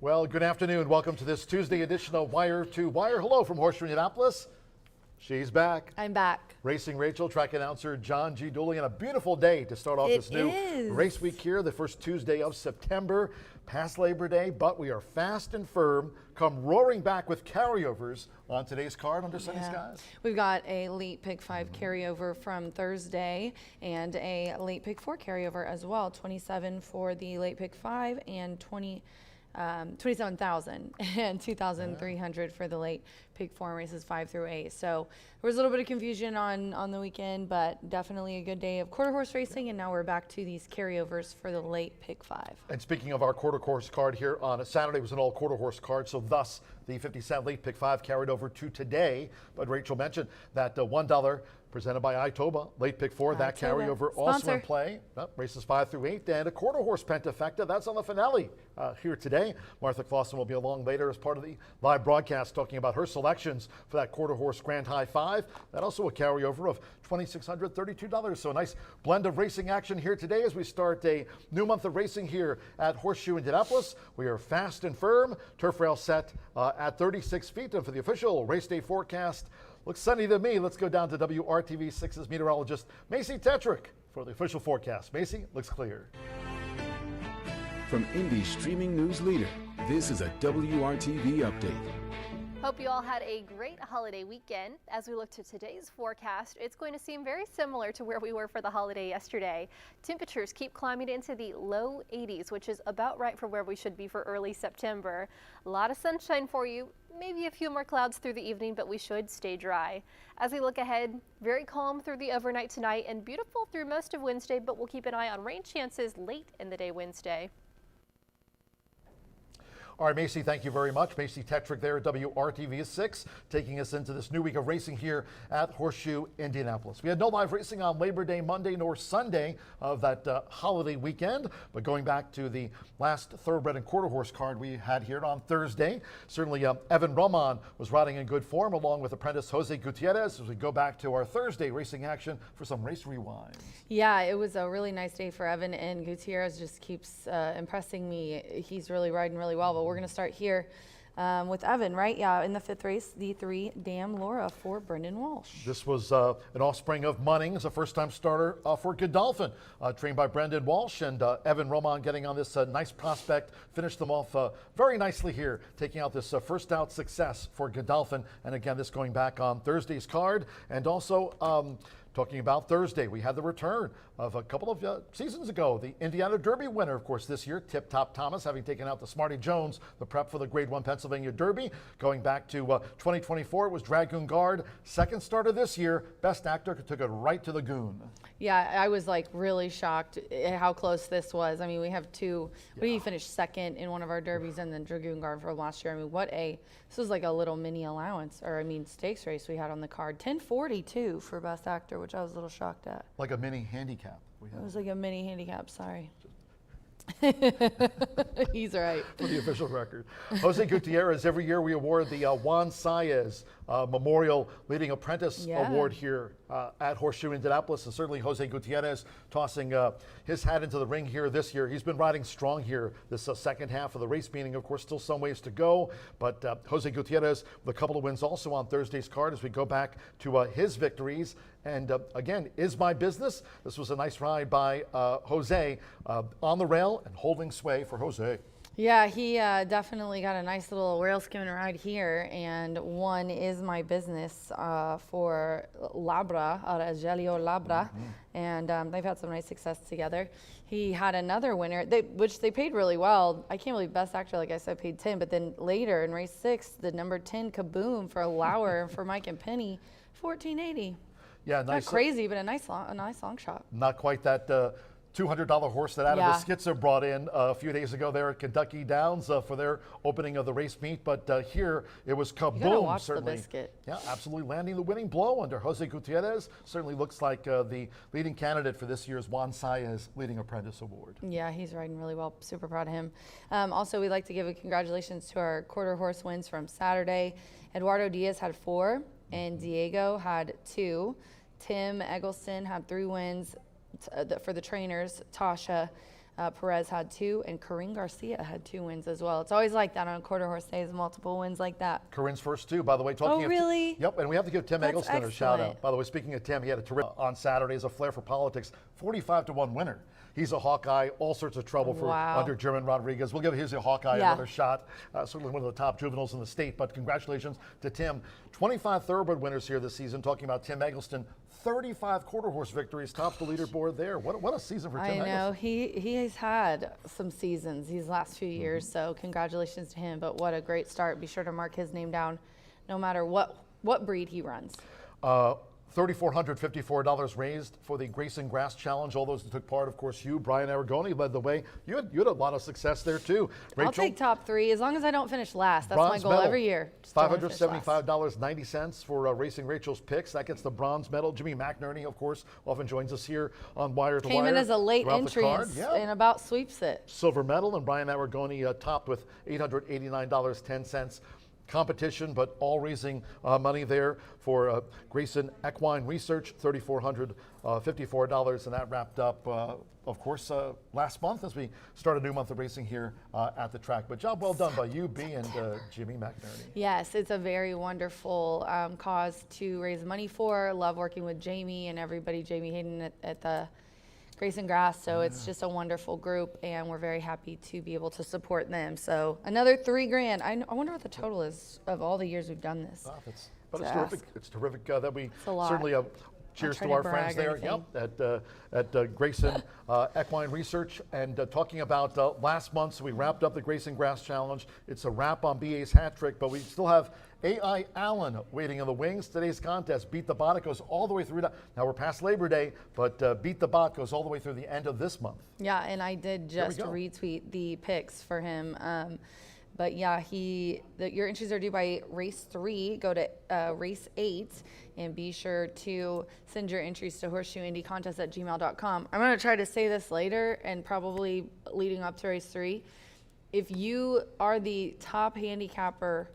Well, good afternoon. Welcome to this Tuesday edition of Wire to Wire. Hello from Horseshoe Indianapolis. She's back. I'm back. Racing Rachel, track announcer John G. Dooley, and a beautiful day to start off this new race week here, the first Tuesday of September, past Labor Day, but we are fast and firm, come roaring back with carryovers on today's card under sunny skies. We've got a late pick 5 carryover from Thursday and a late pick 4 carryover as well. 27 for the late pick 5 and 27,000 and 2,300 for the late pick 4 races 5 through 8. So there was a little bit of confusion on the weekend, but definitely a good day of quarter horse racing. And now we're back to these carryovers for the late pick 5. And speaking of our quarter horse card here on a Saturday was an all quarter horse card. So thus the 50-cent late pick 5 carried over to today. But Rachel mentioned that $1 presented by Itoba, late pick 4, that carryover also in play. Races 5 through 8, and a quarter horse pentafecta. That's on the finale here today. Martha Clausen will be along later as part of the live broadcast talking about her selections for that quarter horse Grand High 5. That also a carryover of $2,632. So a nice blend of racing action here today as we start a new month of racing here at Horseshoe Indianapolis. We are fast and firm. Turf rail set at 36 feet. And for the official race day forecast, looks sunny to me. Let's go down to WRTV6's meteorologist, Macy Tetrick, for the official forecast. Macy, looks clear. From Indy's streaming news leader, this is a WRTV update. Hope you all had a great holiday weekend. As we look to today's forecast, it's going to seem very similar to where we were for the holiday yesterday. Temperatures keep climbing into the low 80s, which is about right for where we should be for early September. A lot of sunshine for you. Maybe a few more clouds through the evening, but we should stay dry. As we look ahead, very calm through the overnight tonight and beautiful through most of Wednesday, but we'll keep an eye on rain chances late in the day Wednesday. All right, Macy, thank you very much. Macy Tetrick there at WRTV6, taking us into this new week of racing here at Horseshoe Indianapolis. We had no live racing on Labor Day, Monday, nor Sunday of that holiday weekend, but going back to the last thoroughbred and quarter horse card we had here on Thursday, certainly Evan Roman was riding in good form along with Apprentice Jose Gutierrez as we go back to our Thursday racing action for some race rewinds. Yeah, it was a really nice day for Evan, and Gutierrez just keeps impressing me. He's really riding really well, but we're going to start here with Evan, right? Yeah, in the 5th race, the 3 Damn Laura for Brendan Walsh. This was an offspring of Munnings, a first-time starter for Godolphin, trained by Brendan Walsh, and Evan Roman getting on this nice prospect, finished them off very nicely here, taking out this first out success for Godolphin. And again, this going back on Thursday's card, and also talking about Thursday, we had the return of a couple of seasons ago, the Indiana Derby winner, of course, this year, Tip Top Thomas, having taken out the Smarty Jones, the prep for the Grade 1 Pennsylvania Derby. Going back to 2024, it was Dragoon Guard, second starter this year, best actor, took it right to the goon. Yeah, I was like really shocked at how close this was. I mean, we have two, we finished second in one of our derbies and then Dragoon Guard from last year. I mean, this was like a little mini allowance, or I mean, stakes race we had on the card. 1042 for best actor, which I was a little shocked at. Like a mini handicap. It was like a mini handicap, sorry. He's right. For the official record. Jose Gutierrez, every year we award the Juan Saez Memorial Leading Apprentice Award here at Horseshoe Indianapolis, and certainly Jose Gutierrez tossing his hat into the ring here this year. He's been riding strong here this second half of the race, meaning of course still some ways to go, but Jose Gutierrez with a couple of wins also on Thursday's card as we go back to his victories. And again, Is My Business. This was a nice ride by Jose on the rail and holding sway for Jose. Yeah, he definitely got a nice little rail skimming ride here, and one Is My Business for Labra, Aurelio Labra, and they've had some nice success together. He had another winner, which they paid really well. I can't believe best actor, like I said, paid 10, but then later in race 6, the number 10 Kaboom for Lauer and for Mike and Penny, $14.80. Yeah, nice. Not crazy, but a nice long shot. Not quite that $200 horse that Adam Skitzer brought in a few days ago there at Kentucky Downs for their opening of the race meet. But here it was Kaboom. You gotta watch certainly. The biscuit. Yeah, absolutely landing the winning blow under Jose Gutierrez. Certainly looks like the leading candidate for this year's Juan Saez Leading Apprentice Award. Yeah, he's riding really well. Super proud of him. Also, we'd like to give a congratulations to our quarter horse wins from Saturday. Eduardo Diaz had 4 and Diego had 2. Tim Eggleston had 3 wins for the trainers. Tasha Perez had 2, and Corinne Garcia had 2 wins as well. It's always like that on quarter horse days, multiple wins like that. Corinne's first 2, by the way. Talking Oh, really? Yep, and we have to give Tim That's Eggleston a shout out. excellent. By the way, speaking of Tim, he had a terrific on Saturday as a flair for politics, 45-1 winner. He's a Hawkeye, all sorts of trouble for Wow. under German Rodriguez. We'll give his Hawkeye Yeah. another shot. Certainly one of the top juveniles in the state, but congratulations to Tim. 25 thoroughbred winners here this season. Talking about Tim Eggleston, 35 quarter horse victories, tops the leaderboard there. What a season for Tim I know Eggleston. he has had some seasons these last few years, so congratulations to him. But what a great start! Be sure to mark his name down, no matter what breed he runs. $3,454 raised for the Grayson Grass Challenge. All those that took part, of course, Brian Aragoni led the way. You had a lot of success there too. I'll take top 3 as long as I don't finish last. That's my bronze goal medal, every year. Just don't wanna finish last. $575.90 for Racing Rachel's picks. That gets the bronze medal. Jimmy McNerney, of course, often joins us here on Wire to Wire. Came in as a late throughout the entry card. and about sweeps it. Silver medal, and Brian Aragoni topped with $889.10. Competition, but all raising money there for Grayson Equine Research, $3,454, and that wrapped up, of course, last month as we start a new month of racing here at the track. But job well done by you, B, and Jimmy McNerney. Yes, it's a very wonderful cause to raise money for. Love working with Jamie and everybody, Jamie Hayden at the Grayson Grass, so it's just a wonderful group, and we're very happy to be able to support them. So another $3,000. I wonder what the total is of all the years we've done this. But it's to terrific. ask. It's terrific that we a lot. certainly cheers try to to our friends brag or there. anything. At Grayson Equine Research, and talking about last month. So we wrapped up the Grayson Grass Challenge. It's a wrap on BA's hat trick, but we still have AI Allen waiting in the wings. Today's contest, Beat the Bot, it goes all the way through. Now we're past Labor Day, but Beat the Bot goes all the way through the end of this month. Yeah, and I did just go. retweet the picks for him. But yeah, your entries are due by race 3. Go to race 8 and be sure to send your entries to horseshoeindycontest@gmail.com. I'm going to try to say this later and probably leading up to race 3. If you are the top handicapper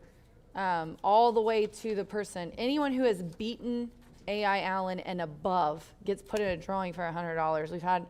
all the way to the person, anyone who has beaten AI Allen and above gets put in a drawing for $100. We've had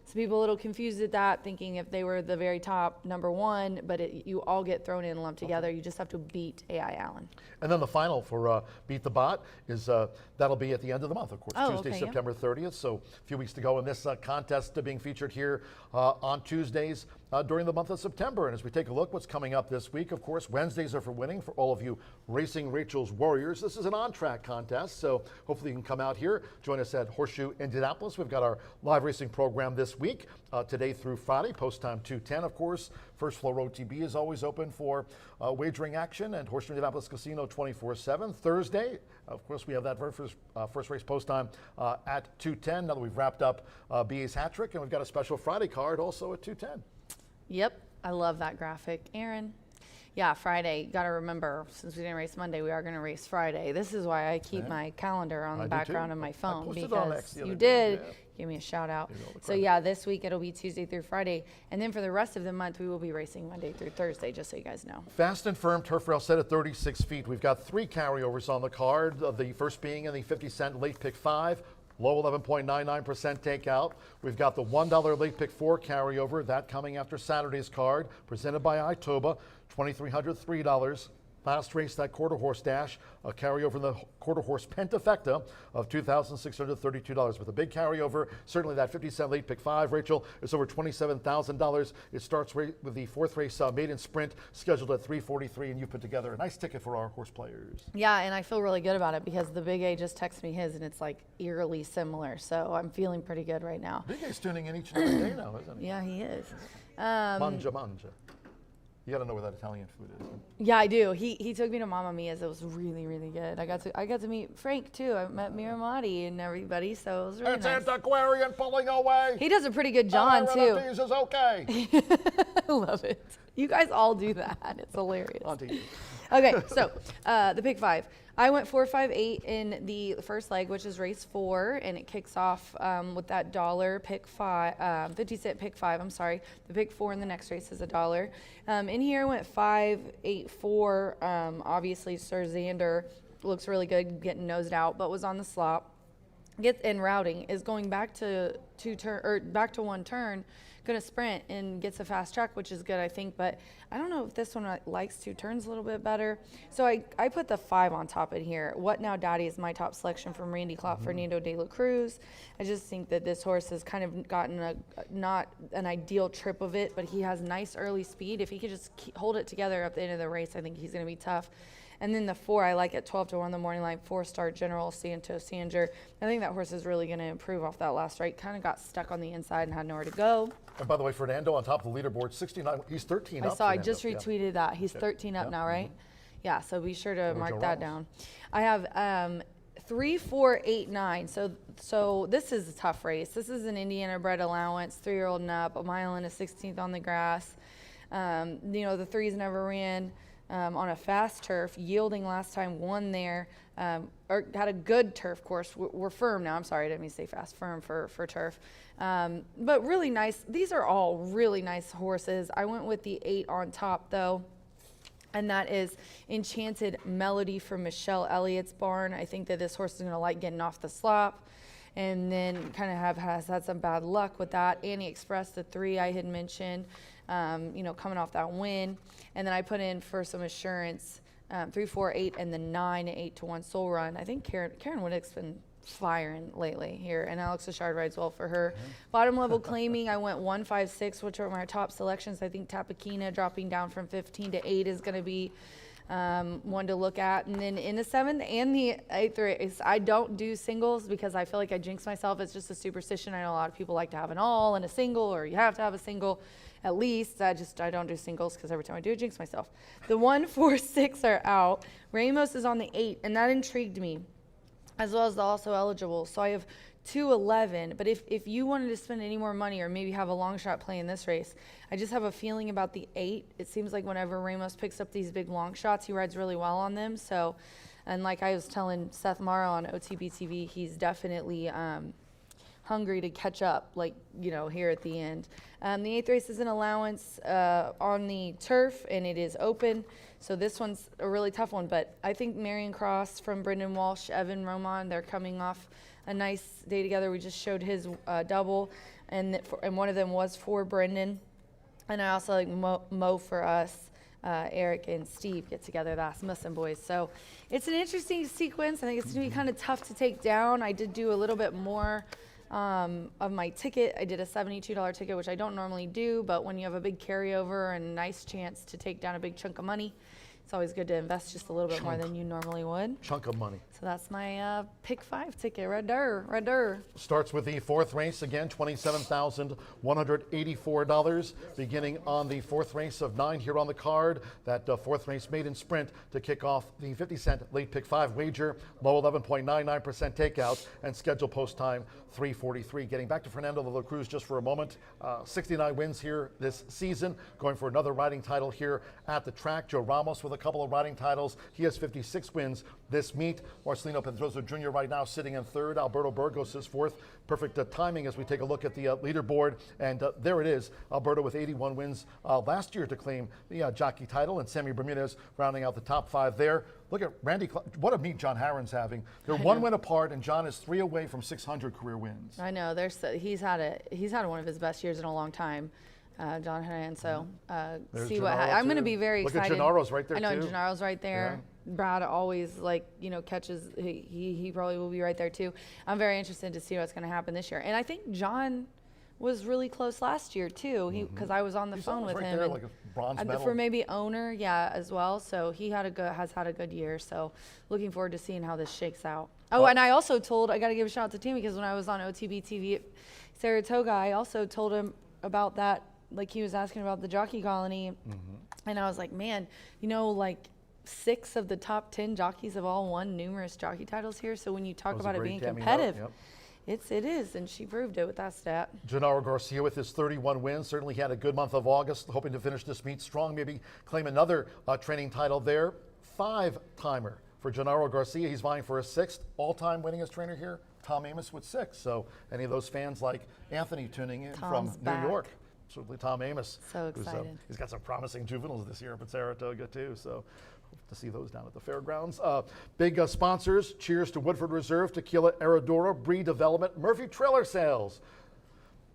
some people a little confused at that, thinking if they were the very top number 1, but you all get thrown in lumped together. You just have to beat AI Allen. And then the final for Beat the Bot is that'll be at the end of the month, of course, Oh, Tuesday, okay, yeah. September 30th. So a few weeks to go in this contest being featured here on Tuesdays during the month of September. And as we take a look what's coming up this week, of course, Wednesdays are for winning for all of you Racing Rachel's Warriors. This is an on-track contest, so hopefully you can come out here, join us at Horseshoe Indianapolis. We've got our live racing program this week, today through Friday, post time 2:10, of course. First floor OTB is always open for wagering action, and Horseshoe Indianapolis Casino 24/7. Thursday, of course, we have that first race post time at 2:10. Now that we've wrapped up BA's hat trick, and we've got a special Friday card also at 2:10. Yep, I love that graphic. Aaron. Yeah, Friday. Got to remember, since we didn't race Monday, we are going to race Friday. This is why I keep my calendar on the do background too. of my I phone, posted on X because the other you day, did yeah. give me a shout out. all the So credit. yeah, this week it'll be Tuesday through Friday, and then for the rest of the month we will be racing Monday through Thursday, just so you guys know. Fast and firm turf rail set at 36 feet. We've got 3 carryovers on the card. The first being in the 50-cent late pick 5. Low 11.99% takeout. We've got the $1 late pick 4 carryover. That coming after Saturday's card, presented by Itoba, $2,303. Last race, that quarter horse dash, a carryover in the quarter horse pentafecta of $2,632. With a big carryover, certainly that 50-cent late pick 5, Rachel, is over $27,000. It starts with the 4th race maiden sprint scheduled at 3:43, and you put together a nice ticket for our horse players. Yeah, and I feel really good about it because the Big A just texted me his, and it's like eerily similar. So I'm feeling pretty good right now. Big A's tuning in each and every day now, isn't he? Yeah, he is. Manja. You got to know where that Italian food is. Yeah, I do. He took me to Mamma Mia's. It was really, really good. I got to meet Frank too. I met Miramati and everybody, so it was really It's nice. antiquarian pulling away. He does a pretty good John too. Amenities is okay. I love it. You guys all do that. It's hilarious. On to you. Okay, so the pick 5. I went 4-5-8 in the first leg, which is race 4, and it kicks off with that $1 pick 5, 50-cent pick 5. I'm sorry. The pick 4 in the next race is $1. In here, I went 5-8-4. Obviously, Sir Xander looks really good, getting nosed out, but was on the slop. in routing is going back to back to one turn, going to sprint and gets a fast track, which is good, I think. But I don't know if this one likes 2 turns a little bit better. So I put the 5 on top in here. What Now Daddy is my top selection from Randy Clout, Fernando de la Cruz. I just think that this horse has kind of gotten not an ideal trip of it, but he has nice early speed. If he could just hold it together at the end of the race, I think he's going to be tough. And then the 4 I like at 12-1 the morning line, 4-star General Santos Sanger. I think that horse is really going to improve off that last right. Kind of got stuck on the inside and had nowhere to go. And by the way, Fernando on top of the leaderboard, 69. He's 13 up. I saw. Fernando. I just retweeted that. He's 13 up now, right? Yeah. So be sure to mark that down. I have 3, 4, 8, 9. So this is a tough race. This is an Indiana bred allowance, 3-year-old and up, a mile and a 16th on the grass. The 3s never ran. On a fast turf, yielding last time, won there, or had a good turf course. We're firm now. I'm sorry, I didn't mean to say fast. Firm for turf. But really nice. These are all really nice horses. I went with the 8 on top, though, and that is Enchanted Melody from Michelle Elliott's barn. I think that this horse is going to like getting off the slop. And then kind of has had some bad luck with that. Annie Express, the 3 I had mentioned, coming off that win. And then I put in for some assurance 3, 4, 8, and the 9, 8-1 Soul Run. I think Karen Woodick's been firing lately here, and Alex Achard rides well for her. Bottom level claiming, I went 1, 5, 6, which are my top selections. I think Tapakina dropping down from 15 to 8 is going to be one to look at. And then in the 7th and the 8th race, I don't do singles because I feel like I jinx myself. It's just a superstition. I know a lot of people like to have an all and a single, or you have to have a single at least. I don't do singles because every time I do, I jinx myself. The 1, 4, 6 are out. Ramos is on the 8, and that intrigued me, as well as the also eligible. So I have 2, 11. But if you wanted to spend any more money or maybe have a long shot play in this race, I just have a feeling about the 8. It seems like whenever Ramos picks up these big long shots, he rides really well on them. So, and like I was telling Seth Morrow on OTB TV, he's definitely hungry to catch up, here at the end. The 8th race is an allowance on the turf, and it is open. So this one's a really tough one, but I think Marion Cross from Brendan Walsh, Evan Roman, they're coming off a nice day together. We just showed his double, and one of them was for Brendan. And I also like Mo for us. Eric and Steve get together, the Asmussen boys. So it's an interesting sequence. I think it's going to be kind of tough to take down. I did do a little bit more of my ticket. I did a $72 ticket, which I don't normally do, but when you have a big carryover and a nice chance to take down a big chunk of money, it's always good to invest just a little bit more than you normally would. Chunk of money. So that's my pick 5 ticket right there. Starts with the 4th race again, $27,184. Beginning on the 4th race of 9 here on the card. That 4th race maiden sprint to kick off the 50-cent late pick 5 wager. Low 11.99% takeout and schedule post time 3:43. Getting back to Fernando de la Cruz just for a moment. 69 wins here this season. Going for another riding title here at the track. Joe Ramos with a couple of riding titles. He has 56 wins this meet. Marcelino Pedroso Jr. right now sitting in 3rd. Alberto Burgos is 4th. Perfect timing as we take a look at the leaderboard. And there it is. Alberto with 81 wins last year to claim the jockey title. And Sammy Bermudez rounding out the top 5 there. Look at Randy. What a meet John Harron's having. They're 1 win apart, and John is 3 away from 600 career wins. I know. He's had one of his best years in a long time. John Hernan. So see what I'm going to be very excited. Look at Gennaro's right there, I know too. Gennaro's right there. Yeah. Brad always catches. He probably will be right there too. I'm very interested to see what's going to happen this year. And I think John was really close last year too. Because I was on the phone with him. There, like a bronze medal. For maybe owner, as well. So he has had a good year. So looking forward to seeing how this shakes out. Oh, and I also I got to give a shout out to Tim, because when I was on OTB TV at Saratoga, I also told him about that. Like, he was asking about the jockey colony, and I was like, man, 6 of the top 10 jockeys have all won numerous jockey titles here. So when you talk about it being competitive, it is, and she proved it with that stat. Gennaro Garcia with his 31 wins. Certainly he had a good month of August, hoping to finish this meet strong, maybe claim another training title there. 5-timer for Gennaro Garcia. He's vying for a 6th all-time winningest trainer here. Tom Amos with 6. So any of those fans like Anthony tuning in Tom's from back. New York. certainly Tom Amos. So who's, excited. he's got some promising juveniles this year up at Saratoga too, so hope to see those down at the fairgrounds. Big sponsors, cheers to Woodford Reserve, Tequila Aradora, Bree Development, Murphy Trailer Sales.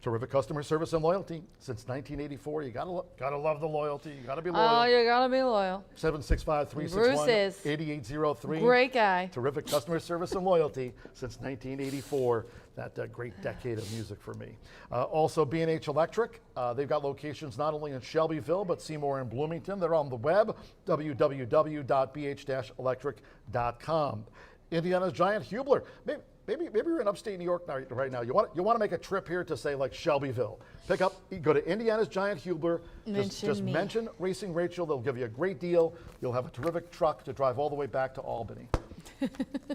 Terrific customer service and loyalty since 1984. You gotta love the loyalty. You gotta be loyal. Oh, you gotta be loyal. 765-361-8803. Great guy. Terrific customer service and loyalty since 1984. That great decade of music for me. Also, B&H Electric. They've got locations not only in Shelbyville, but Seymour and Bloomington. They're on the web, www.bh-electric.com. Indiana's Giant Hubler. Maybe you're in upstate New York right now. You want to make a trip here to, say, like Shelbyville. Go to Indiana's Giant Hubler. Just mention Racing Rachel. They'll give you a great deal. You'll have a terrific truck to drive all the way back to Albany.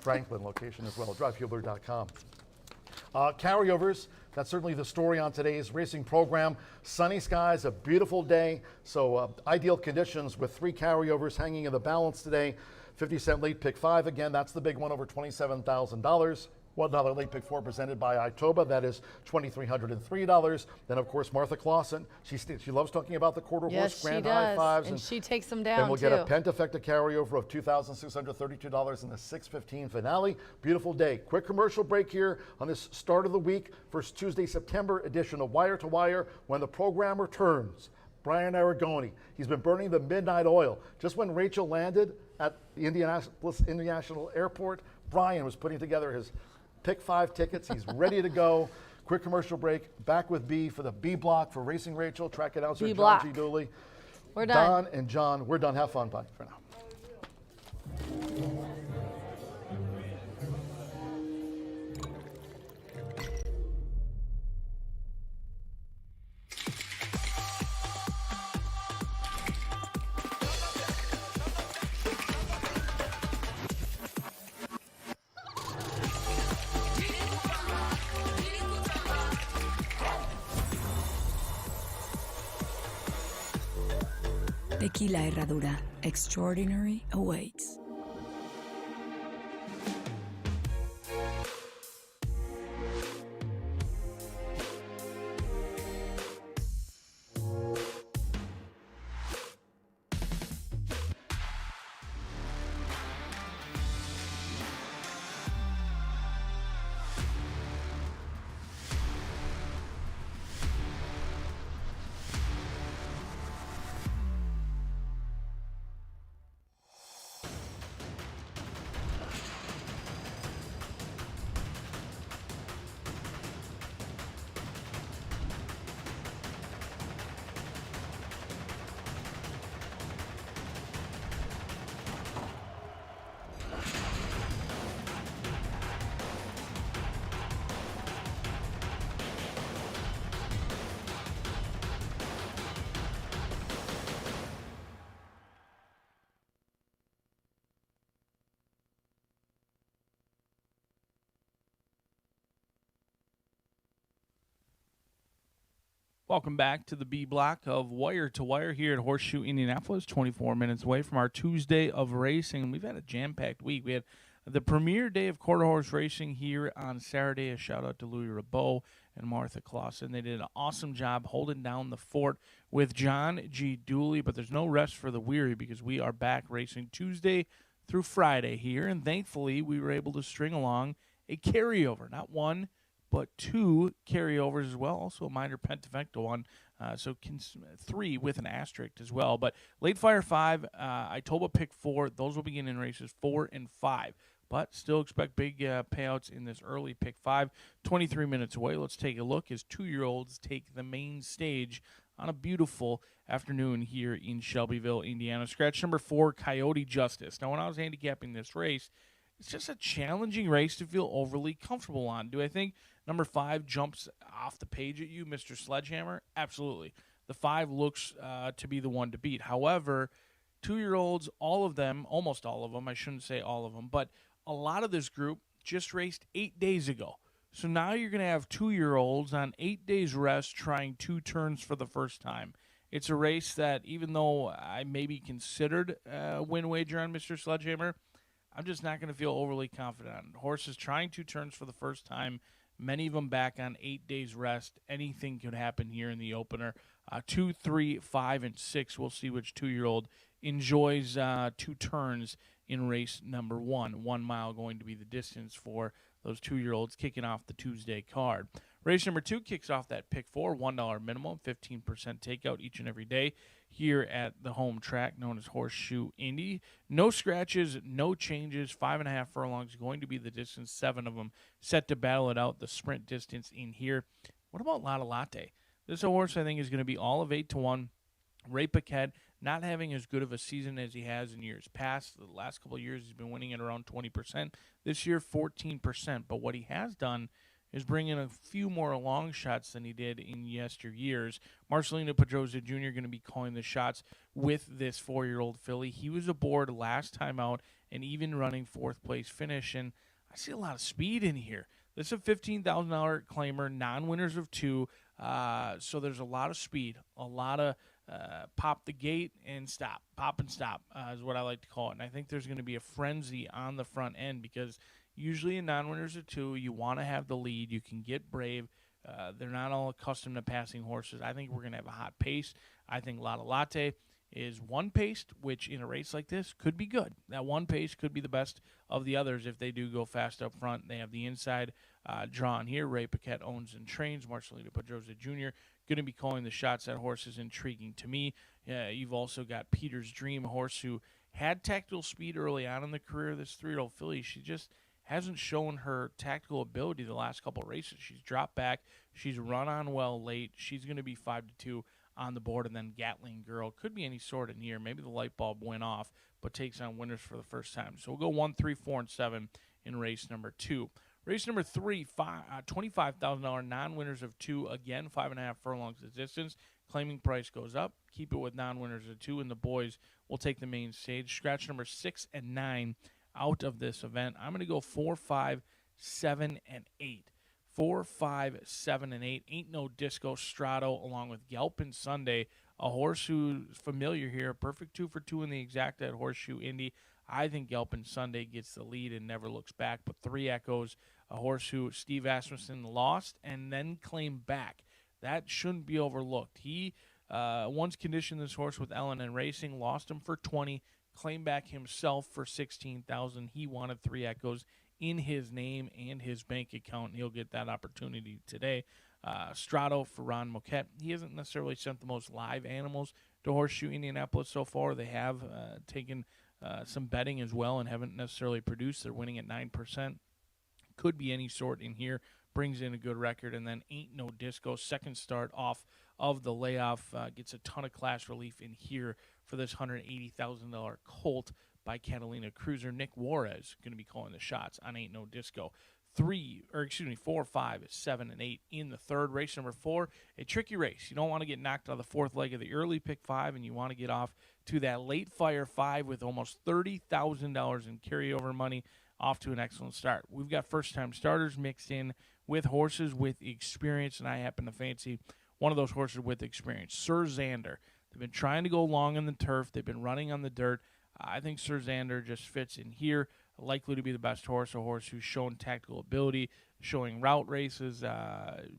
Franklin location as well. DriveHubler.com. Carryovers. That's certainly the story on today's racing program. Sunny skies, a beautiful day. So ideal conditions with 3 carryovers hanging in the balance today. 50-cent late pick 5. Again, that's the big one, over $27,000. $1 late pick 4 presented by Itoba. That is $2,303. Then, of course, Martha Clausen. She loves talking about the quarter horse grand high fives. And she takes them down, Then we'll get a Pentafecta carryover of $2,632 in the 6:15 finale. Beautiful day. Quick commercial break here on this start of the week. First Tuesday, September edition of Wire to Wire. When the program returns, Brian Aragoni. He's been burning the midnight oil. Just when Rachel landed at the Indianapolis International Airport, Brian was putting together his pick 5 tickets. He's ready to go. Quick commercial break. Back with B for the B block for Racing Rachel. Track announcer John G. Dooley. We're done. Don and John, we're done. Have fun. Bye for now. Tequila Herradura. Extraordinary awaits. Welcome back to the B block of Wire to Wire here at Horseshoe Indianapolis, 24 minutes away from our Tuesday of racing. We've had a jam-packed week. We had the premier day of quarter horse racing here on Saturday. A shout-out to Louis Rabot and Martha Clausen. They did an awesome job holding down the fort with John G. Dooley, but there's no rest for the weary because we are back racing Tuesday through Friday here, and thankfully we were able to string along a carryover, not one, but 2 carryovers as well, also a minor Pentafecta one, so 3 with an asterisk as well. But late fire 5, Itoba pick 4, those will begin in races 4 and 5. But still expect big payouts in this early pick 5. 23 minutes away. Let's take a look as 2-year-olds take the main stage on a beautiful afternoon here in Shelbyville, Indiana. Scratch number 4, Coyote Justice. Now, when I was handicapping this race, it's just a challenging race to feel overly comfortable on. Do I think number 5 jumps off the page at you, Mr. Sledgehammer? Absolutely. The 5 looks to be the one to beat. However, 2-year-olds, all of them, almost all of them, I shouldn't say all of them, but a lot of this group just raced 8 days ago. So now you're going to have 2-year-olds on 8 days rest trying 2 turns for the first time. It's a race that, even though I maybe considered a win wager on Mr. Sledgehammer, I'm just not going to feel overly confident on. Horses trying 2 turns for the first time Many of them back on 8 days rest. Anything could happen here in the opener. 2, 3, 5, and 6. We'll see which 2-year-old enjoys 2 turns in race number 1. 1 mile going to be the distance for those 2-year-olds kicking off the Tuesday card. Race number 2 kicks off that pick 4, $1 minimum, 15% takeout each and every day here at the home track known as Horseshoe Indy. No scratches, no changes, 5.5 furlongs going to be the distance, 7 of them set to battle it out, the sprint distance in here. What about Lotta Latte? This horse I think is going to be all of 8-1. Ray Paquette not having as good of a season as he has in years past. The last couple of years he's been winning at around 20%. This year 14%. But what he has done is bring in a few more long shots than he did in yesteryears. Marcelino Pedroza Jr. going to be calling the shots with this 4-year-old filly. He was aboard last time out and even running 4th place finish. And I see a lot of speed in here. This is a $15,000 claimer, non-winners of 2. So there's a lot of speed, a lot of pop the gate and stop, pop and stop is what I like to call it. And I think there's going to be a frenzy on the front end because usually in non-winners of 2, you want to have the lead. You can get brave. They're not all accustomed to passing horses. I think we're going to have a hot pace. I think Lotta Latte is 1-paced, which in a race like this could be good. That 1 pace could be the best of the others if they do go fast up front. They have the inside drawn here. Ray Paquette owns and trains. Marcelino Pedroza Jr. going to be calling the shots. That horse is intriguing to me. You've also got Peter's Dream, a horse who had tactical speed early on in the career. This 3-year-old filly, she just hasn't shown her tactical ability the last couple of races. She's dropped back. She's run on well late. She's going to be 5-2 on the board. And then Gatling Girl could be any sort in here. Maybe the light bulb went off, but takes on winners for the first time. So we'll go 1, 3, 4, and 7 in race number 2. Race number 3, $25,000 non-winners of 2. Again, 5.5 furlongs the distance. Claiming price goes up. Keep it with non-winners of 2, and the boys will take the main stage. Scratch number 6 and 9 out of this event. I'm going to go 4, 5, 7, and 8. 4, 5, 7, and 8. Ain't No Disco Strato along with Galpin Sunday, a horse who's familiar here. Perfect 2 for 2 in the exact at Horseshoe Indy. I think Galpin Sunday gets the lead and never looks back. But 3 Echoes, a horse who Steve Asmussen lost and then claimed back. That shouldn't be overlooked. He once conditioned this horse with Ellen and Racing, lost him for 20, claimed back himself for 16,000. He wanted 3 Echoes in his name and his bank account, and he'll get that opportunity today. Strato for Ron Moquette. He hasn't necessarily sent the most live animals to Horseshoe Indianapolis so far. They have taken some betting as well and haven't necessarily produced. They're winning at 9%. Could be any sort in here. Brings in a good record. And then Ain't No Disco, second start off of the layoff. Gets a ton of class relief in here for this $180,000 colt by Catalina Cruiser. Nick Juarez going to be calling the shots on Ain't No Disco. 4, 5, 7, and 8 in the third. Race number 4, a tricky race. You don't want to get knocked on the 4th leg of the early pick 5, and you want to get off to that late fire 5 with almost $30,000 in carryover money, off to an excellent start. We've got first-time starters mixed in with horses with experience, and I happen to fancy one of those horses with experience, Sir Xander. They've been trying to go long on the turf. They've been running on the dirt. I think Sir Xander just fits in here, likely to be the best horse, a horse who's shown tactical ability, showing route races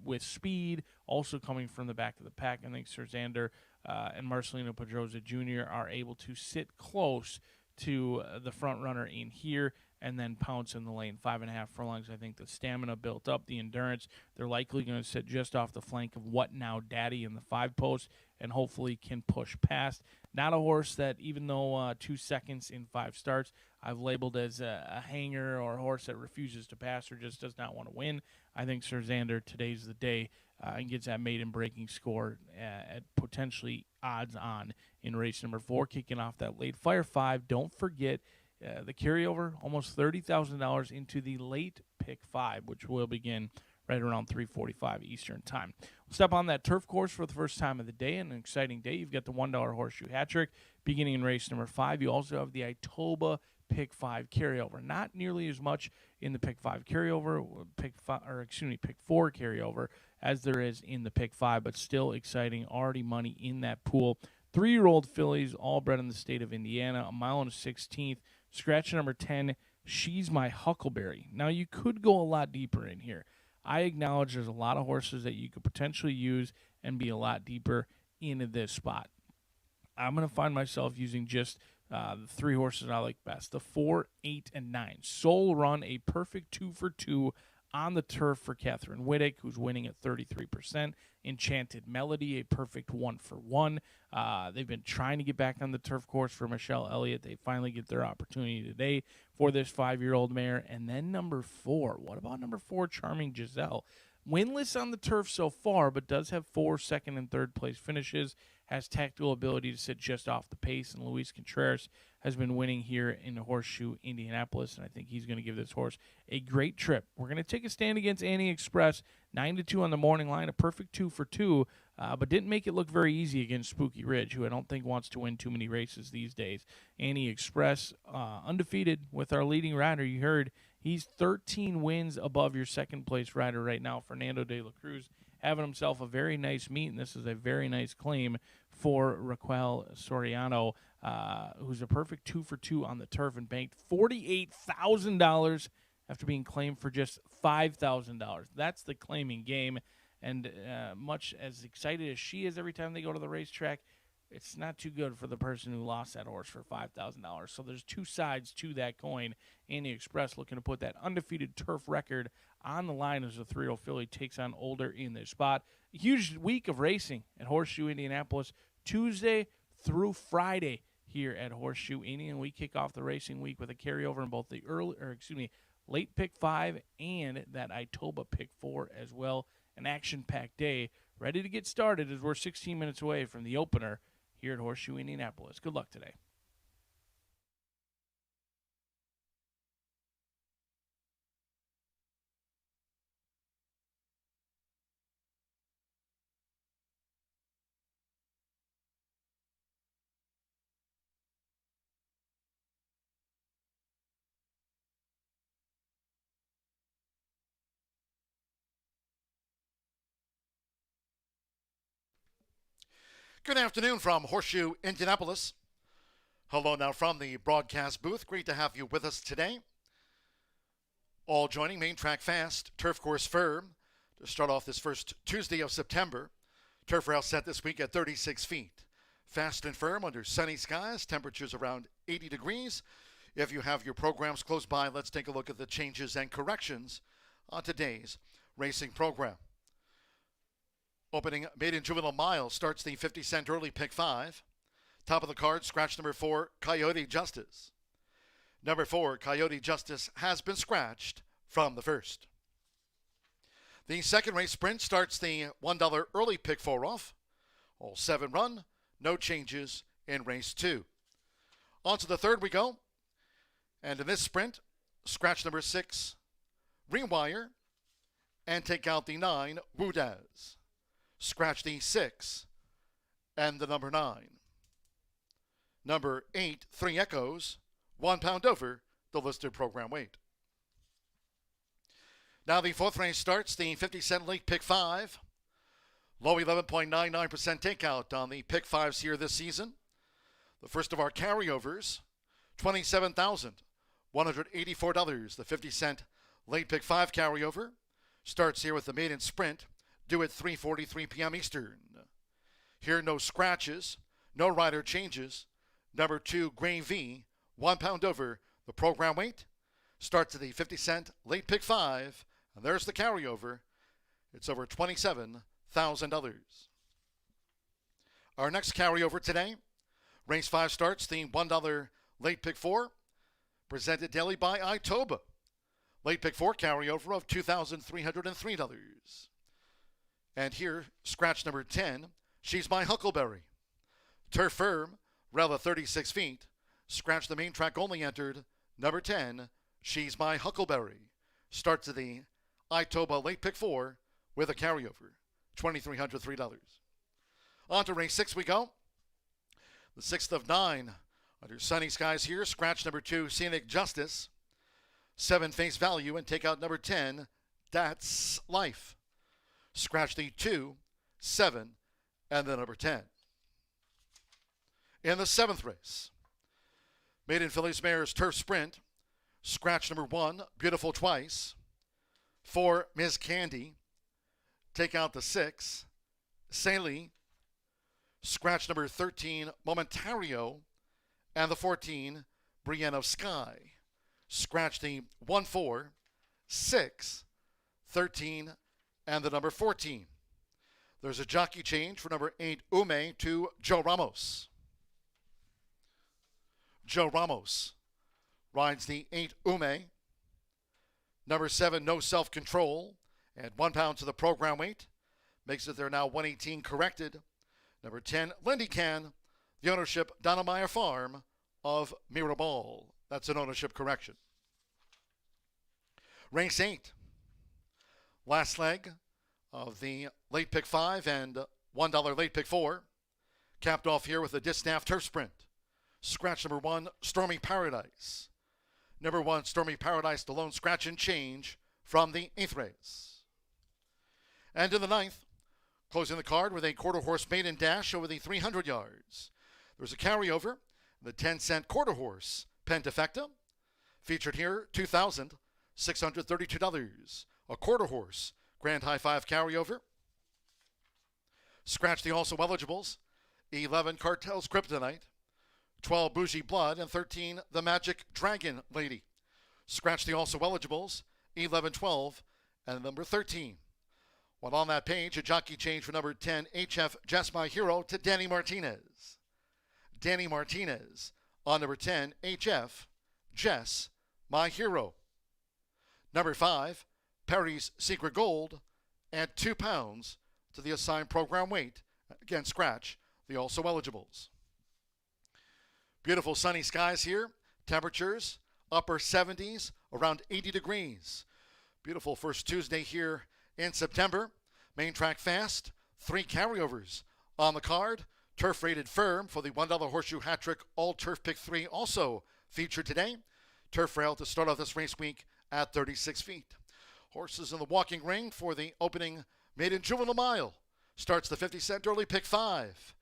with speed, also coming from the back of the pack. I think Sir Xander and Marcelino Pedroza Jr. are able to sit close to the front runner in here and then pounce in the lane. 5.5 furlongs. I think the stamina built up, the endurance. They're likely going to sit just off the flank of What Now Daddy in the 5 post and hopefully can push past. Not a horse that, even though 2 seconds in 5 starts, I've labeled as a hanger or a horse that refuses to pass or just does not want to win. I think Sir Xander, today's the day, and gets that maiden breaking score at potentially odds on in race number 4, kicking off that late fire 5. Don't forget the carryover, almost $30,000 into the late pick 5, which will begin right around 3:45 Eastern time. We'll step on that turf course for the first time of the day, an exciting day. You've got the $1 horseshoe hat trick beginning in race number 5. You also have the Itoba pick 5 carryover. Not nearly as much in the pick 5 carryover, pick 4 carryover as there is in the pick 5, but still exciting. Already money in that pool. 3-year-old fillies, all bred in the state of Indiana, 1.16 miles. Scratch number 10, She's My Huckleberry. Now, you could go a lot deeper in here. I acknowledge there's a lot of horses that you could potentially use and be a lot deeper into this spot. I'm going to find myself using just the 3 horses I like best, the 4, 8, and 9. Soul Run, a perfect 2 for 2 on the turf for Catherine Whittick, who's winning at 33%. Enchanted Melody, a perfect 1 for 1. They've been trying to get back on the turf course for Michelle Elliott. They finally get their opportunity today for this 5-year-old mare. And then number 4. What about number 4, Charming Giselle? Winless on the turf so far, but does have 4 second and third place finishes, has tactical ability to sit just off the pace, and Luis Contreras has been winning here in Horseshoe Indianapolis, and I think he's going to give this horse a great trip. We're going to take a stand against Annie Express, 9-2 on the morning line, a perfect 2 for 2, but didn't make it look very easy against Spooky Ridge, who I don't think wants to win too many races these days. Annie Express, undefeated with our leading rider. You heard he's 13 wins above your second-place rider right now, Fernando de la Cruz, having himself a very nice meet, and this is a very nice claim for Raquel Soriano, who's a perfect 2 for 2 on the turf and banked $48,000 after being claimed for just $5,000. That's the claiming game, and much as excited as she is every time they go to the racetrack, it's not too good for the person who lost that horse for $5,000. So there's 2 sides to that coin. Andy Express looking to put that undefeated turf record on the line as the 3-0 filly takes on Older in this spot. A huge week of racing at Horseshoe Indianapolis, Tuesday through Friday here at Horseshoe Indy, and we kick off the racing week with a carryover in both the late pick 5 and that Itoba pick 4 as well. An action-packed day ready to get started as we're 16 minutes away from the opener here at Horseshoe Indianapolis. Good luck today. Good afternoon from Horseshoe Indianapolis. Hello now from the broadcast booth. Great to have you with us today. All joining Main Track Fast, Turf Course Firm to start off this first Tuesday of September. Turf rail set this week at 36 feet. Fast and firm under sunny skies, temperatures around 80 degrees. If you have your programs close by, let's take a look at the changes and corrections on today's racing program. Opening maiden juvenile mile starts the 50-cent early pick 5. Top of the card, scratch number 4, Coyote Justice. Number 4, Coyote Justice has been scratched from the first. The second race sprint starts the $1 early pick 4 off. All 7 run, no changes in race 2. On to the third we go. And in this sprint, scratch number 6, Rewire, and take out the 9, Woodaz. Scratch the 6 and the number 9. Number 8, 3 Echoes, 1 pound over the listed program weight. Now the fourth race starts, the 50-cent late pick 5. Low 11.99% takeout on the pick 5s here this season. The first of our carryovers, $27,184. The 50-cent late pick 5 carryover starts here with the maiden sprint, due at 3:43 p.m. Eastern. Here, no scratches, no rider changes. Number 2, Gray V, 1 pound over the program weight. Starts at the 50-cent late pick 5, and there's the carryover. It's over $27,000. Our next carryover today, race 5 starts the $1 late pick 4, presented daily by Itoba. Late pick 4 carryover of $2,303. And here, scratch number 10, She's My Huckleberry. Turf Firm, rail at 36 feet. Scratch the main track only entered, number 10, She's My Huckleberry. Starts at the Itoba late pick 4 with a carryover, $2,303. On to race 6 we go. The 6th of 9, under sunny skies here, scratch number 2, Scenic Justice. 7 face value and take out number 10, That's Life. Scratch the 2, 7, and the number 10. In the 7th race, Maiden Fillies Mares Turf Sprint, scratch number 1, Beautiful Twice. 4, Ms. Candy. Take out the 6, Saley. Scratch number 13, Momentario. And the 14, Brienne of Sky. Scratch the 1, 4, 6, 13, and the number 14. There's a jockey change for number 8, Ume, to Joe Ramos. Joe Ramos rides the 8, Ume. Number 7, No Self-Control, and 1 pound to the program weight. Makes it there now 118 corrected. Number 10, Lindy Can, the ownership Donnemeyer Farm of Mirabal. That's an ownership correction. Race 8. Last leg of the late pick 5 and $1 late pick 4. Capped off here with a distaff turf sprint. Scratch number 1, Stormy Paradise. Number 1, Stormy Paradise, the lone scratch and change from the 8th race. And in the 9th, closing the card with a quarter horse maiden dash over the 300 yards. There's a carryover, the 10-cent quarter horse Pentafecta. Featured here, $2,632. A quarter horse Grand High 5 carryover. Scratch the also eligibles. 11, Cartel's Kryptonite. 12, Bougie Blood. And 13, The Magic Dragon Lady. Scratch the also eligibles. 11, 12, and number 13. While on that page, a jockey change for number 10, HF Just My Hero, to Danny Martinez. Danny Martinez on number 10, HF Just My Hero. Number 5, Perry's Secret Gold, and 2 pounds to the assigned program weight. Again, scratch the also eligibles. Beautiful sunny skies here. Temperatures upper 70s, around 80 degrees. Beautiful first Tuesday here in September. Main track fast, 3 carryovers on the card. Turf rated firm for the $1 Horseshoe Hat Trick All Turf Pick 3 also featured today. Turf rail to start off this race week at 36 feet. Horses in the walking ring for the opening maiden juvenile mile. Starts the 50-cent early pick 5.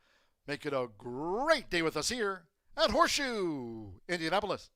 Make it a great day with us here at Horseshoe Indianapolis.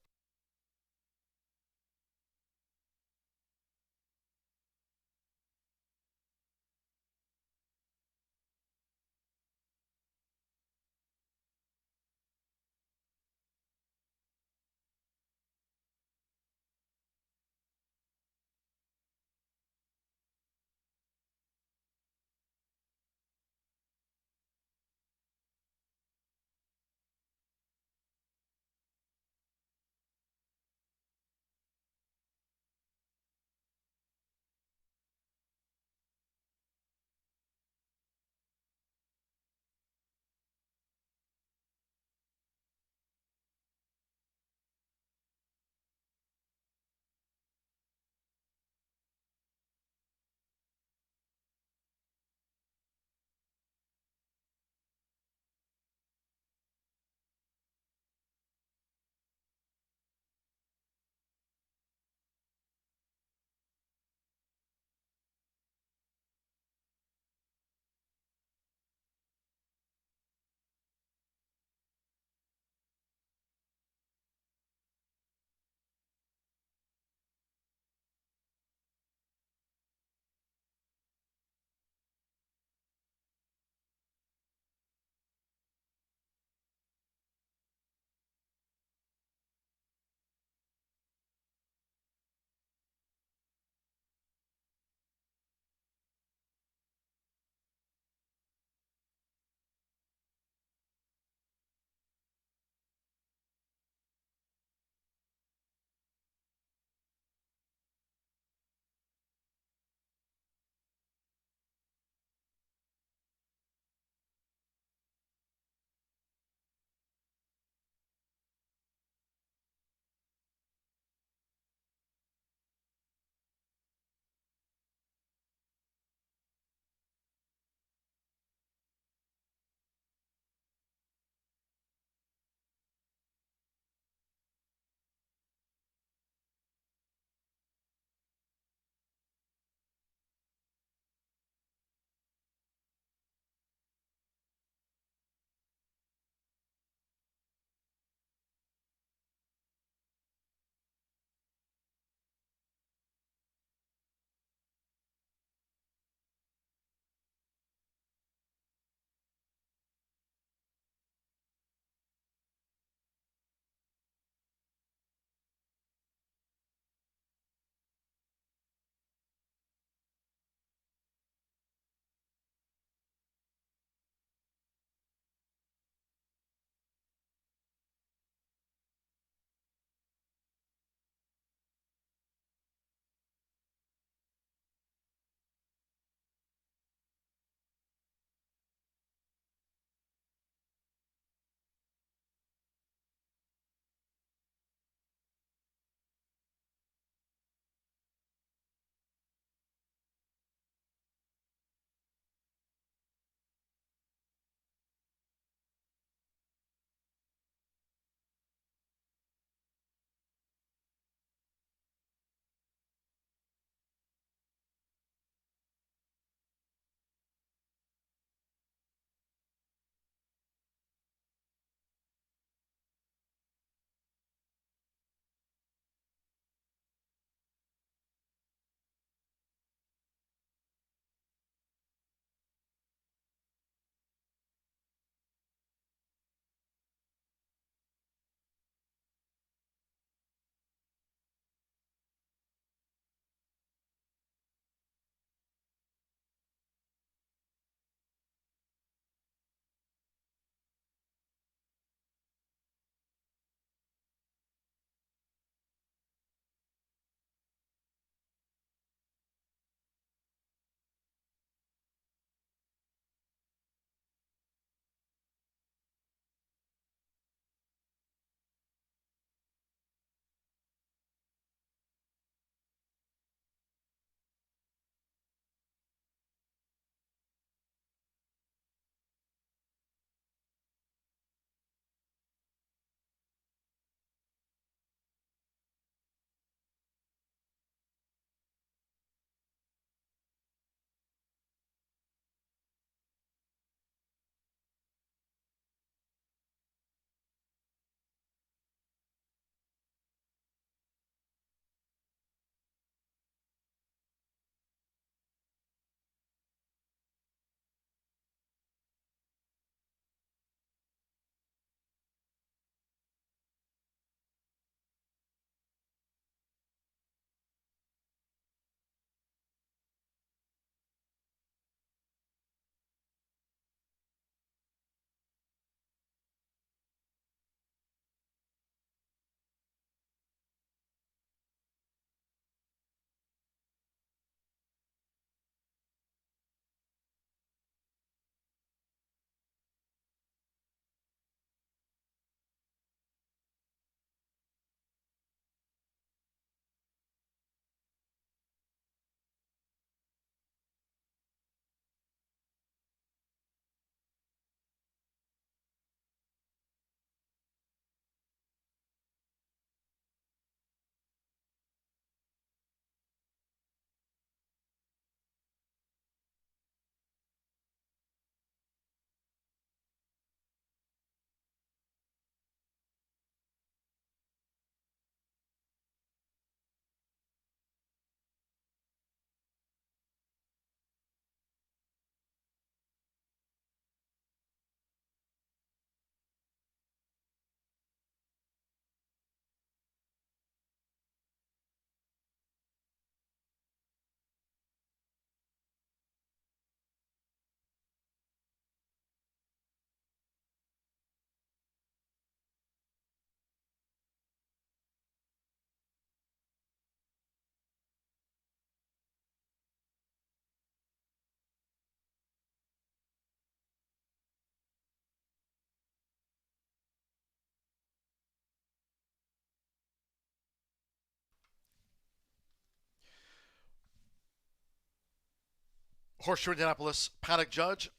Horseshoe Indianapolis paddock judge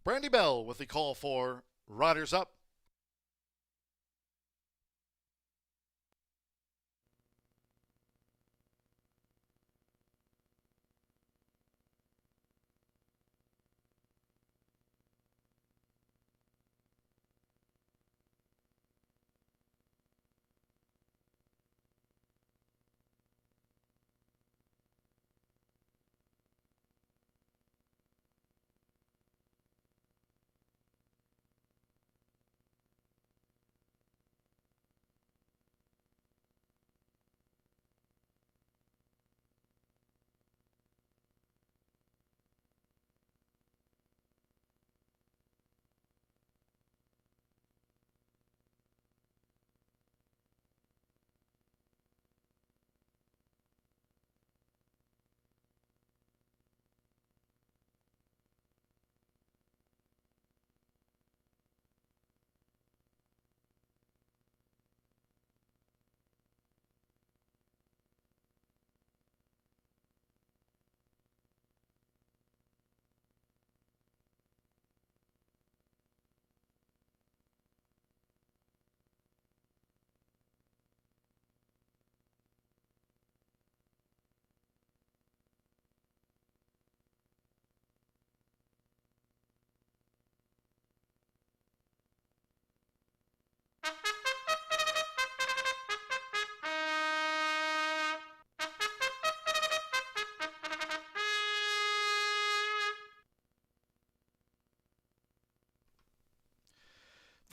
Brandy Bell with the call for Riders Up.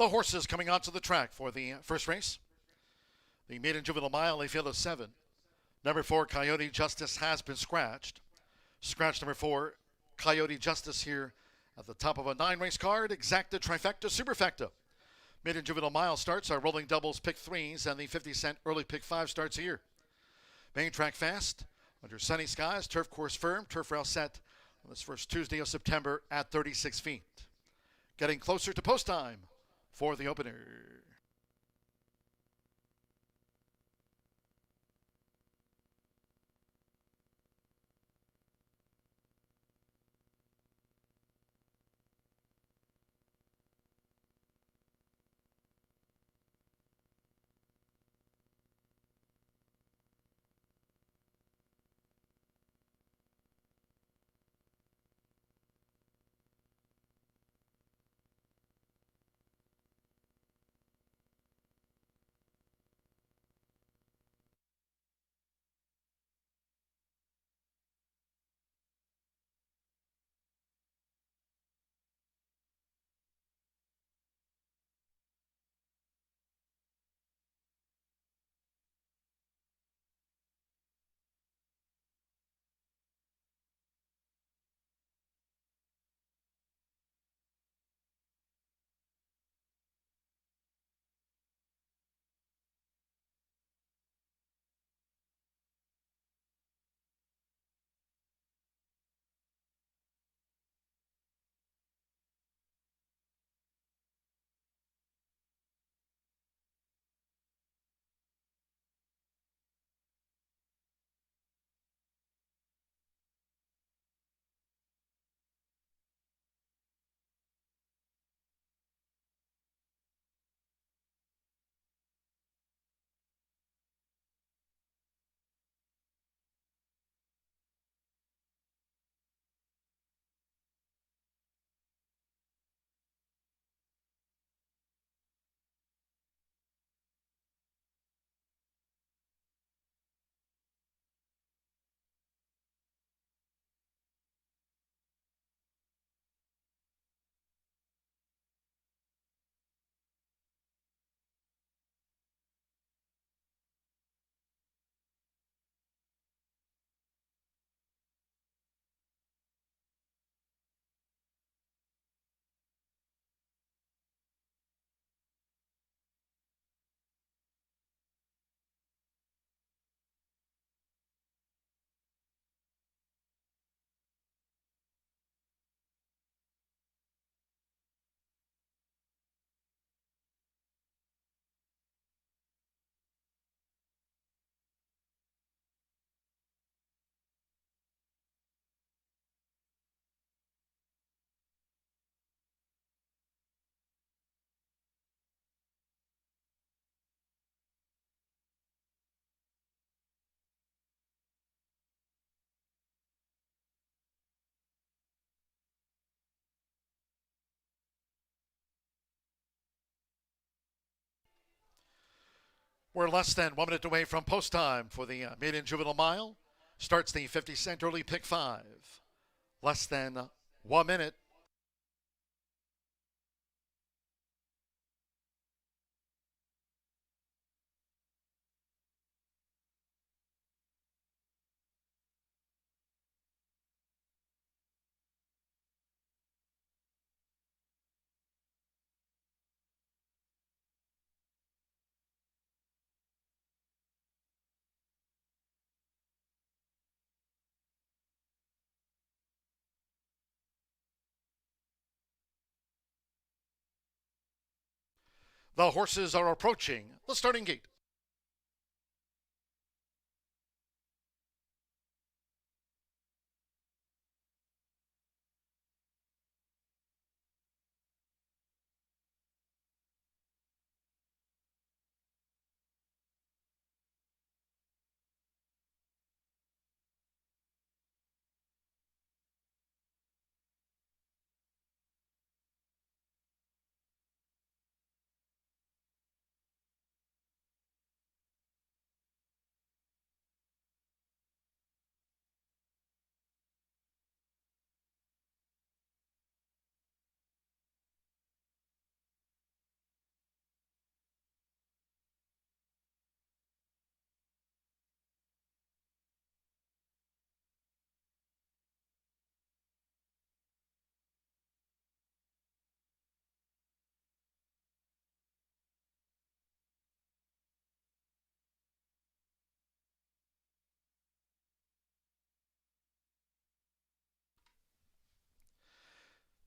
The horses coming onto the track for the first race. The maiden juvenile mile, a field of 7. Number 4, Coyote Justice has been scratched. Scratch number 4, Coyote Justice here at the top of a 9-race card. Exacta, Trifecta, Superfecta. Maiden juvenile mile starts are rolling doubles, pick 3s, and the 50-cent early pick 5 starts here. Main track fast, under sunny skies, turf course firm, turf rail set on this first Tuesday of September at 36 feet. Getting closer to post time for the opener. We're less than 1 minute away from post time for the maiden juvenile mile. Starts the 50-cent early pick 5. Less than 1 minute. The horses are approaching the starting gate.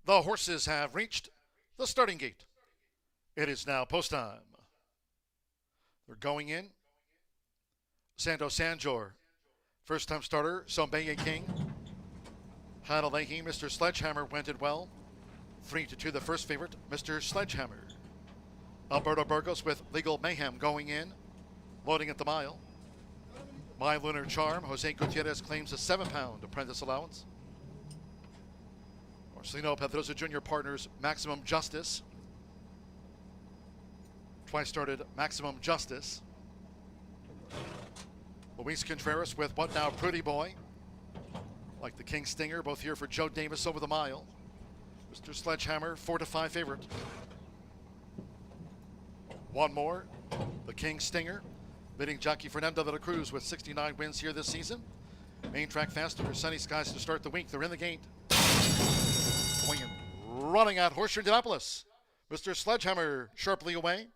The horses have reached the starting gate. It is now post time. They're going in. Santo Sanjor, first time starter, Sombeye King. Hanalehi, Mr. Sledgehammer went it well. 3-2, the first favorite, Mr. Sledgehammer. Alberto Burgos with Legal Mayhem going in, loading at the mile. My Lunar Charm, Jose Gutierrez claims a 7-pound apprentice allowance. Marcelino Pedrosa Jr. partners Maximum Justice. Twice started Maximum Justice. Luis Contreras with What Now Pretty Boy. Like the King Stinger, both here for Joe Davis over the mile. Mr. Sledgehammer, 4-5 favorite. One more, the King Stinger, bidding jockey Fernando de la Cruz with 69 wins here this season. Main track faster, sunny skies to start the week. They're in the gate. Going and running at Horseshoe Indianapolis. Mr. Sledgehammer sharply away.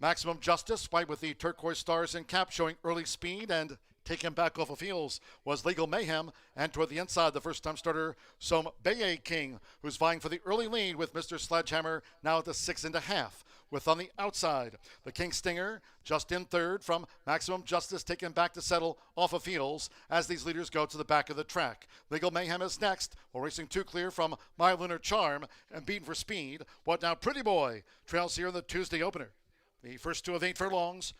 Maximum Justice, white with the turquoise stars and cap, showing early speed, and taken back off of heels was Legal Mayhem, and toward the inside, the first-time starter, Sombeye King, who's vying for the early lead with Mr. Sledgehammer, now at the 6.5. With on the outside, the King Stinger, just in third from Maximum Justice, taken back to settle off of heels as these leaders go to the back of the track. Legal Mayhem is next, while racing 2 clear from My Lunar Charm, and beaten for speed. What Now Pretty Boy trails here in the Tuesday opener. The first 2 of 8 furlongs,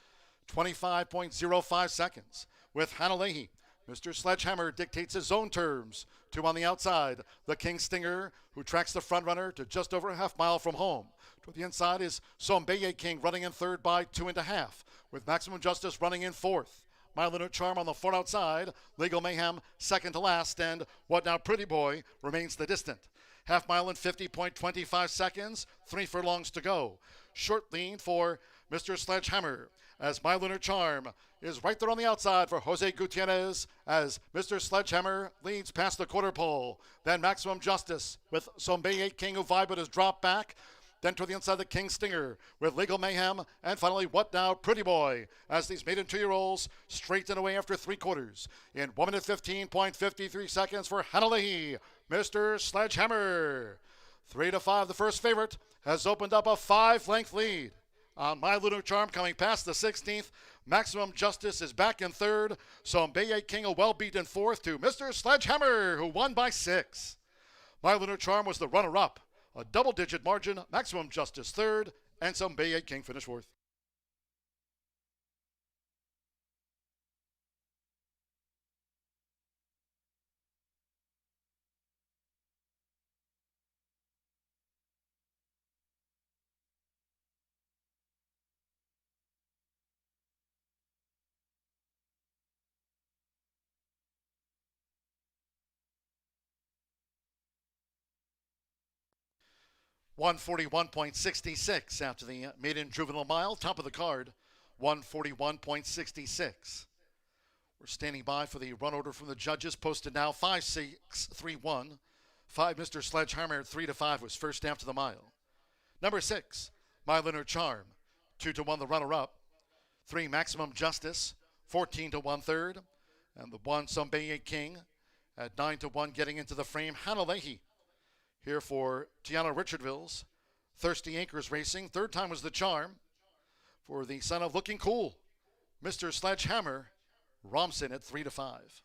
25.05 seconds. With Hanalehi, Mr. Sledgehammer dictates his own terms. 2 on the outside, the King Stinger, who tracks the front runner to just over a half mile from home. To the inside is Sombeye King running in third by 2.5, with Maximum Justice running in fourth. My Lunar Charm on the far outside, Legal Mayhem second to last, and What Now Pretty Boy remains the distant. Half mile in 50.25 seconds, 3 furlongs to go. Short lead for Mr. Sledgehammer, as My Lunar Charm is right there on the outside for Jose Gutierrez, as Mr. Sledgehammer leads past the quarter pole. Then Maximum Justice with Sombeye King, who vibe but has dropped back. Then to the inside, the King Stinger with Legal Mayhem, and finally What Now Pretty Boy, as these maiden 2-year-olds straighten away after 3 quarters. In 1 minute 15.53 seconds for Hanalehi, Mr. Sledgehammer. 3-5, the first favorite, has opened up a 5-length lead. On My Lunar Charm coming past the 16th, Maximum Justice is back in third. Sombeye King a well beat in fourth to Mr. Sledgehammer, who won by 6. My Lunar Charm was the runner-up. A double-digit margin, Maximum Justice third, and Sombeye King finished fourth. 141.66 after the maiden juvenile mile. Top of the card, 141.66. We're standing by for the run order from the judges. Posted now 5-6-3-1. 5 Mr. Sledgehammer at 3-5 was first after the mile. Number 6, My Leonard Charm. 2-1 the runner-up. 3 Maximum Justice. 14-1 third. And the 1 Sombeye King at 9-1 getting into the frame. Hanalehi here for Tiana Richardville's Thirsty Acres Racing. Third time was the Charm for the son of Looking Cool, Mr. Sledgehammer. Romson at 3-5.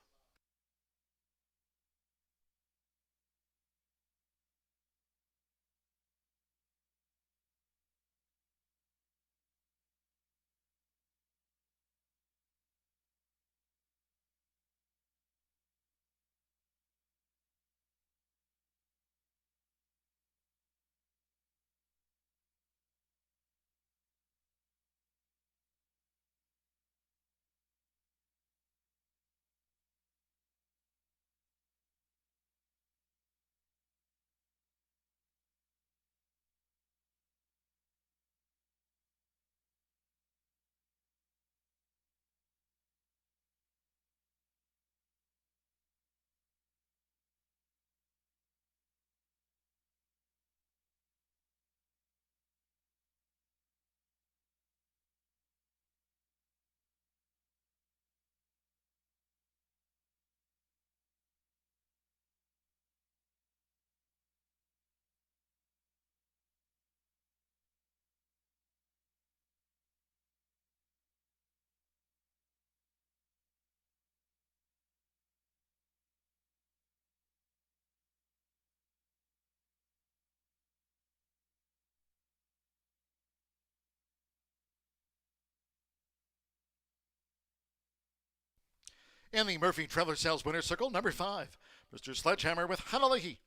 In the Murphy Trailer Sales Winner's Circle, number 5, Mr. Sledgehammer with Hanalehi.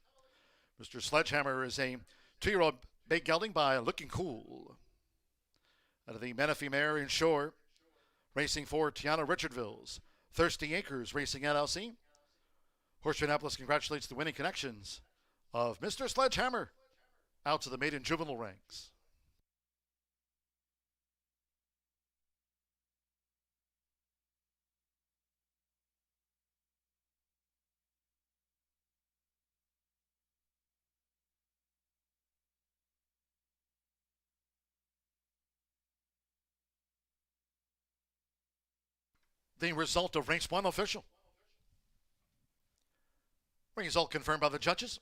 Mr. Sledgehammer is a 2-year-old big gelding by Looking Cool. Out of the Menifee Mare in Shore, racing for Tiana Richardville's Thirsty Acres Racing LLC. Horseshoe Indianapolis congratulates the winning connections of Mr. Sledgehammer out to the maiden juvenile ranks. The result of race 1 official. Result confirmed by the judges.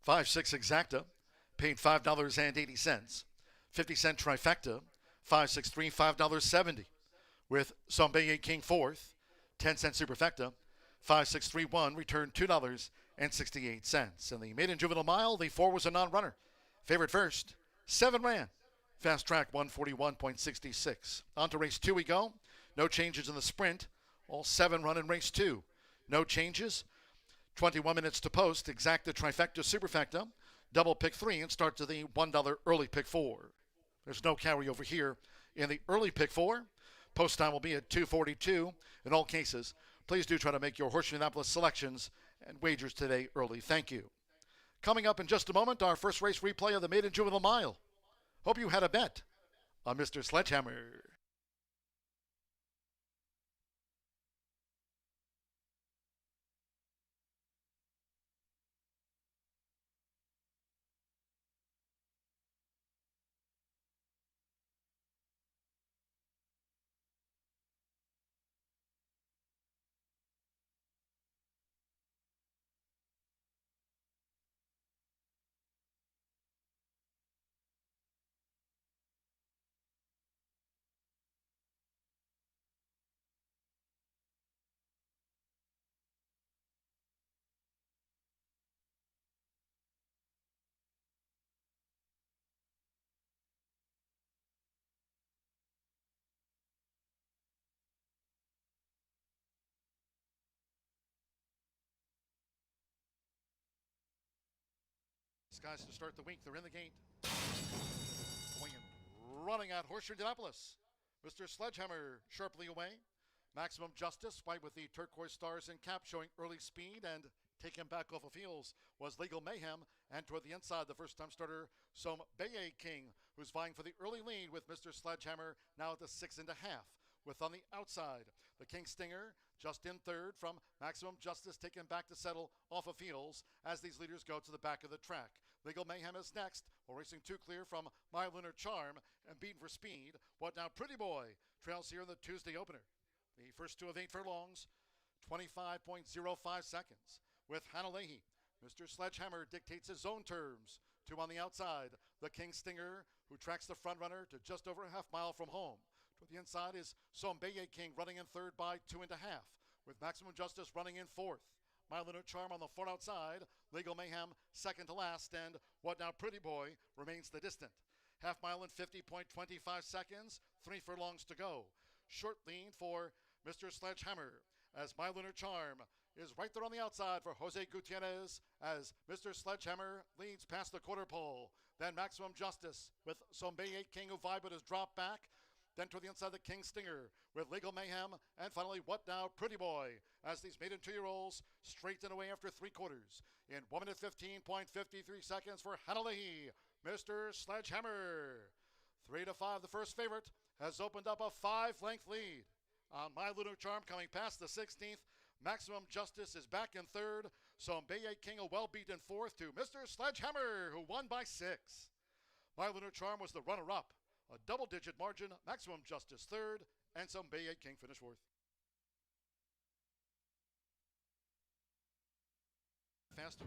5-6 exacta, paid $5.80. 50-cent trifecta, 5-6-3, $5.70. With Sombeye King fourth, 10-cent superfecta, 5-6-3-1, returned $2.68. In the maiden juvenile mile, the 4 was a non-runner. Favorite first, 7 ran. Fast track 141.66. On to race 2 we go. No changes in the sprint. All 7 run in race 2. No changes. 21 minutes to post. Exacta, trifecta, superfecta. Double pick 3 and start to the $1 early pick 4. There's no carryover here in the early pick 4. Post time will be at 2:42 in all cases. Please do try to make your Horseshoe Indianapolis selections and wagers today early. Thank you. Coming up in just a moment, our first race replay of the maiden juvenile mile. Hope you had a bet on Mr. Sledgehammer. Guys to start the week. They're in the gate. Going and running out Horseshoe Indianapolis. Mr. Sledgehammer sharply away. Maximum Justice, white with the turquoise stars and cap, showing early speed and Taken back off of heels was Legal Mayhem, and toward the inside, the first-time starter, Som Baye King, who's vying for the early lead with Mr. Sledgehammer now at the 6.5. With on the outside, the King Stinger just in third from Maximum Justice, taken back to settle off of heels as these leaders go to the back of the track. Legal Mayhem is next, while racing 2 clear from My Lunar Charm and beaten for speed. What Now Pretty Boy trails here in the Tuesday opener. The first 2 of 8 furlongs, 25.05 seconds. With Hannah Leahy, Mr. Sledgehammer dictates his own terms. 2 on the outside, the King Stinger, who tracks the front runner to just over a half mile from home. To the inside is Sombeye King running in third by 2.5, with Maximum Justice running in fourth. My Lunar Charm on the far outside, Legal Mayhem second to last, and What Now Pretty Boy remains the distant. Half mile in 50.25 seconds, 3 furlongs to go. Short lead for Mr. Sledgehammer, as My Lunar Charm is right there on the outside for Jose Gutierrez, as Mr. Sledgehammer leads past the quarter pole. Then Maximum Justice with Sombeye King, who vibe but has dropped back. Then to the inside, the King Stinger with Legal Mayhem, and finally What Now Pretty Boy, as these maiden 2-year-olds straighten away after 3 quarters. In 1 minute 15.53 seconds for Hannah Leahy, Mr. Sledgehammer. 3-5, the first favorite, has opened up a 5-length lead. On My Lunar Charm coming past the 16th, Maximum Justice is back in third. Sombeye King a well beat in fourth to Mr. Sledgehammer, who won by 6. My Lunar Charm was the runner-up. A double-digit margin, Maximum Justice third, and Sombeye King finished fourth. Faster.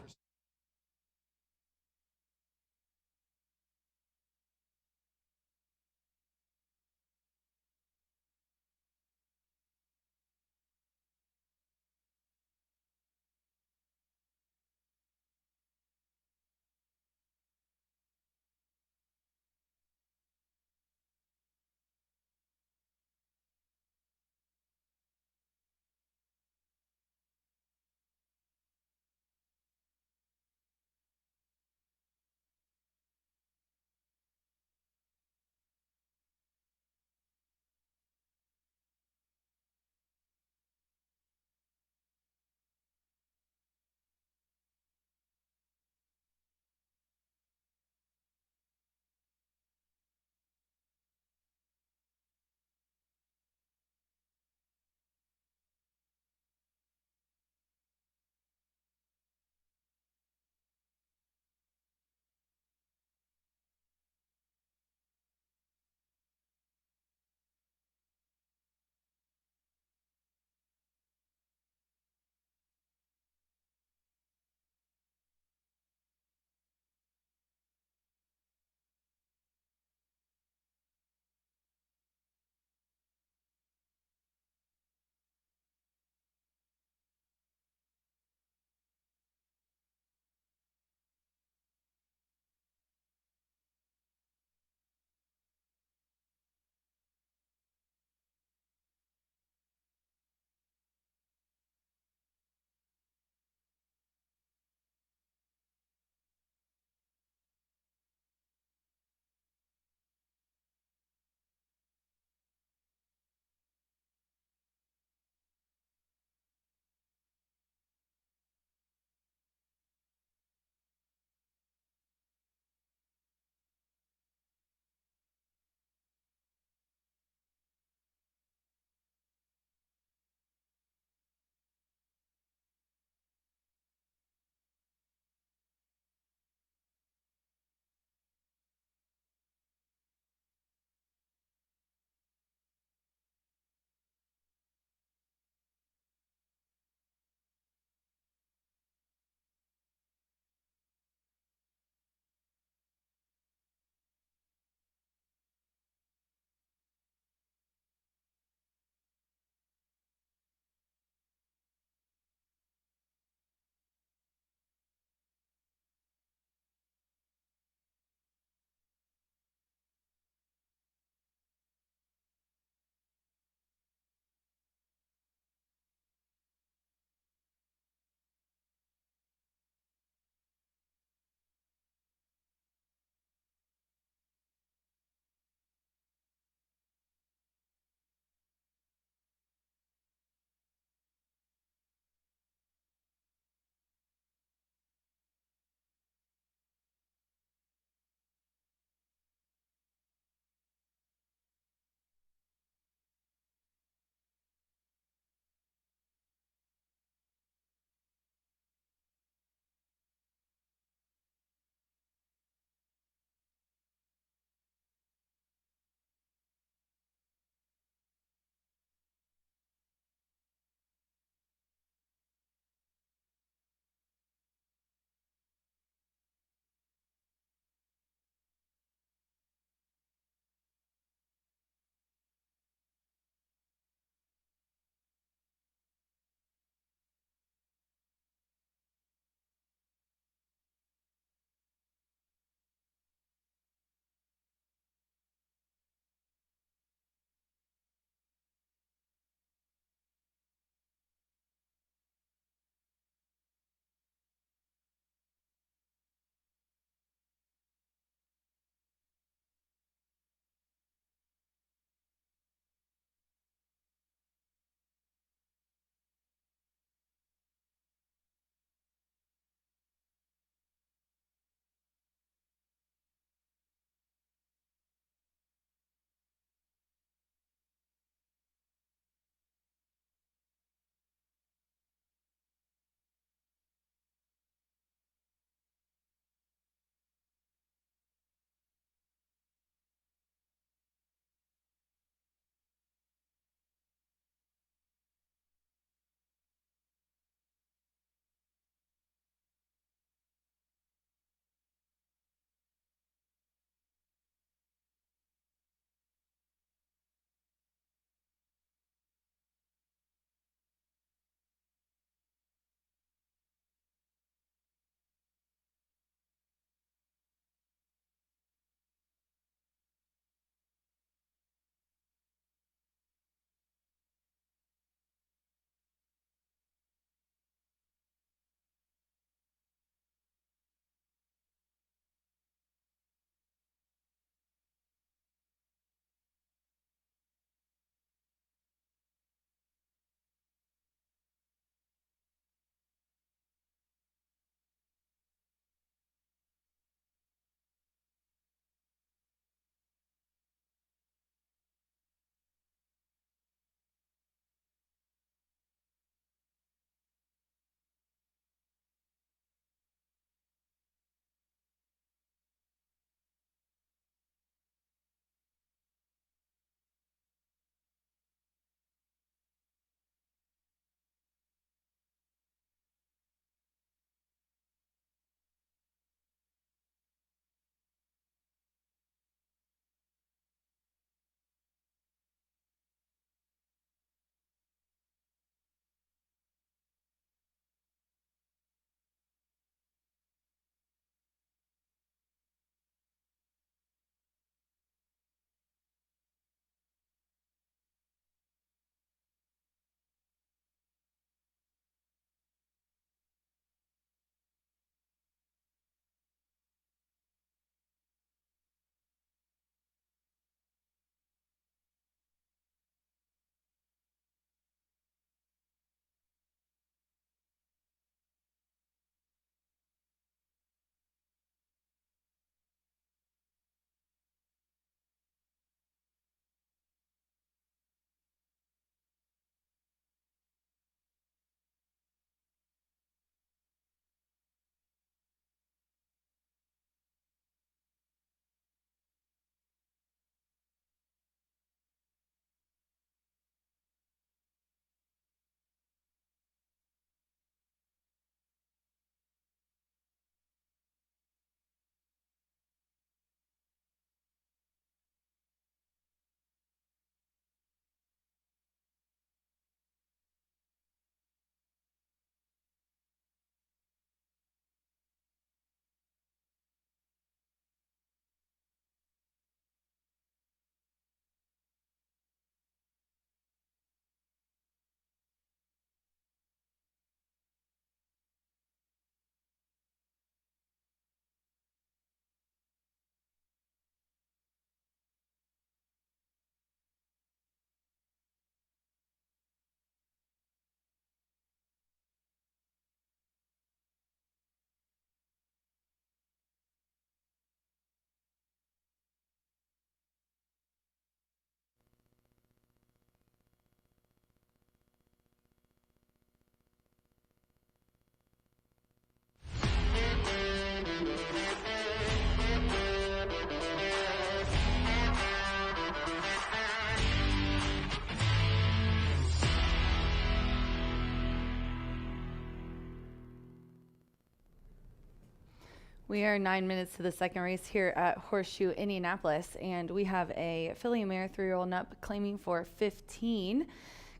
We are 9 minutes to the second race here at Horseshoe Indianapolis, and we have a filly and mare 3-year-old Nup claiming for 15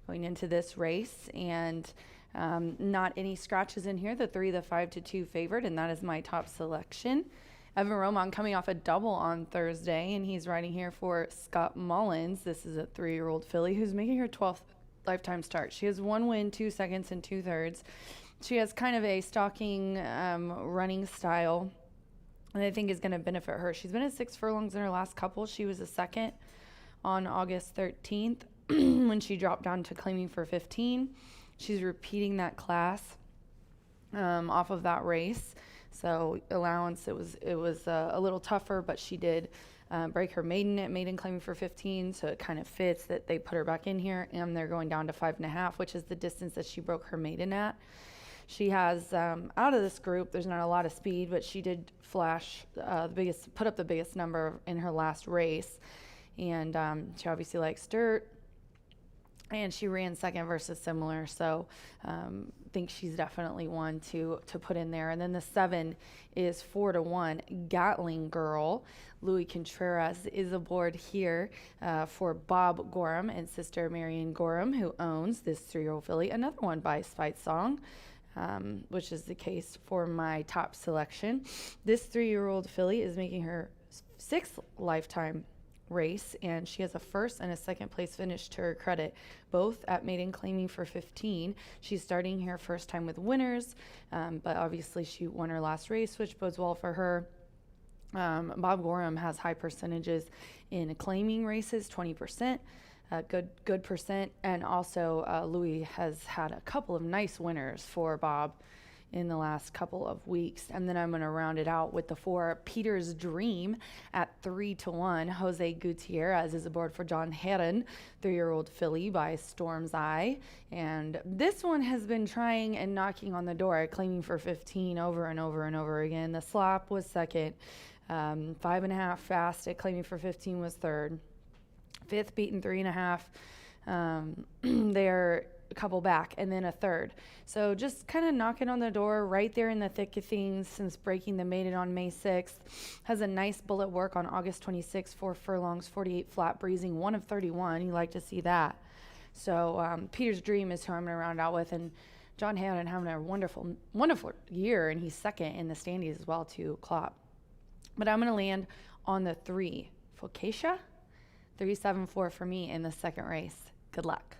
going into this race, and not any scratches in here. The 3, the 5 to 2 favored, and that is my top selection. Evan Roman coming off a double on Thursday, and he's riding here for Scott Mullins. This is a 3-year-old filly who's making her 12th lifetime start. She has 1 win, 2 seconds, and 2/3. She has kind of a stalking running style, and I think is going to benefit her. She's been at 6 furlongs in her last couple. She was a second on August 13th when she dropped down to claiming for 15. She's repeating that class off of that race. So allowance, it was a little tougher, but she did break her maiden at maiden claiming for 15. So it kind of fits that they put her back in here, and they're going down to 5.5, which is the distance that she broke her maiden at. She has, out of this group, there's not a lot of speed, but she did flash put up the biggest number in her last race. And she obviously likes dirt. And she ran second versus similar. So I think she's definitely one to put in there. And then the 7 is 4-1 Gatling Girl. Louis Contreras is aboard here for Bob Gorham and sister Marion Gorham, who owns this 3-year-old filly. Another one by Fight Song. Which is the case for my top selection. This 3-year-old filly is making her 6th lifetime race, and she has a 1st and a 2nd place finish to her credit, both at maiden claiming for 15. She's starting here first time with winners, but obviously she won her last race, which bodes well for her. Bob Gorham has high percentages in claiming races, 20%. Good percent, and also Louis has had a couple of nice winners for Bob in the last couple of weeks. And then I'm going to round it out with the 4 Peter's Dream at 3-1. Jose Gutierrez is aboard for John Herron, 3-year-old filly by Storm's Eye, and this one has been trying and knocking on the door, claiming for 15 over and over and over again. The slop was second, 5.5 fast at claiming for 15 was third. 5th beaten 3.5. They're a couple back, and then a third. So just kind of knocking on the door right there in the thick of things since breaking the maiden on May 6th. Has a nice bullet work on August 26th, 4 furlongs, 48 flat, breezing 1 of 31. You like to see that. So Peter's Dream is who I'm going to round out with, and John Hannon having a wonderful, wonderful year, and he's second in the standings as well to Klopp. But I'm going to land on the 3, Focacia. 3-7-4 for me in the second race. Good luck.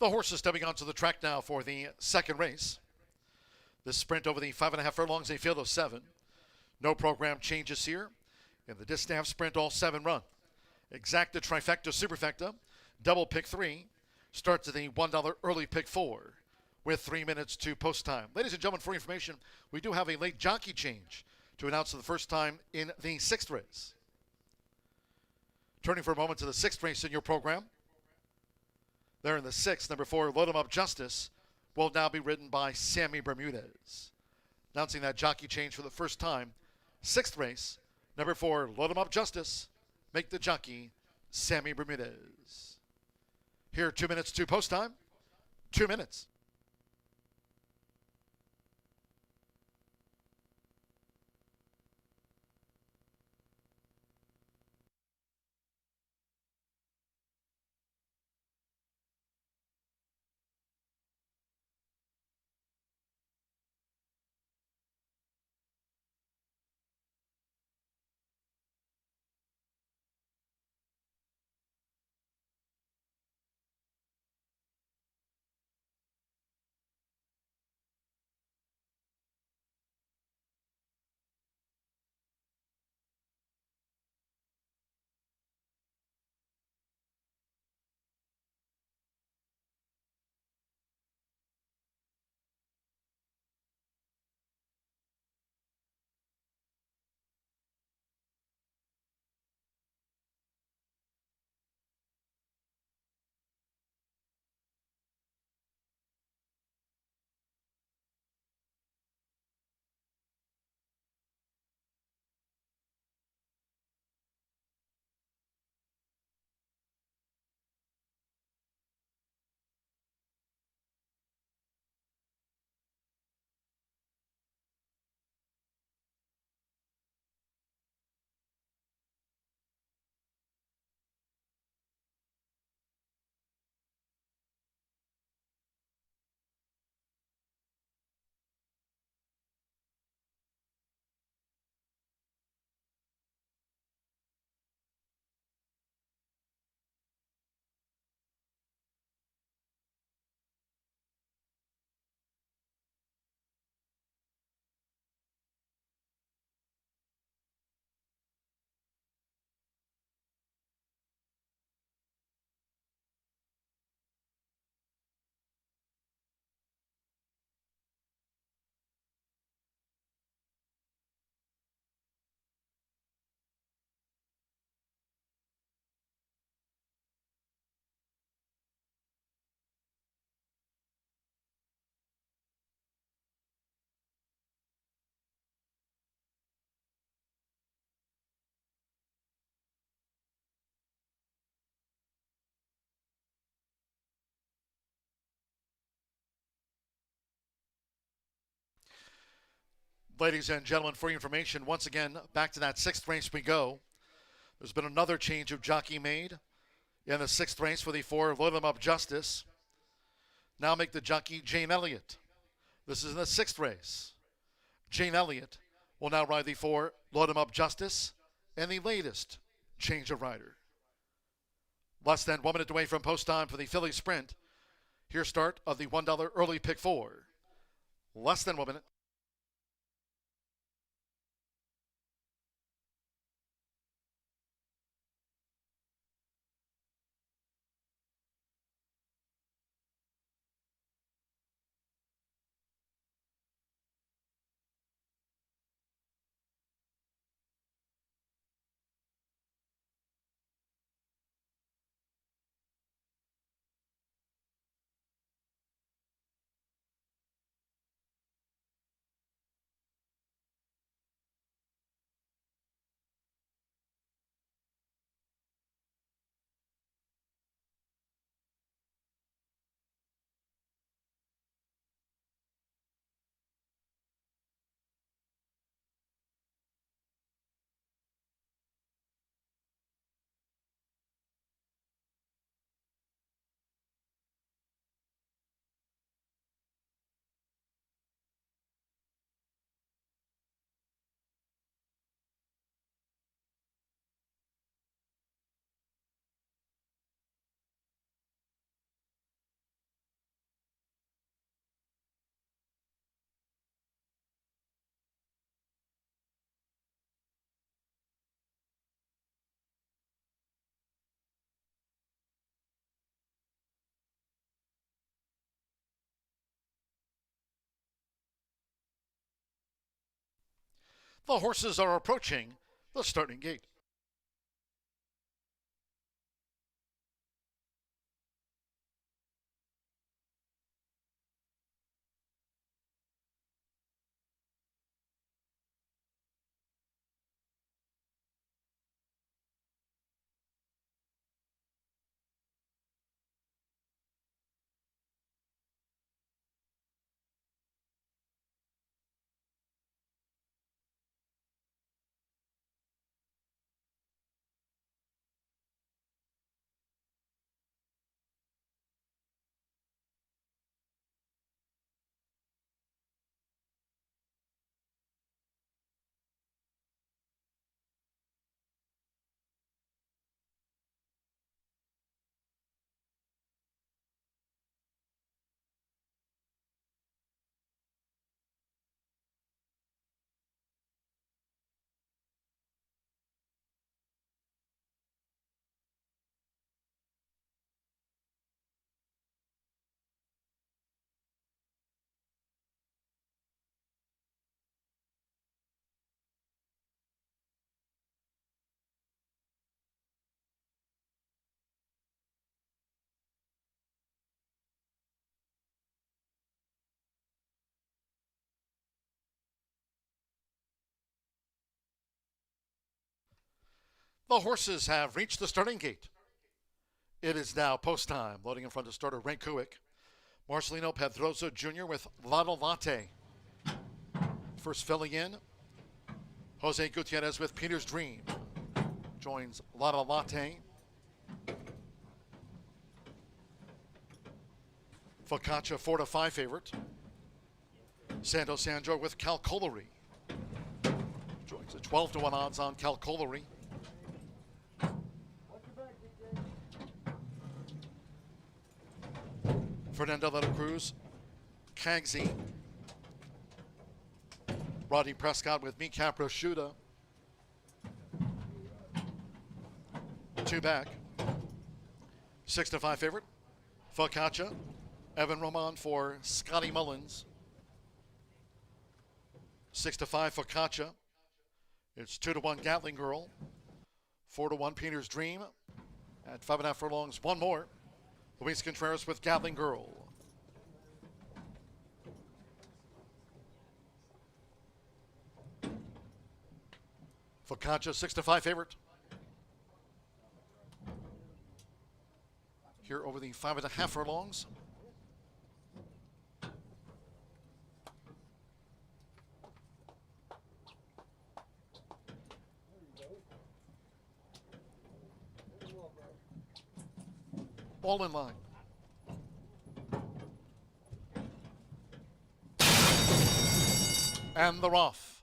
The horses stepping onto the track now for the second race. This sprint over the 5.5 furlongs, a field of 7. No program changes here. In the distaff sprint, all 7 run. Exacta, trifecta, superfecta, double pick 3. Starts at the $1 early pick 4 with 3 minutes to post time. Ladies and gentlemen, for information, we do have a late jockey change to announce for the first time in the 6th race. Turning for a moment to the 6th race in your program. There in the 6th, number 4, Load 'em Up Justice, will now be ridden by Sammy Bermudez. Announcing that jockey change for the first time. 6th race, number 4, Load 'em Up Justice, make the jockey Sammy Bermudez. Here, 2 minutes to post time. 2 minutes. Ladies and gentlemen, for your information, once again, back to that 6th race we go. There's been another change of jockey made in the 6th race for the 4, Load 'em Up Justice. Now make the jockey Jane Elliott. This is in the 6th race. Jane Elliott will now ride the 4, Load 'em Up Justice, and the latest change of rider. Less than 1 minute away from post time for the Philly Sprint. Here start of the $1 early pick 4. Less than 1 minute. The horses are approaching the starting gate. The horses have reached the starting gate. It is now post time. Loading in front of starter Ray Kuick. Marcelino Pedroso Jr. with Lotto Latte. First filling in, Jose Gutierrez with Peter's Dream. Joins Lotto Latte. Focaccia 4-5 favorite. Santo Sandro with Calcolari. Joins the 12-1 odds on Calcolari. Fernando de la Cruz, Kagsy. Rodney Prescott with Kneecap Prosciutto. Two back. 6-5 favorite. Focaccia. Evan Roman for Scotty Mullins. 6-5 Focaccia. It's 2-1 Gatling Girl. 4-1 Peter's Dream. At 5.5 furlongs, one more. Luis Contreras with Gatling Girl. Focaccia 6-5 favorite. Here over the 5.5 furlongs. All in line. And they're off.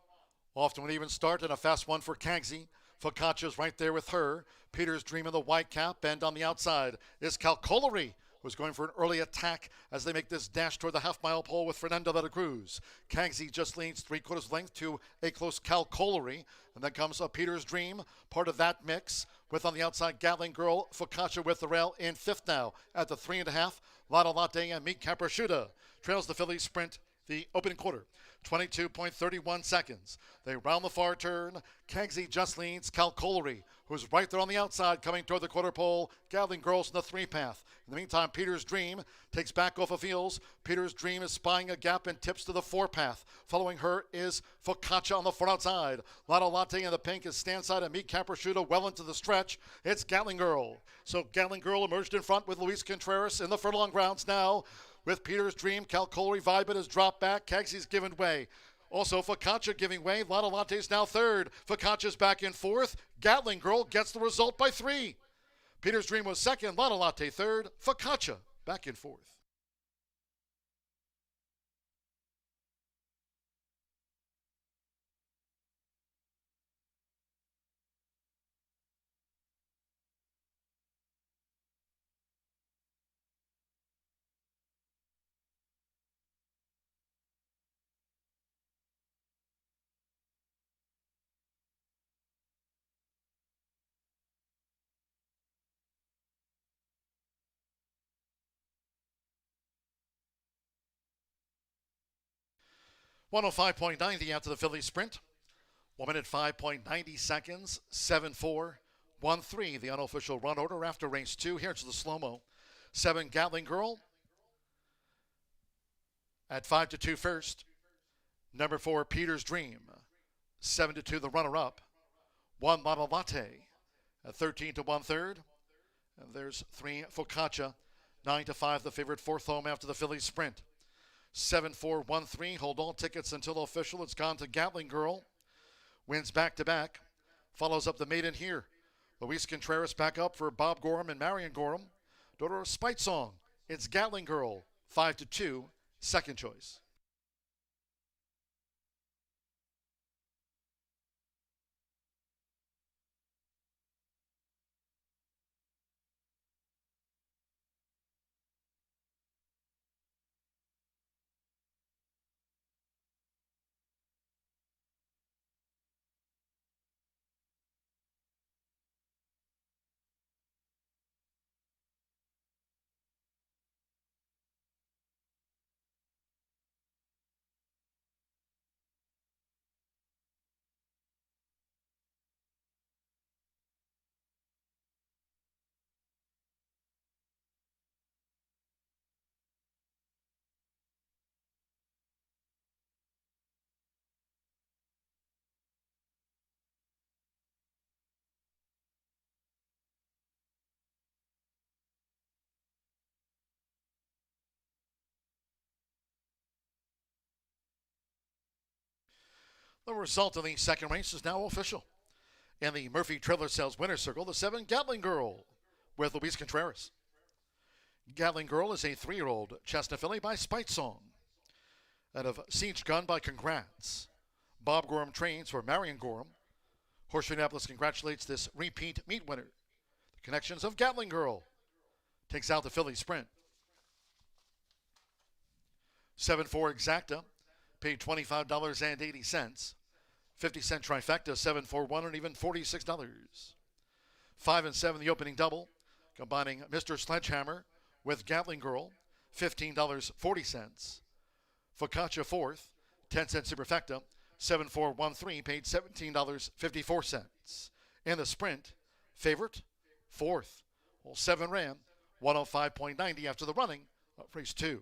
Off to an even start and a fast one for Kagsy. Focaccia's right there with her. Peter's Dream in the white cap, and on the outside is Calcolari, who's going for an early attack as they make this dash toward the half-mile pole with Fernando de la Cruz. Kagsy just leads 3/4 length to a close Calcolari, and then comes a Peter's Dream, part of that mix, with on the outside Gatling Girl, Focaccia with the rail in fifth now at the 3.5. Lotto Latte and Kneecap Prosciutto trails the Phillies Sprint the opening quarter. 22.31 seconds. They round the far turn. Kagsy just leads Calcolari, who's right there on the outside coming toward the quarter pole. Gatling Girls in the three path. In the meantime, Peter's Dream takes back off of heels. Peter's Dream is spying a gap and tips to the four path. Following her is Focaccia on the far outside. Lotto Latte in the pink is Standside and Kneecap Prosciutto well into the stretch. It's Gatling Girl. So Gatling Girl emerged in front with Luis Contreras in the furlong grounds now. With Peter's Dream, Calcolari Vibit has dropped back. Kagsy's given way. Also, Focaccia giving way. Lotto Latte's now third. Focaccia's back in fourth. Gatling Girl gets the result by 3. Peter's Dream was second. Lotto Latte third. Focaccia back in fourth. .105.90 out to the Phillies Sprint. 1 minute 5.90 seconds, 7-4, 1-3, the unofficial run order after race 2. Here's the slow-mo. 7 Gatling Girl at 5-2 first. Number 4 Peter's Dream, 7-2 the runner-up. 1 Lotto Latte at 13-1 third. And there's 3 Focaccia, 9-5 the favorite, fourth home after the Phillies sprint. 7-4, 1-3, hold all tickets until official. It's gone to Gatling Girl. Wins back-to-back. Follows up the maiden here. Luis Contreras back up for Bob Gorham and Marion Gorham. Daughter of Spite Song. It's Gatling Girl, 5-2, second choice. The result of the second race is now official. In the Murphy Trailer Sales winner's circle, the 7 Gatling Girl with Luis Contreras. Gatling Girl is a 3-year-old Chestnut filly by Spite Song. Out of Siege Gun by Congrats. Bob Gorham trains for Marion Gorham. Horseshoe Indianapolis congratulates this repeat meet winner. The connections of Gatling Girl takes out the Philly sprint. 7-4 Exacta. Paid $25.80. 50-cent trifecta, 7-4-1, and even $46. 5 and 7, the opening double, combining Mr. Sledgehammer with Gatling Girl, $15.40. Focaccia fourth, 10-cent superfecta, 7-4-1-3, paid $17.54. In the sprint, favorite, fourth. Well, 7 ran, 105.90 after the running of race 2.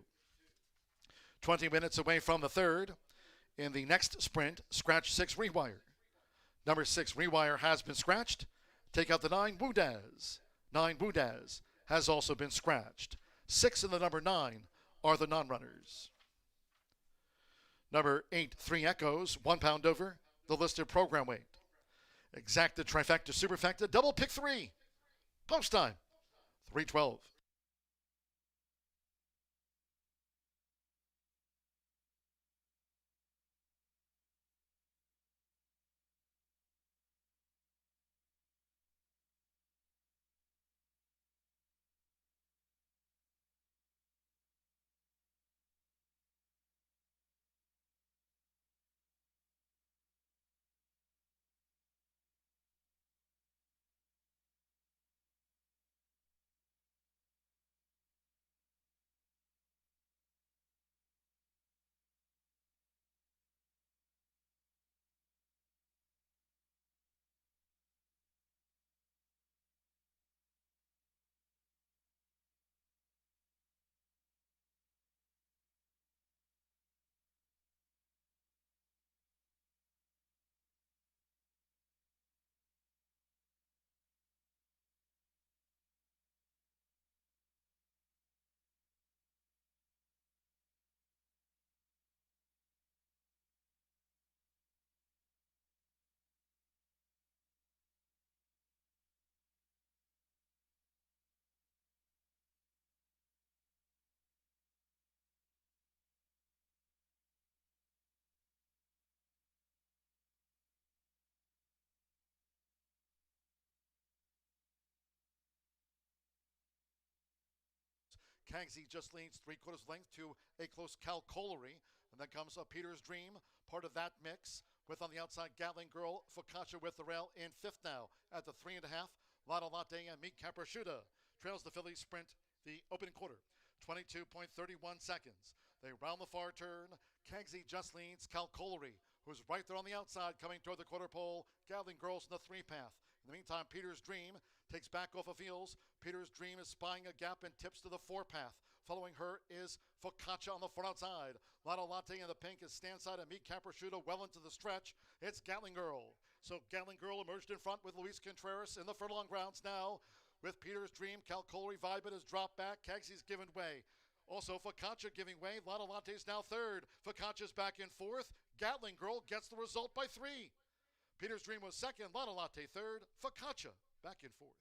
20 minutes away from the third. In the next sprint, scratch 6 Rewire. Number 6 Rewire has been scratched. Take out the 9 Woodaz. 9 Woodaz has also been scratched. 6 and the number 9 are the non-runners. Number 8 3 Echoes, 1 pound over the listed program weight. Exacta trifecta superfecta, double pick 3. Post time, 3:12. Kangsy just leans 3/4 length to a close calcolery. And then comes a Peter's Dream, part of that mix. With on the outside, Gatling Girl, Focaccia with the rail in fifth now at the 3.5. Lotto Latte and Meat Caprasciuta trails the Phillies sprint the opening quarter. 22.31 seconds. They round the far turn. Kangsy just leans calcolery who's right there on the outside coming toward the quarter pole. Gatling Girls in the 3-path. In the meantime, Peter's Dream takes back off of heels. Peter's Dream is spying a gap and tips to the 4-path. Following her is Focaccia on the front outside. Lotto Latte in the pink is Standside and Meet Caprasciuto well into the stretch. It's Gatling Girl. So Gatling Girl emerged in front with Luis Contreras in the furlong grounds now. With Peter's Dream, Calcoli Vibit has dropped back. Kagsy's given way. Also, Focaccia giving way. Lotto Latte's now third. Focaccia's back in fourth. Gatling Girl gets the result by 3. Peter's Dream was second. Lotto Latte third. Focaccia back in fourth.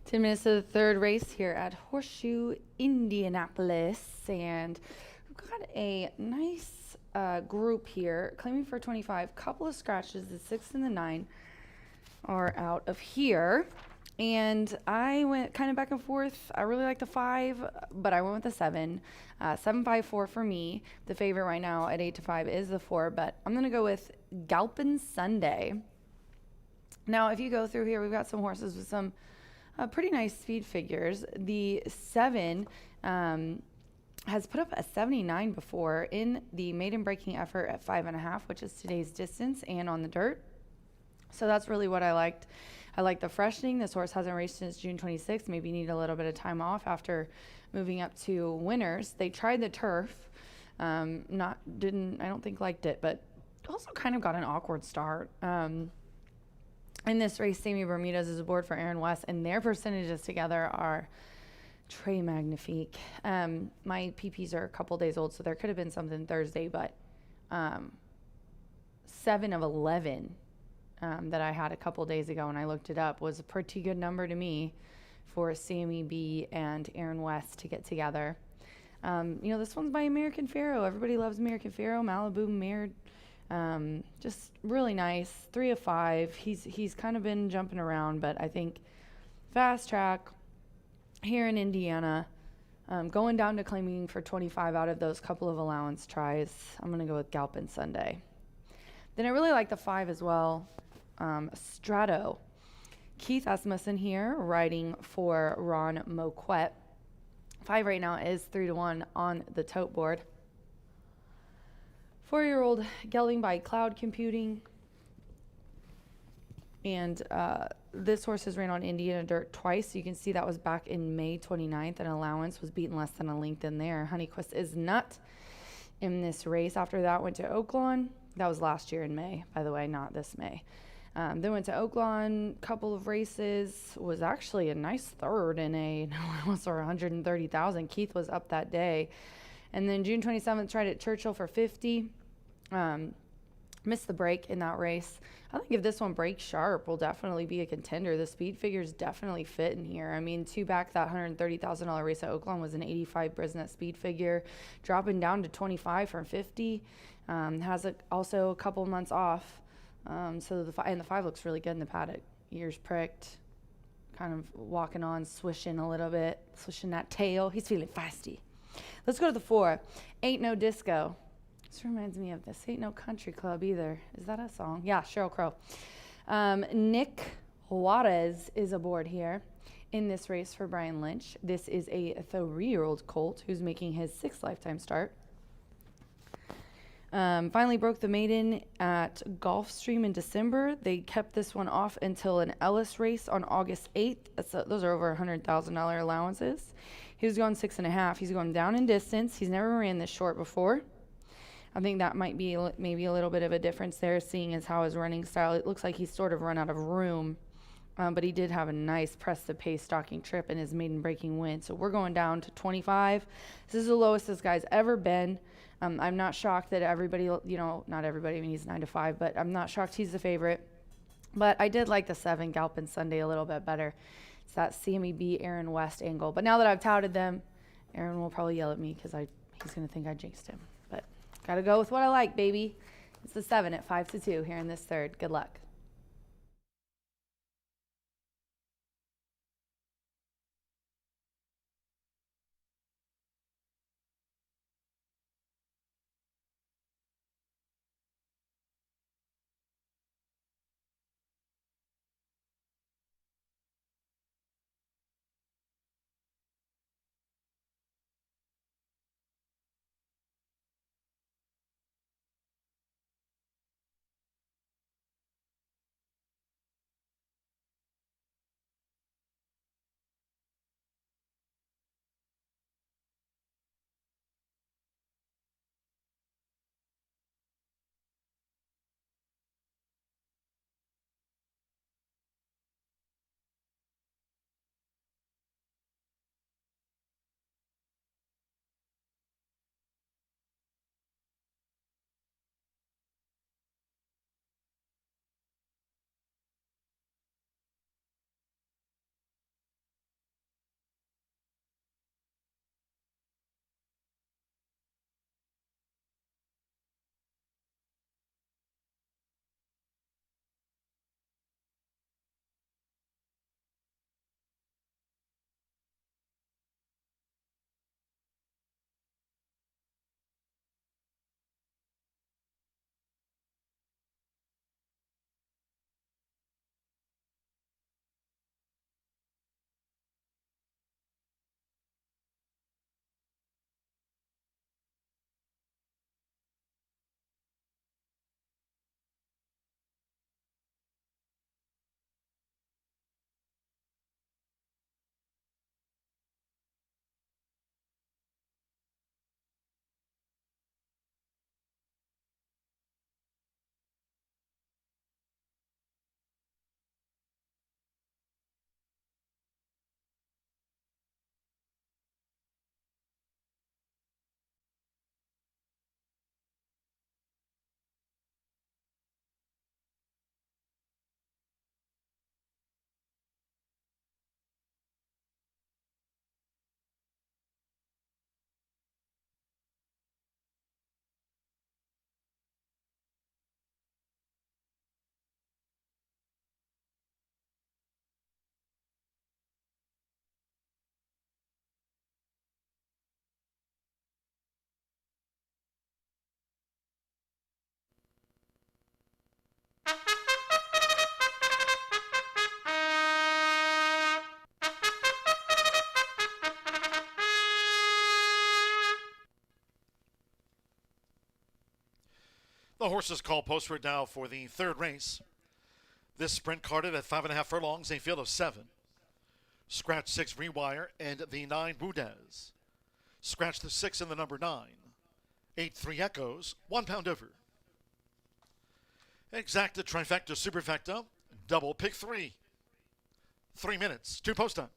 10 minutes to the third race here at Horseshoe Indianapolis, and we've got a nice group here claiming for 25. Couple of scratches. The 6 and the 9 are out of here, and I went kind of back and forth. I really like the 5, but I went with the 7. 754 for me. The favorite right now at 8-5 is the 4, but I'm gonna go with Galpin Sunday. Now, if you go through here, we've got some horses with some pretty nice speed figures. The 7 has put up a 79 before in the maiden breaking effort at 5.5, which is today's distance, and on the dirt. So that's really what I liked. I like the freshening. This horse hasn't raced since June 26th. Maybe need a little bit of time off after moving up to winners. They tried the turf. I don't think liked it, but also kind of got an awkward start. In this race, Sammy Bermudez is aboard for Aaron West, and their percentages together are très magnifique. My PPs are a couple days old, so there could have been something Thursday, but 7 of 11 that I had a couple days ago when I looked it up was a pretty good number to me for Sammy B and Aaron West to get together. This one's by American Pharoah. Everybody loves American Pharoah. Malibu Mare. Just really nice. 3 of 5. He's kind of been jumping around, but I think fast track here in Indiana, going down to claiming for 25 out of those couple of allowance tries. I'm going to go with Galpin Sunday. Then I really like the 5 as well. Strato. Keith Asmussen here riding for Ron Moquette. 5 right now is 3-1 on the tote board. 4-year-old gelding by Cloud Computing. And this horse has ran on Indiana Dirt twice. You can see that was back in May 29th, and allowance was beaten less than a length in there. Honeyquist is not in this race. After that, went to Oaklawn. That was last year in May, by the way, not this May. Then went to Oaklawn, couple of races, was actually a nice third in a allowance for 130,000. Keith was up that day. And then June 27th, tried at Churchill for 50. Missed the break in that race. I think if this one breaks sharp, will definitely be a contender. The speed figures definitely fit in here. I mean, two back that $130,000 race at Oaklawn was an 85 Brisnet speed figure, dropping down to 25 from 50. Has also a couple months off. So the 5 looks really good in the paddock. Ears pricked, kind of walking on, swishing a little bit, swishing that tail. He's feeling feisty. Let's go to the 4. Ain't No Disco. This reminds me of This Ain't No Country Club either. Is that a song? Yeah, Sheryl Crow. Nick Juarez is aboard here in this race for Brian Lynch. This is a 3-year-old colt who's making his 6th lifetime start. Finally broke the maiden at Gulfstream in December. They kept this one off until an Ellis race on August 8th. Those are over $100,000 allowances. He was going 6.5. He's going down in distance. He's never ran this short before. I think that might be maybe a little bit of a difference there, seeing as how his running style, it looks like he's sort of run out of room. But he did have a nice press-to-pace stalking trip in his maiden breaking win. So we're going down to 25. This is the lowest this guy's ever been. I'm not shocked that everybody, not everybody, I mean, he's 9-5, but I'm not shocked he's the favorite. But I did like the 7 Galpin Sunday a little bit better. It's that Sammy B, Aaron West angle. But now that I've touted them, Aaron will probably yell at me because he's going to think I jinxed him. But got to go with what I like, baby. It's the 7 at 5-2 here in this third. Good luck. The horses call postward now for the third race. This sprint carded at 5.5 furlongs, a field of 7. Scratch 6 Rewire and the 9 Boudez. Scratch the 6 and the number 9. 8 3 Echoes, 1 pound over. Exacta, trifecta, superfecta, double pick 3. 3 minutes, 2 post time.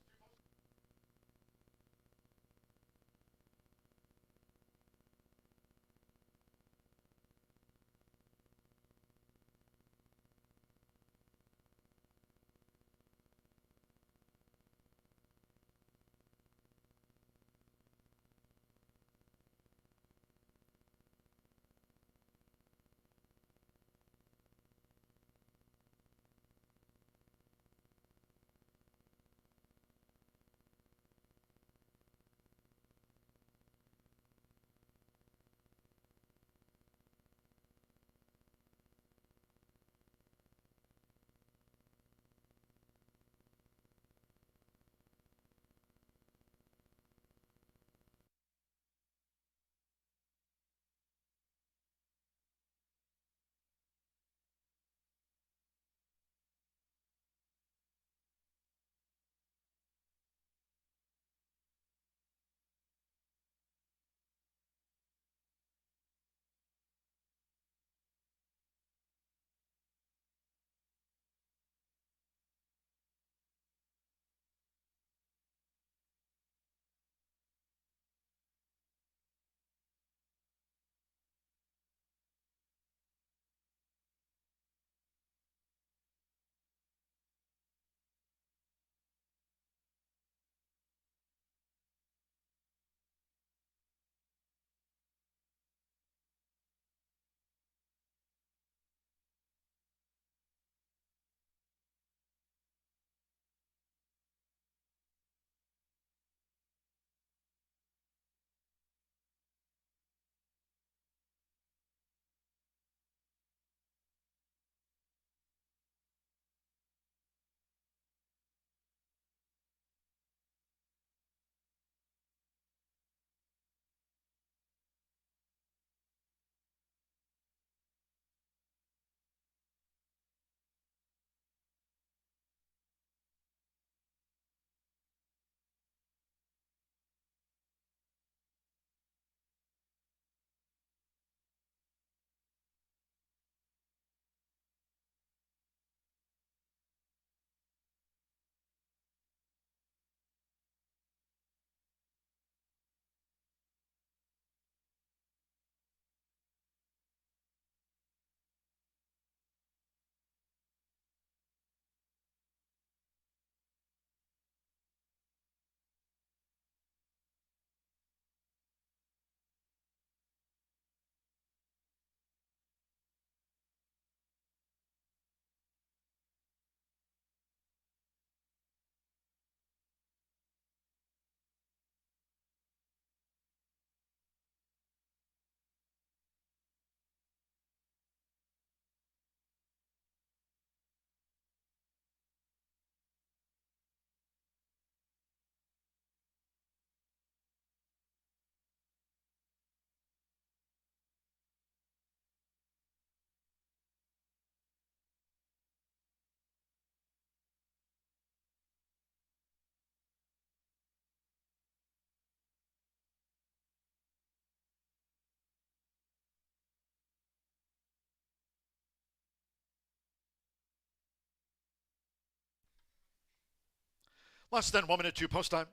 Less than 1 minute, 2 post time.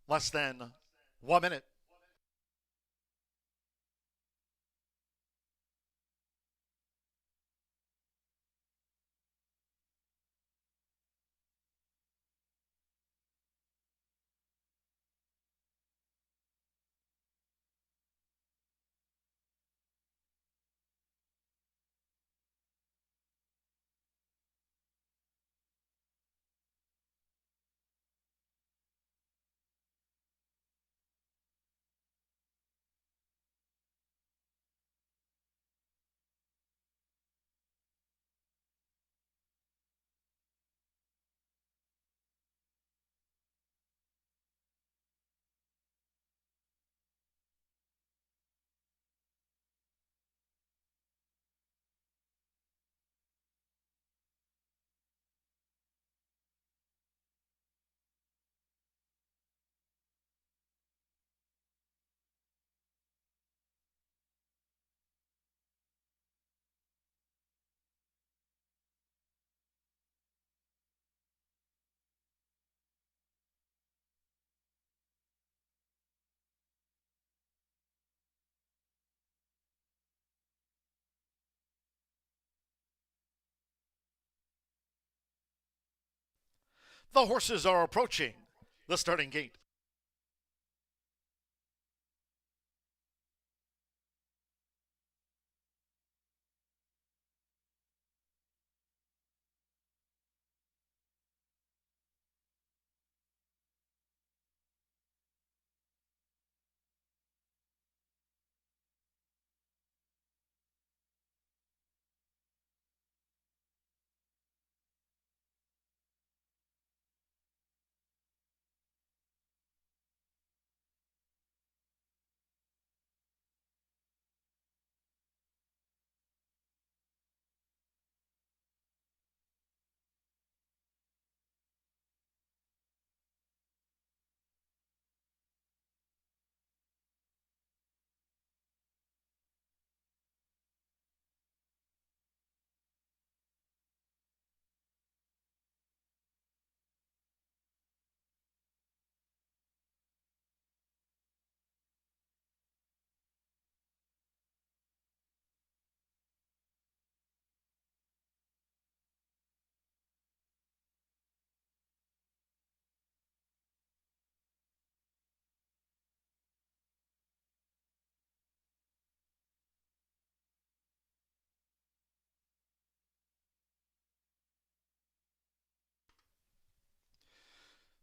Less than 1 minute. The horses are approaching the starting gate.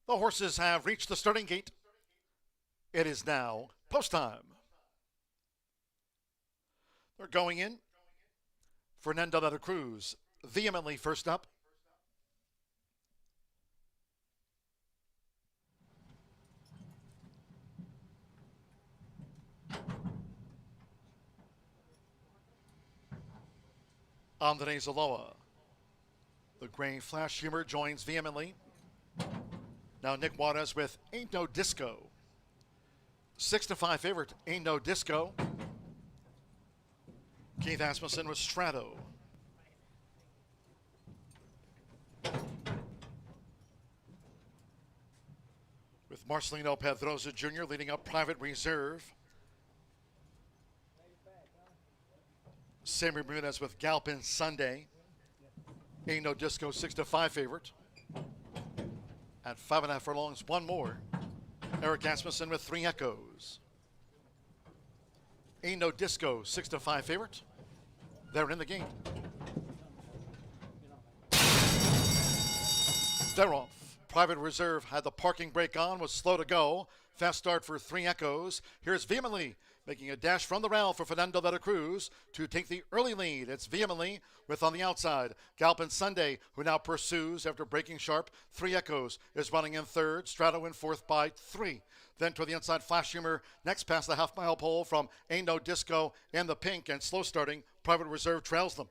The horses have reached the starting gate. It is now post time. They're going in. Fernando de la Cruz vehemently first up. Andres Aloa. The gray flash humor joins vehemently. Now Nick Juarez with Ain't No Disco. 6-5 favorite, Ain't No Disco. Keith Asmussen with Strato. With Marcelino Pedroza Jr. leading up Private Reserve. Sammy Bermudez with Galpin Sunday. Ain't No Disco, 6-5 favorite. At 5.5 furlongs, one more. Eric Asmussen with Three Echoes. Ain't No Disco, 6-5 favorite. They're in the game. They're off. Private Reserve had the parking brake on, was slow to go. Fast start for Three Echoes. Here's Vehemently making a dash from the rail for Fernando de la Cruz to take the early lead. It's Vehemently with on the outside Galpin Sunday, who now pursues after breaking sharp. Three Echoes is running in third. Strato in fourth by 3. Then to the inside, Flash Humor next past the half-mile pole from Ain't No Disco in the pink, and slow starting Private Reserve trails them.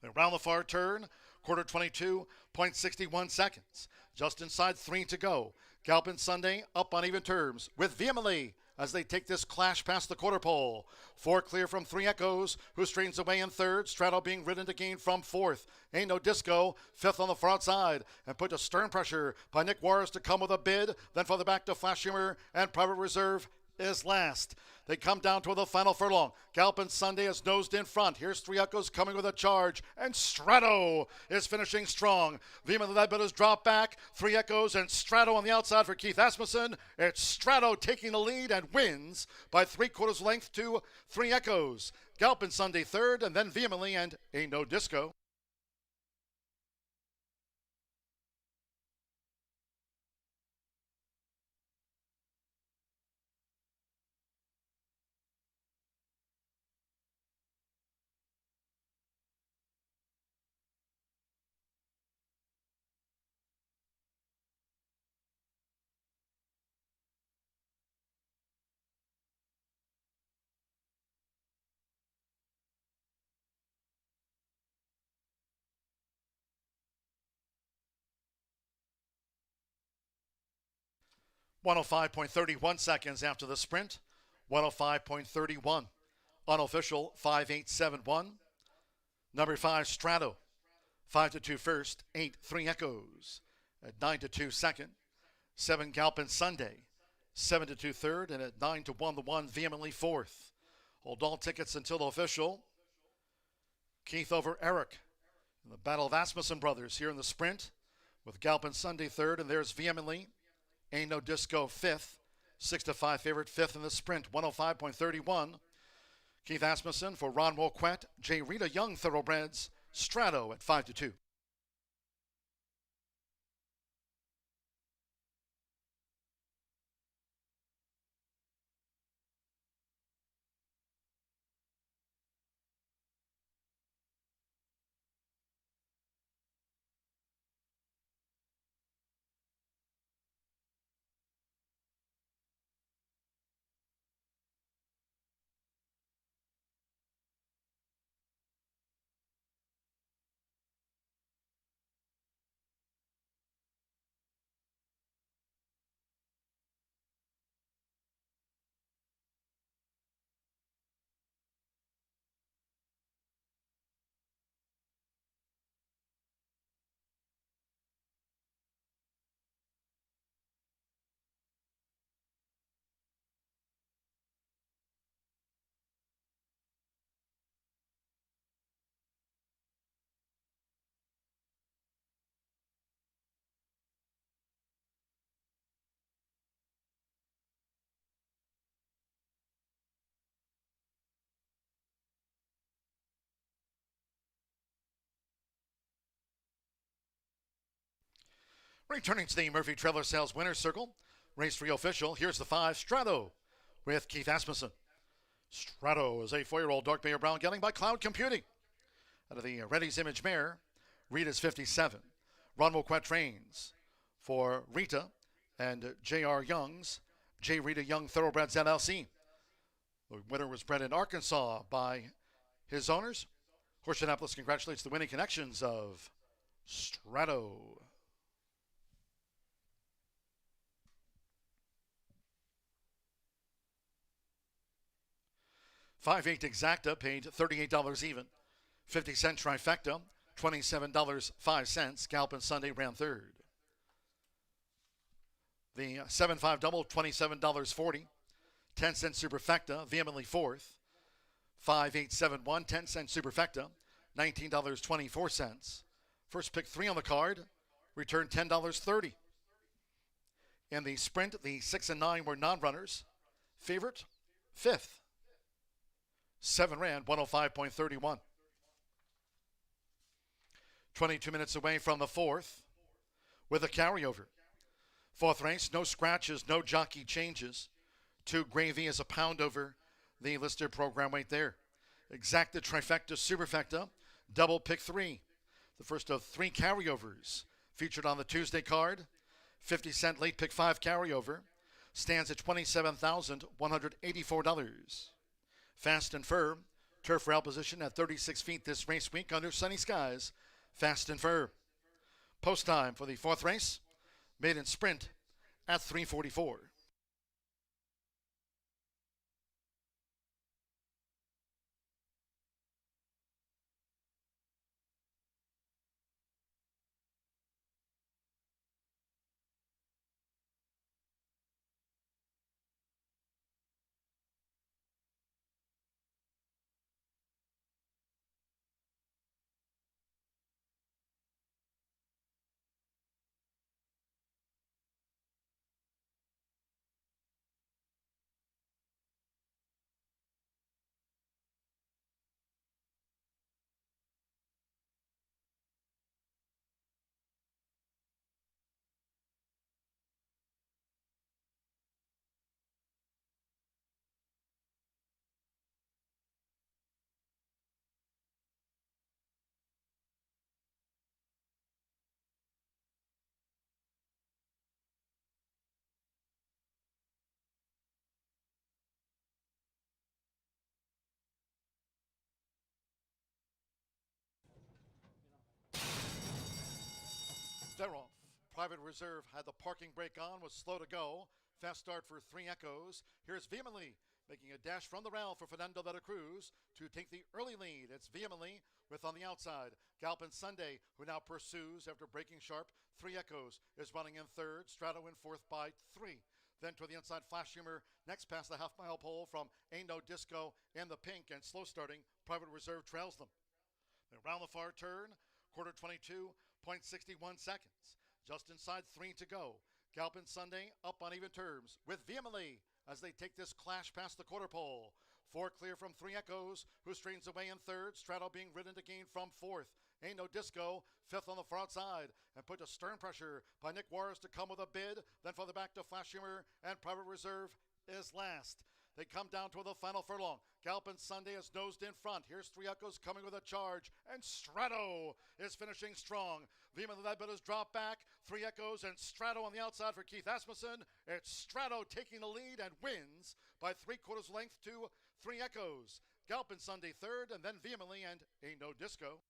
Then round the far turn, quarter 22.61 seconds. Just inside 3 to go. Galpin Sunday up on even terms with Vehemently as they take this clash past the quarter pole. 4 clear from Three Echoes, who straightens away in third. Strato being ridden to gain from fourth. Ain't No Disco, fifth on the front side, and put to stern pressure by Nick Juarez to come with a bid. Then further back to Flash Humor, and Private Reserve is last. They come down to the final furlong. Galpin Sunday is nosed in front. Here's Three Echoes coming with a charge, and Strato is finishing strong. Vehemently led but has dropped back. Three Echoes and Strato on the outside for Keith Asmussen. It's Strato taking the lead and wins by 3/4 length to Three Echoes. Galpin Sunday third, and then Vehemently and Ain't No Disco. .105.31 seconds after the sprint. 105.31. Unofficial 5.871. Number 5 Strato. 5-2 first. 8 Three Echoes. At 9-2 second. 7 Galpin Sunday. 7-2 third, and at 9-1 the 1 Vehemently fourth. Hold all tickets until official. Keith over Eric in the battle of Asmussen brothers here in the sprint. with Galpin Sunday third, and there's Vehemently. Ain't No Disco fifth. 6-5 favorite, fifth in the sprint, 105.31. Keith Asmussen for Ron Woquet. J. Rita Young Thoroughbreds. Strato at 5-2. Returning to the Murphy Trailer Sales Winner's Circle, race 3 official, here's the 5, Strato, with Keith Asmussen. Strato is a 4-year-old dark Bear Brown gelding by Cloud Computing. Out of the Reddy's Image mare, Rita's 57. Ron Woquet trains for Rita and J.R. Young's J. Rita Young Thoroughbreds LLC. The winner was bred in Arkansas by his owners. Horseshoe Indianapolis congratulates the winning connections of Strato. 5/8 exacta paid $38 even. 50-cent trifecta, $27.05. Galpin Sunday ran third. The 7-5 double, $27.40. 10-cent superfecta, Vehemently fourth. 5/8-7-1, 10-cent superfecta, $19.24. First pick 3 on the card, returned $10.30. In the sprint, the 6 and 9 were non-runners. Favorite, fifth. 7 ran, 105.31. 22 minutes away from the fourth with a carryover. Fourth race, no scratches, no jockey changes. 2 gravy is a pound over the listed program weight there. Exacta, trifecta, superfecta, double pick 3. The first of 3 carryovers featured on the Tuesday card. 50-cent late pick 5 carryover stands at $27,184. Fast and Firm, turf rail position at 36 feet this race week under sunny skies. Fast and Firm. Post time for the fourth race, maiden sprint at 3:44. They're off. Private Reserve had the parking brake on, was slow to go. Fast start for 3 Echoes. Here's Vehemently making a dash from the rail for Fernando de la Cruz to take the early lead. It's Vehemently with on the outside Galpin Sunday, who now pursues after breaking sharp. 3 Echoes is running in third. Strato in fourth by 3. Then to the inside, Flash Humor next past the half-mile pole from Ain't No Disco in the pink, and slow starting Private Reserve trails them. Then round the far turn, quarter 22.61 seconds. Just inside 3 to go. Galpin Sunday up on even terms with Vehemently as they take this clash past the quarter pole. 4 clear from 3 Echoes, who straightens away in third. Straddle being ridden to gain from fourth. Ain't No Disco, fifth on the front side, and put to stern pressure by Nick Juarez to come with a bid. Then further back to Flash Humor and Private Reserve is last. They come down to the final furlong. Galpin Sunday is nosed in front. Here's 3 Echoes coming with a charge, and Strato is finishing strong. Vehemently led but has dropped back. 3 Echoes and Strato on the outside for Keith Asmussen. It's Strato taking the lead and wins by 3/4 length to 3 Echoes. Galpin Sunday third, and then Vehemently and Ain't No Disco.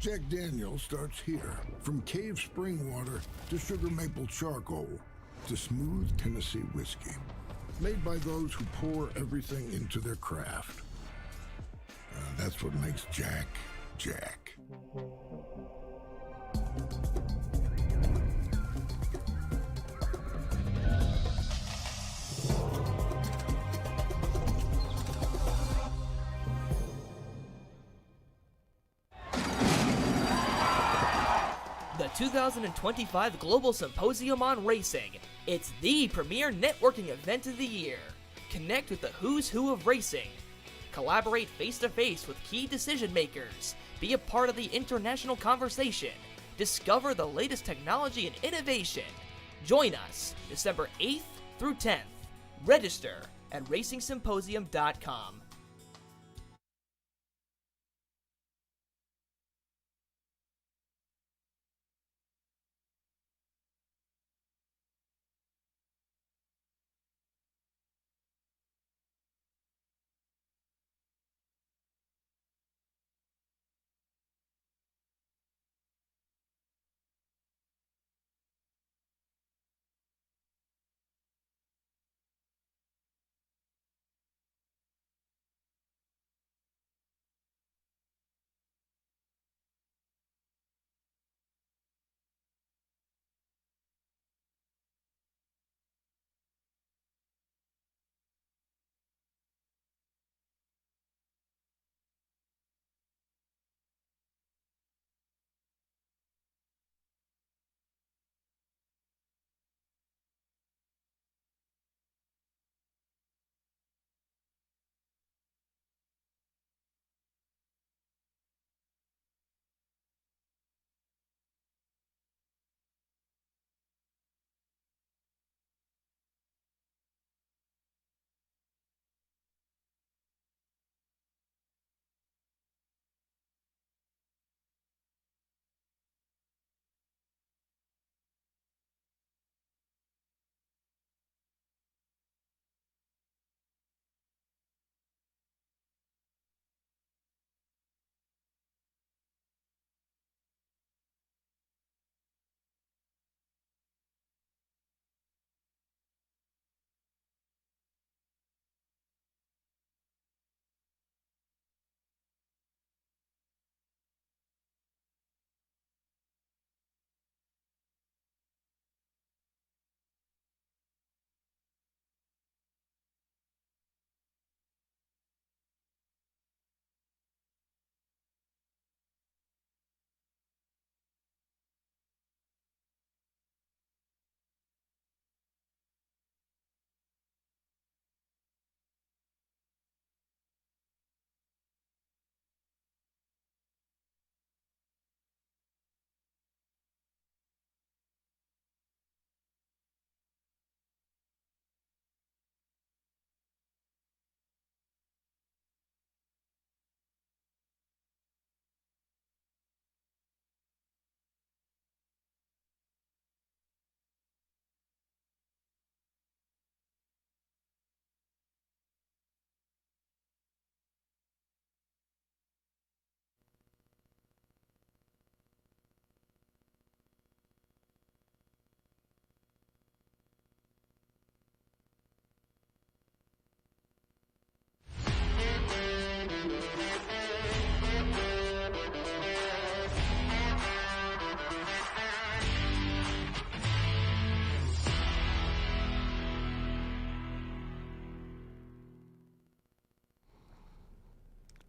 Jack Daniels starts here. From cave spring water to sugar maple charcoal to smooth Tennessee whiskey. Made by those who pour everything into their craft. That's what makes Jack, Jack. The 2025 Global Symposium on Racing. It's the premier networking event of the year. Connect with the who's who of racing. Collaborate face-to-face with key decision makers. Be a part of the international conversation. Discover the latest technology and innovation. Join us December 8th through 10th. Register at racingsymposium.com.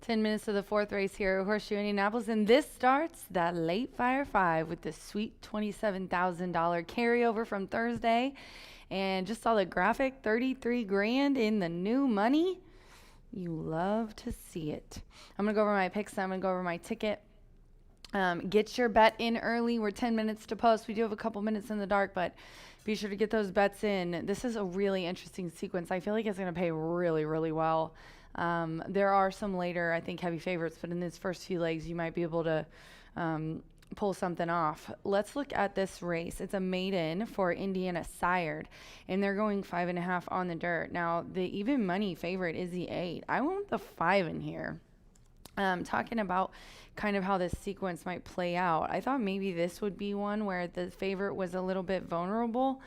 Ten minutes to the fourth race here at Horseshoe Indianapolis, and this starts that late Fire 5 with the sweet $27,000 carryover from Thursday. And just saw the graphic, 33 grand in the new money. You love to see it. I'm going to go over my picks. I'm going to go over my ticket. Get your bet in early. We're 10 minutes to post. We do have a couple minutes in the dark, but be sure to get those bets in. This is a really interesting sequence. I feel like it's going to pay really, really well. There are some later, I think, heavy favorites, but in these first few legs, you might be able to pull something off. Let's look at this race. It's a maiden for Indiana Sired, and they're going 5.5 on the dirt. Now, the even money favorite is the 8. I want the 5 in here. talking about kind of how this sequence might play out, I thought maybe this would be one where the favorite was a little bit vulnerable.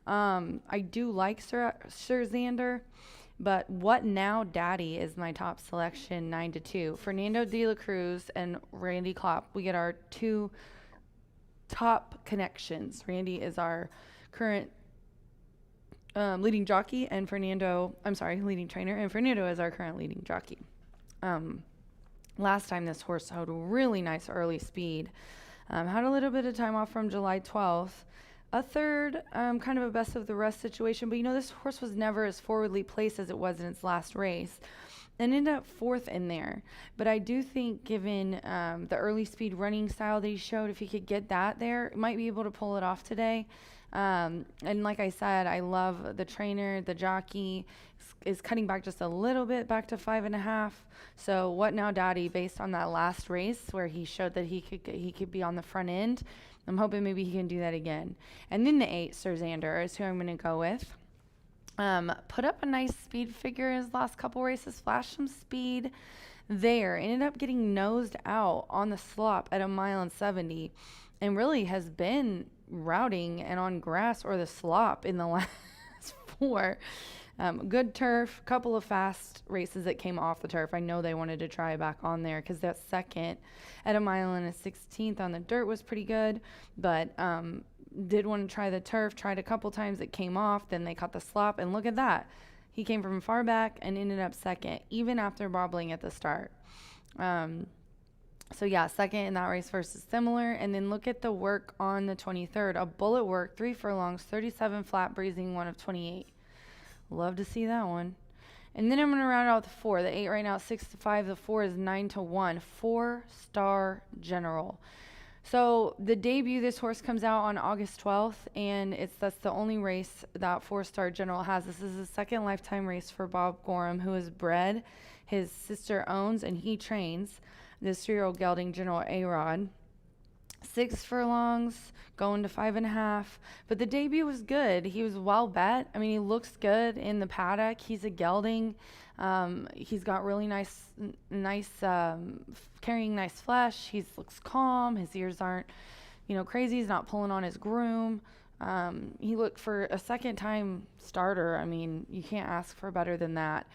I do like Sir Xander, but What Now Daddy is my top selection, 9-2. Fernando de la Cruz and Randy Klopp. We get our two top connections. Randy is our current leading jockey, and leading trainer, and Fernando is our current leading jockey. Last time this horse showed really nice early speed. Had a little bit of time off from July 12th. A third, kind of a best of the rest situation, but this horse was never as forwardly placed as it was in its last race, and ended up fourth in there. But I do think, given the early speed running style that he showed, if he could get that there, might be able to pull it off today. And like I said, I love the trainer. The jockey is cutting back just a little bit, back to 5.5. So What Now Daddy, based on that last race where he showed that he could be on the front end, I'm hoping maybe he can do that again. And then the 8, Sir Xander, is who I'm going to go with. Put up a nice speed figure his last couple races, flashed some speed there. Ended up getting nosed out on the slop at 1.70 miles, and really has been routing and on grass or the slop in the last 4. Good turf, couple of fast races that came off the turf. I know they wanted to try back on there because that second at 1.16 miles on the dirt was pretty good, but did want to try the turf, tried a couple times, it came off, then they caught the slop, and look at that. He came from far back and ended up second, even after bobbling at the start. So yeah, second in that race versus similar. And then look at the work on the 23rd. A bullet work, 3 furlongs, 37 flat, breezing 1 of 28. Love to see that one. And then I'm going to round out the 4. The 8 right now is 6-5. The 4 is 9-1. 4-star General. So the debut, this horse comes out on August 12th, and that's the only race that 4-star General has. This is the second lifetime race for Bob Gorham, who is bred, his sister owns, and he trains this 3-year-old gelding, General A-Rod. 6 furlongs, going to 5.5. But the debut was good. He was well bet. I mean, he looks good in the paddock. He's a gelding. He's got really nice, carrying nice flesh. He looks calm. His ears aren't, crazy. He's not pulling on his groom. He looked for a second-time starter. I mean, you can't ask for better than that.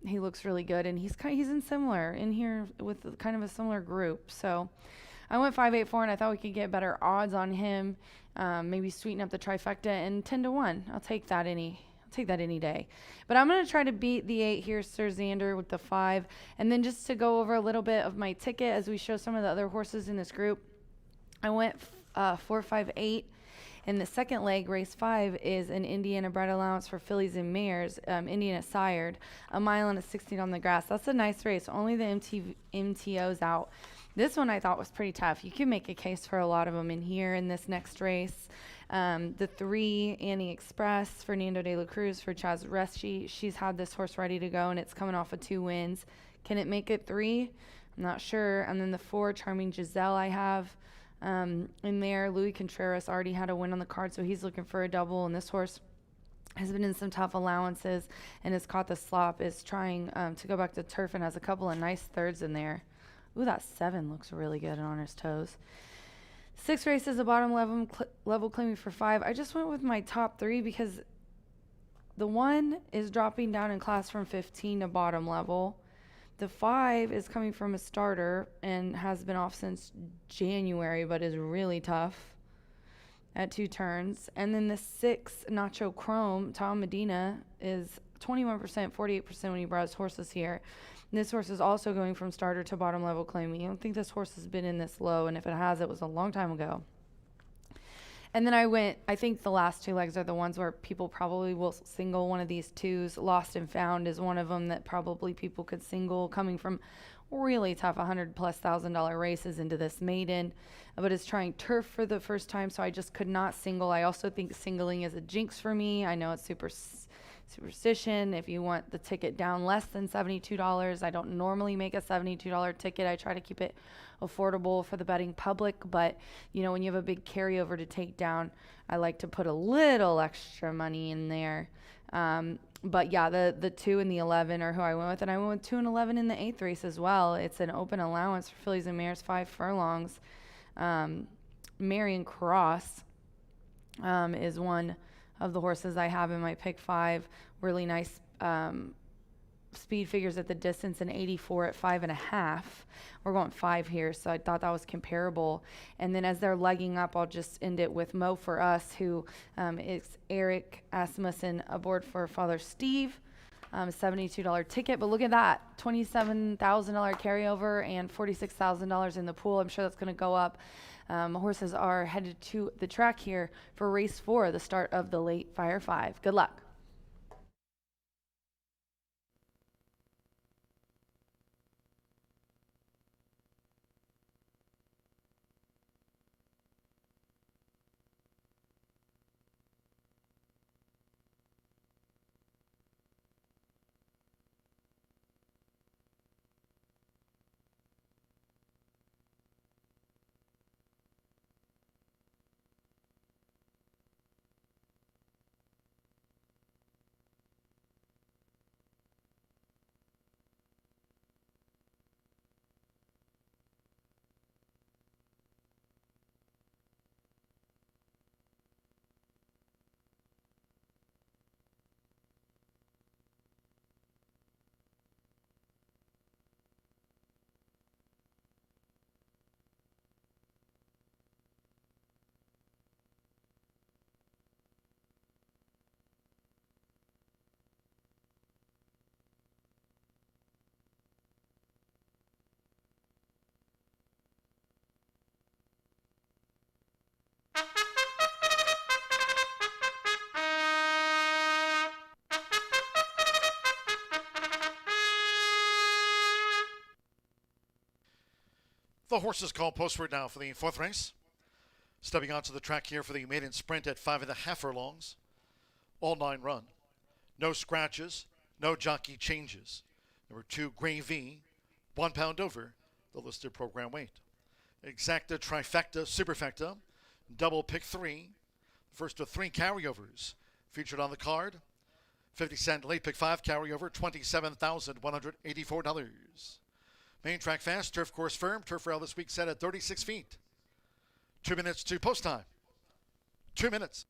He looks really good, and he's in here with kind of a similar group. So I went 5-8-4, and I thought we could get better odds on him. Maybe sweeten up the trifecta, and 10-1. I'll take that any day. But I'm going to try to beat the 8 here, Sir Xander, with the 5. And then just to go over a little bit of my ticket as we show some of the other horses in this group, I went 4-5-8. And the second leg, race 5, is an Indiana bred allowance for fillies and mares, Indiana sired, 1.16 miles on the grass. That's a nice race. Only the MTO's out. This one I thought was pretty tough. You can make a case for a lot of them in here in this next race. The 3, Annie Express, Fernando de la Cruz for Chaz Reschi. She's had this horse ready to go, and it's coming off of 2 wins. Can it make it 3? I'm not sure. And then the 4, Charming Giselle, I have in there. Louis Contreras already had a win on the card, so he's looking for a double. And this horse has been in some tough allowances and has caught the slop, is trying to go back to turf, and has a couple of nice thirds in there. Ooh, that 7 looks really good on his toes. 6 races, a bottom level claiming for 5. I just went with my top 3 because the 1 is dropping down in class from 15 to bottom level. The 5 is coming from a starter and has been off since January, but is really tough at 2 turns. And then the 6, Nacho Chrome, Tom Medina, is 21%, 48% when he brought his horses here. This horse is also going from starter to bottom level claiming. I don't think this horse has been in this low, and if it has, it was a long time ago. And then I think the last 2 legs are the ones where people probably will single one of these 2s. Lost and Found is one of them that probably people could single, coming from really tough $100,000+ races into this maiden, but is trying turf for the first time, so I just could not single. I also think singling is a jinx for me. I know it's superstition. If you want the ticket down less than $72, I don't normally make a $72 ticket. I try to keep it affordable for the betting public, but when you have a big carryover to take down, I like to put a little extra money in there. But yeah, the 2 and the 11 are who I went with, and I went with 2 and 11 in the 8th race as well. It's an open allowance for fillies and mares, 5 furlongs. Marion Cross is one of the horses I have in my pick 5. Really nice speed figures at the distance, and 84 at 5.5. We're going 5 here, so I thought that was comparable. And then as they're legging up, I'll just end it with Mo for Us, who is Eric Asmussen aboard for Father Steve. $72 ticket, but look at that, $27,000 carryover and $46,000 in the pool. I'm sure that's going to go up. Horses are headed to the track here for race 4, the start of the late Fire 5. Good luck. The horses called postward now for the 4th race. Stepping onto the track here for the maiden sprint at 5.5 furlongs. All 9 run. No scratches, no jockey changes. Number 2, Gray V, 1 pound over the listed program weight. Exacta, trifecta, superfecta, double pick 3. First of 3 carryovers featured on the card. 50-cent late pick 5 carryover, $27,184. Main track fast, turf course firm. Turf rail this week set at 36 feet. 2 minutes to post time. 2 minutes.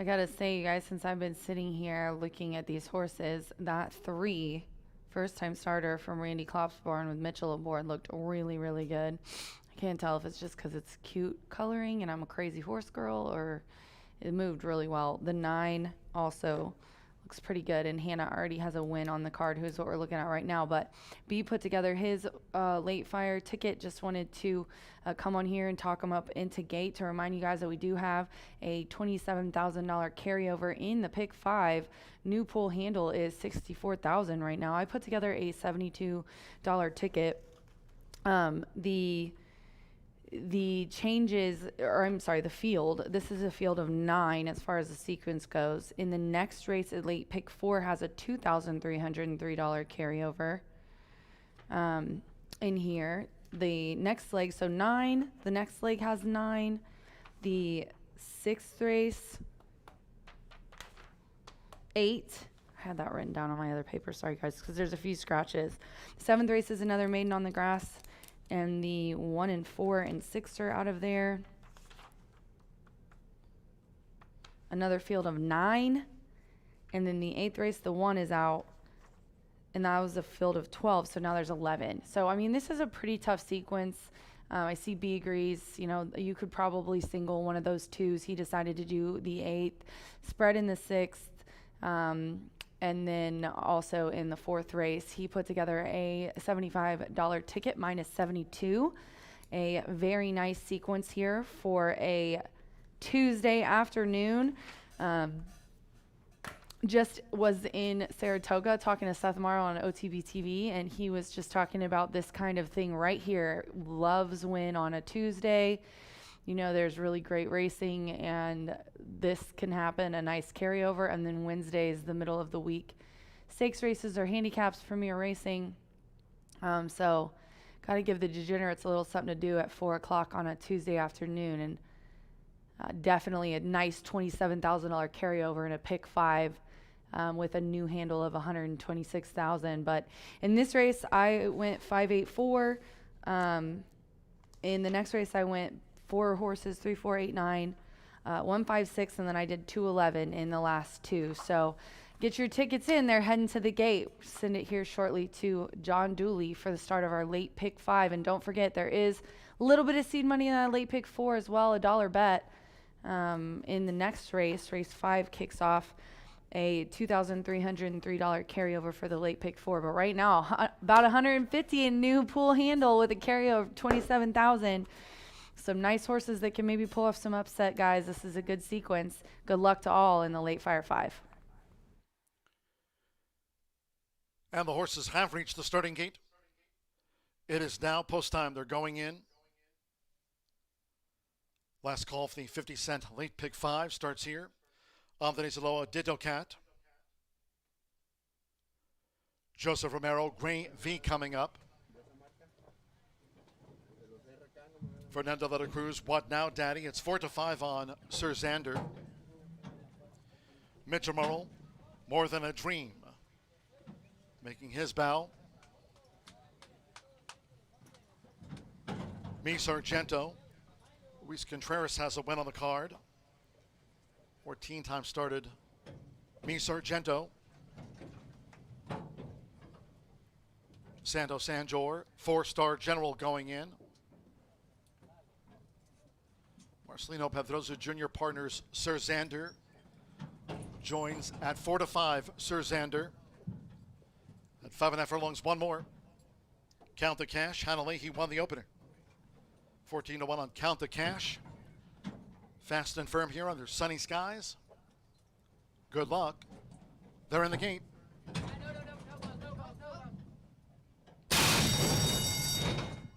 I gotta say, you guys, since I've been sitting here looking at these horses, that 3 first-time starter from Randy Klopsborn with Mitchell aboard looked really, really good. I can't tell if it's just because it's cute coloring and I'm a crazy horse girl, or it moved really well. The 9 also looks pretty good, and Hannah already has a win on the card, who's what we're looking at right now. But B put together his late fire ticket. Just wanted to come on here and talk him up into gate to remind you guys that we do have a $27,000 carryover in the pick 5. New pool handle is $64,000 right now. I put together a $72 ticket. The changes, or I'm sorry, the field, this is a field of 9 as far as the sequence goes. In the next race, at late pick 4 has a $2,303 carryover in here. The next leg, so 9, the next leg has 9. The 6th race, 8. I had that written down on my other paper, sorry guys, because there's a few scratches. 7th race is another maiden on the grass. And the 1 and 4 and 6 are out of there. Another field of 9. And then the 8th race, the 1 is out. And that was a field of 12. So now there's 11. So, I mean, this is a pretty tough sequence. I see B agrees. You know, you could probably single one of those 2s. He decided to do the 8th. Spread in the 6th. And then also in the 4th race, he put together a $75 ticket minus 72. A very nice sequence here for a Tuesday afternoon. Just was in Saratoga talking to Seth Morrow on OTB TV, and he was just talking about this kind of thing right here. Loves win on a Tuesday. You know, there's really great racing, and this can happen, a nice carryover. And then Wednesday is the middle of the week. Stakes races are handicaps, Premier Racing. So got to give the degenerates a little something to do at 4 o'clock on a Tuesday afternoon. And definitely a nice $27,000 carryover in a pick 5 with a new handle of $126,000. But in this race, I went 5-8-4. In the next race, I went 4 horses, 3, 4, 8, 9, 1, 5, 6, and then I did 2, 11 in the last 2. So get your tickets in. They're heading to the gate. Send it here shortly to John Dooley for the start of our late pick 5. And don't forget, there is a little bit of seed money in that late pick 4 as well, $1 bet. In the next race, race 5 kicks off a $2,303 carryover for the late pick 4. But right now, about 150 in new pool handle with a carryover of 27,000. Some nice horses that can maybe pull off some upset, guys. This is a good sequence. Good luck to all in the late fire 5. And the horses have reached the starting gate. It is now post time. They're going in. Last call for the 50-cent late pick 5 starts here. Anthony Zaloa, Didocat. Joseph Romero, Gray V coming up. Fernando de la Cruz, What Now Daddy? It's 4-5 on Sir Xander. Mitchell Merle, More Than a Dream, making his bow. Mi Sargento, Luis Contreras has a win on the card. 14 times started. Mi Sargento. Santo Sanjor, 4-star General going in. Marcelino Pedroza Jr. partners Sir Xander. Joins at 4-5 Sir Xander. At 5.5 furlongs, one more. Count the Cash. Hannah Leahy won the opener. 14-1 on Count the Cash. Fast and firm here under sunny skies. Good luck. They're in the gate.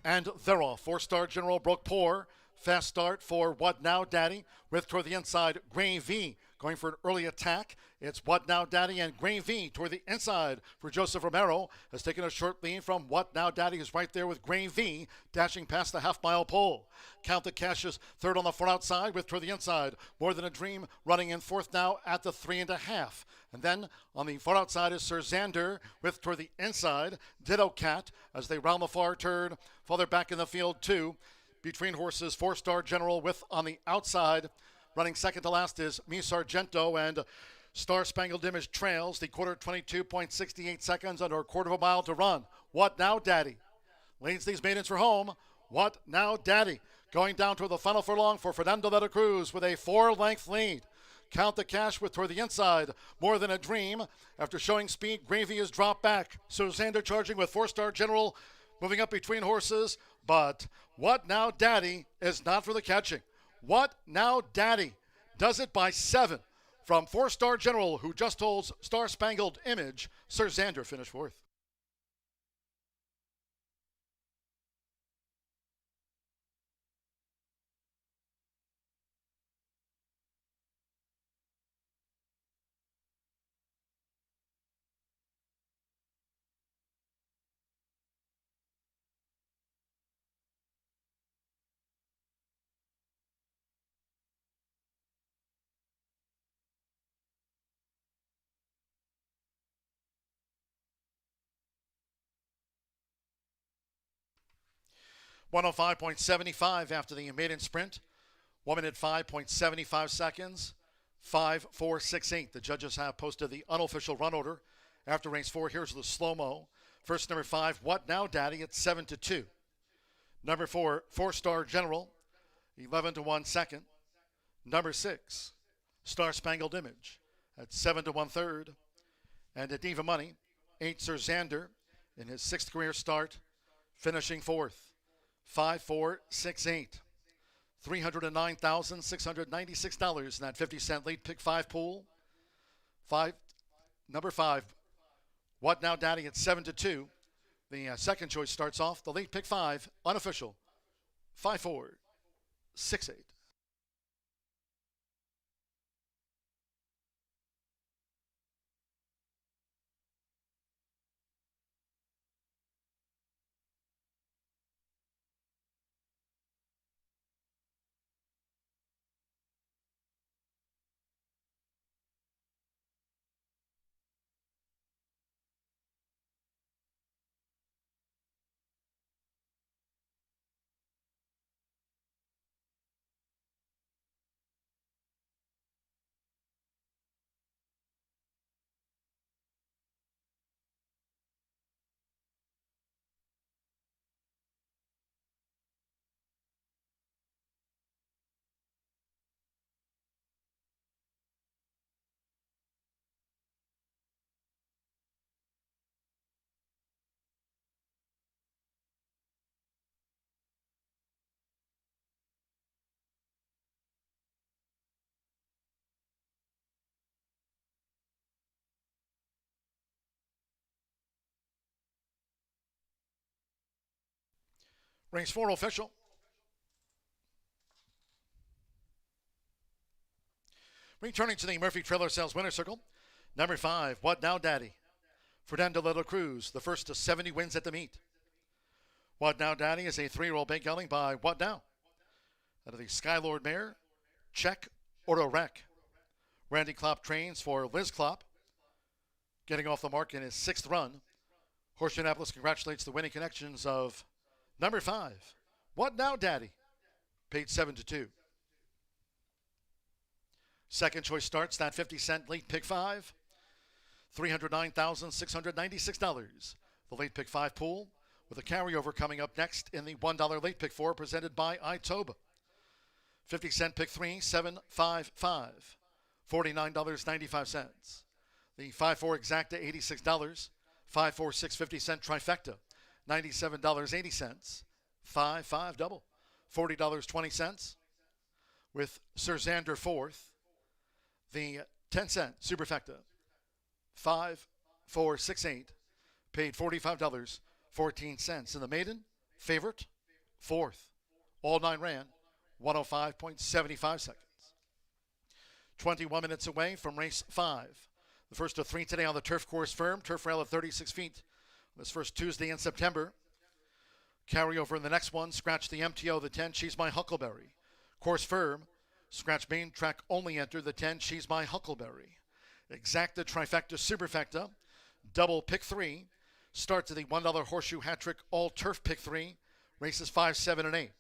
And they're off. 4-star General broke poor. Fast start for What Now Daddy with toward the inside Gray V going for an early attack. It's What Now Daddy and Gray V toward the inside for Joseph Romero. Has taken a short lead from What Now Daddy, who's right there with Gray V dashing past the half-mile pole. Count the Cash is third on the front outside with toward the inside More Than a Dream running in fourth now at the 3.5. And then on the far outside is Sir Xander with toward the inside Ditto Cat as they round the far turn. Farther back in the field too. Between horses, 4-star General with on the outside Running second to last is Mi Sargento, and Star Spangled Image trails the quarter 22.68 seconds under a quarter of a mile to run. What Now Daddy leads these maidens for home. What Now Daddy going down toward the final furlong for Fernando de la Cruz with a 4-length lead. Count the Cash with toward the inside. More Than a Dream. After showing speed, Gravy is dropped back. So Xander charging with 4-Star General moving up between horses. But What Now Daddy is not for the catching. What Now Daddy does it by 7 from 4-Star General, who just holds Star Spangled Image. Sir Xander finished fourth. .105.75 after the maiden sprint. 1 minute 5.75 seconds. 5.468. The judges have posted the unofficial run order after race 4. Here's the slow-mo. First, number 5, What Now Daddy at 7-2. Number 4, 4-Star General, 11-1 second. Number 6, Star Spangled Image at 7-1 third. And at Diva Money, 8, Sir Xander in his 6th career start, finishing 4th. 5.468. $309,696 in that 50-cent lead pick 5 pool. Number 5, What Now Daddy at 7-2. The second choice starts off the late pick 5, unofficial, 5.468. Race 4 official. Returning to the Murphy Trailer Sales Winner Circle. Number 5, What Now Daddy. Fernando de la Cruz, the first to 70 wins at the meet. What Now Daddy is a 3-year-old bait gelding by What Now. Out of the Skylord mare, Check Auto Wreck. Randy Klopp trains for Liz Klopp. Getting off the mark in his 6th run. Horseshoe Indianapolis congratulates the winning connections of number 5, What Now Daddy, paid 7-2. Second choice starts that 50-cent late pick 5, $309,696. The late pick 5 pool with a carryover coming up next in the $1 late pick 4 presented by Itoba. 50-cent pick 3, 755, $49.95. The 5-4 exacta, $86. 5-4 650-cent trifecta, $97.80. 5-5 double, $40.20. With Sir Xander 4th, the 10-cent superfecta, 5-4-6-8, paid $45.14. In the maiden, favorite, 4th. All 9 ran, 105.75 seconds. 21 minutes away from race 5. The first of 3 today on the turf course firm. Turf rail at 36 feet. This first Tuesday in September. Carryover in the next one. Scratch the MTO, the 10, She's My Huckleberry. Course firm. Scratch main track only enter, the 10, She's My Huckleberry. Exacta, trifecta, superfecta. Double pick 3. Start to the $1 horseshoe hat trick, all turf pick 3. Races 5, 7, and 8.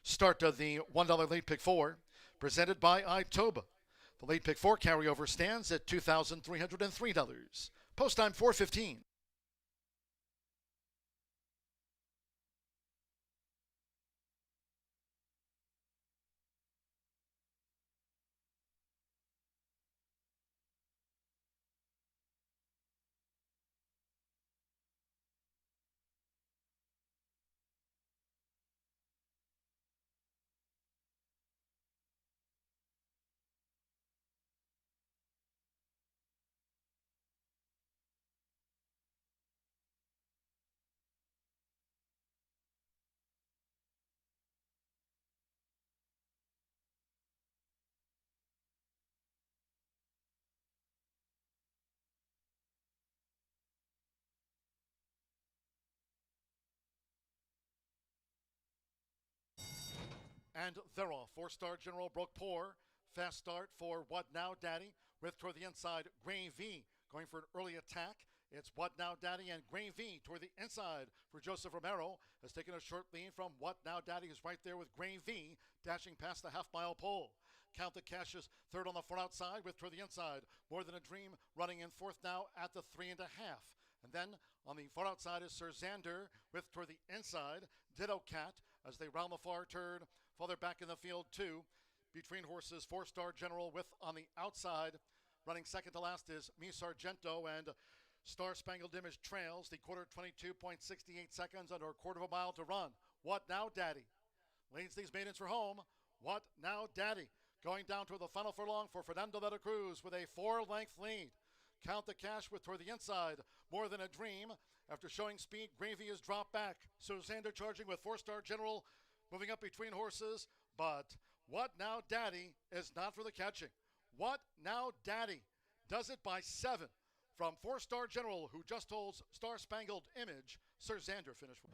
Start to the $1 late pick 4. presented by Itoba. The late pick 4 carryover stands at $2,303. Post time 4:15. And they're off. 4-star General broke poor. Fast start for What Now Daddy. With toward the inside, Gray V going for an early attack. It's What Now Daddy and Gray V toward the inside for Joseph Romero. Has taken a short lead from What Now Daddy, who's right there with Gray V dashing past the half-mile pole. Count the Caches third on the far outside with toward the inside. More Than a Dream running in fourth now at the 3.5. And then on the far outside is Sir Xander with toward the inside. Ditto Cat as they round the far turn. Farther back in the field, too. Between horses, 4-star General with on the outside. Running second to last is Mi Sargento, and Star Spangled Image trails the quarter 22.68 seconds under a quarter of a mile to run. What Now Daddy leads these maidens for home. What Now Daddy going down toward the final furlong for Fernando de la Cruz with a 4-length lead. Count the Cash with toward the inside. More Than a Dream. After showing speed, Gravy is dropped back. So Xander charging with 4-star General, moving up between horses. But What Now Daddy is not for the catching. What Now Daddy does it by 7 from 4-star General, who just holds Star Spangled Image. Sir Xander finished.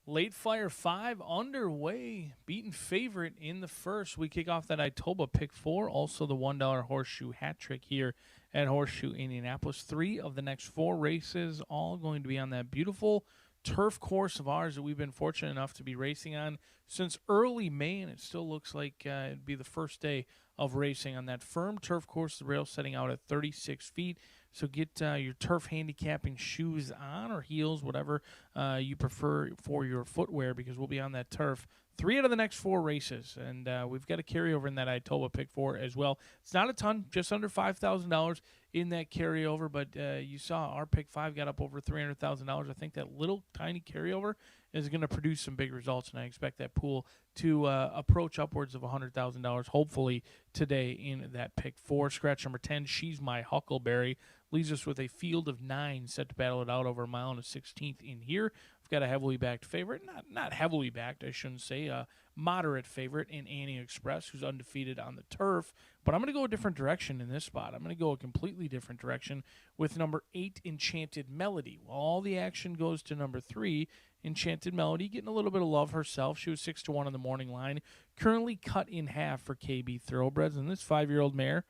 Late Fire 5 underway, beaten favorite in the first. We kick off that Itoba pick 4, also the $1 horseshoe hat trick here at Horseshoe Indianapolis. 3 of the next 4 races, all going to be on that beautiful turf course of ours that we've been fortunate enough to be racing on since early May, and it still looks like it'd be the first day of racing on that firm turf course. The rail setting out at 36 feet. So get your turf handicapping shoes on or heels, whatever you prefer for your footwear, because we'll be on that turf 3 out of the next 4 races. And we've got a carryover in that Itoba pick 4 as well. It's not a ton, just under $5,000 in that carryover, but you saw our pick 5 got up over $300,000. I think that little tiny carryover is going to produce some big results, and I expect that pool to approach upwards of $100,000, hopefully today in that pick 4. Scratch number 10, She's My Huckleberry, leaves us with a field of 9 set to battle it out over a mile and a 16th in here. We've got a heavily backed favorite, not heavily backed, I shouldn't say, a moderate favorite in Annie Express, who's undefeated on the turf. But I'm going to go a different direction in this spot. I'm going to go a completely different direction with number 8, Enchanted Melody. Well, all the action goes to number 3, Enchanted Melody, getting a little bit of love herself. She was 6-1 on the morning line, currently cut in half for KB Thoroughbreds. And this 5-year-old mare,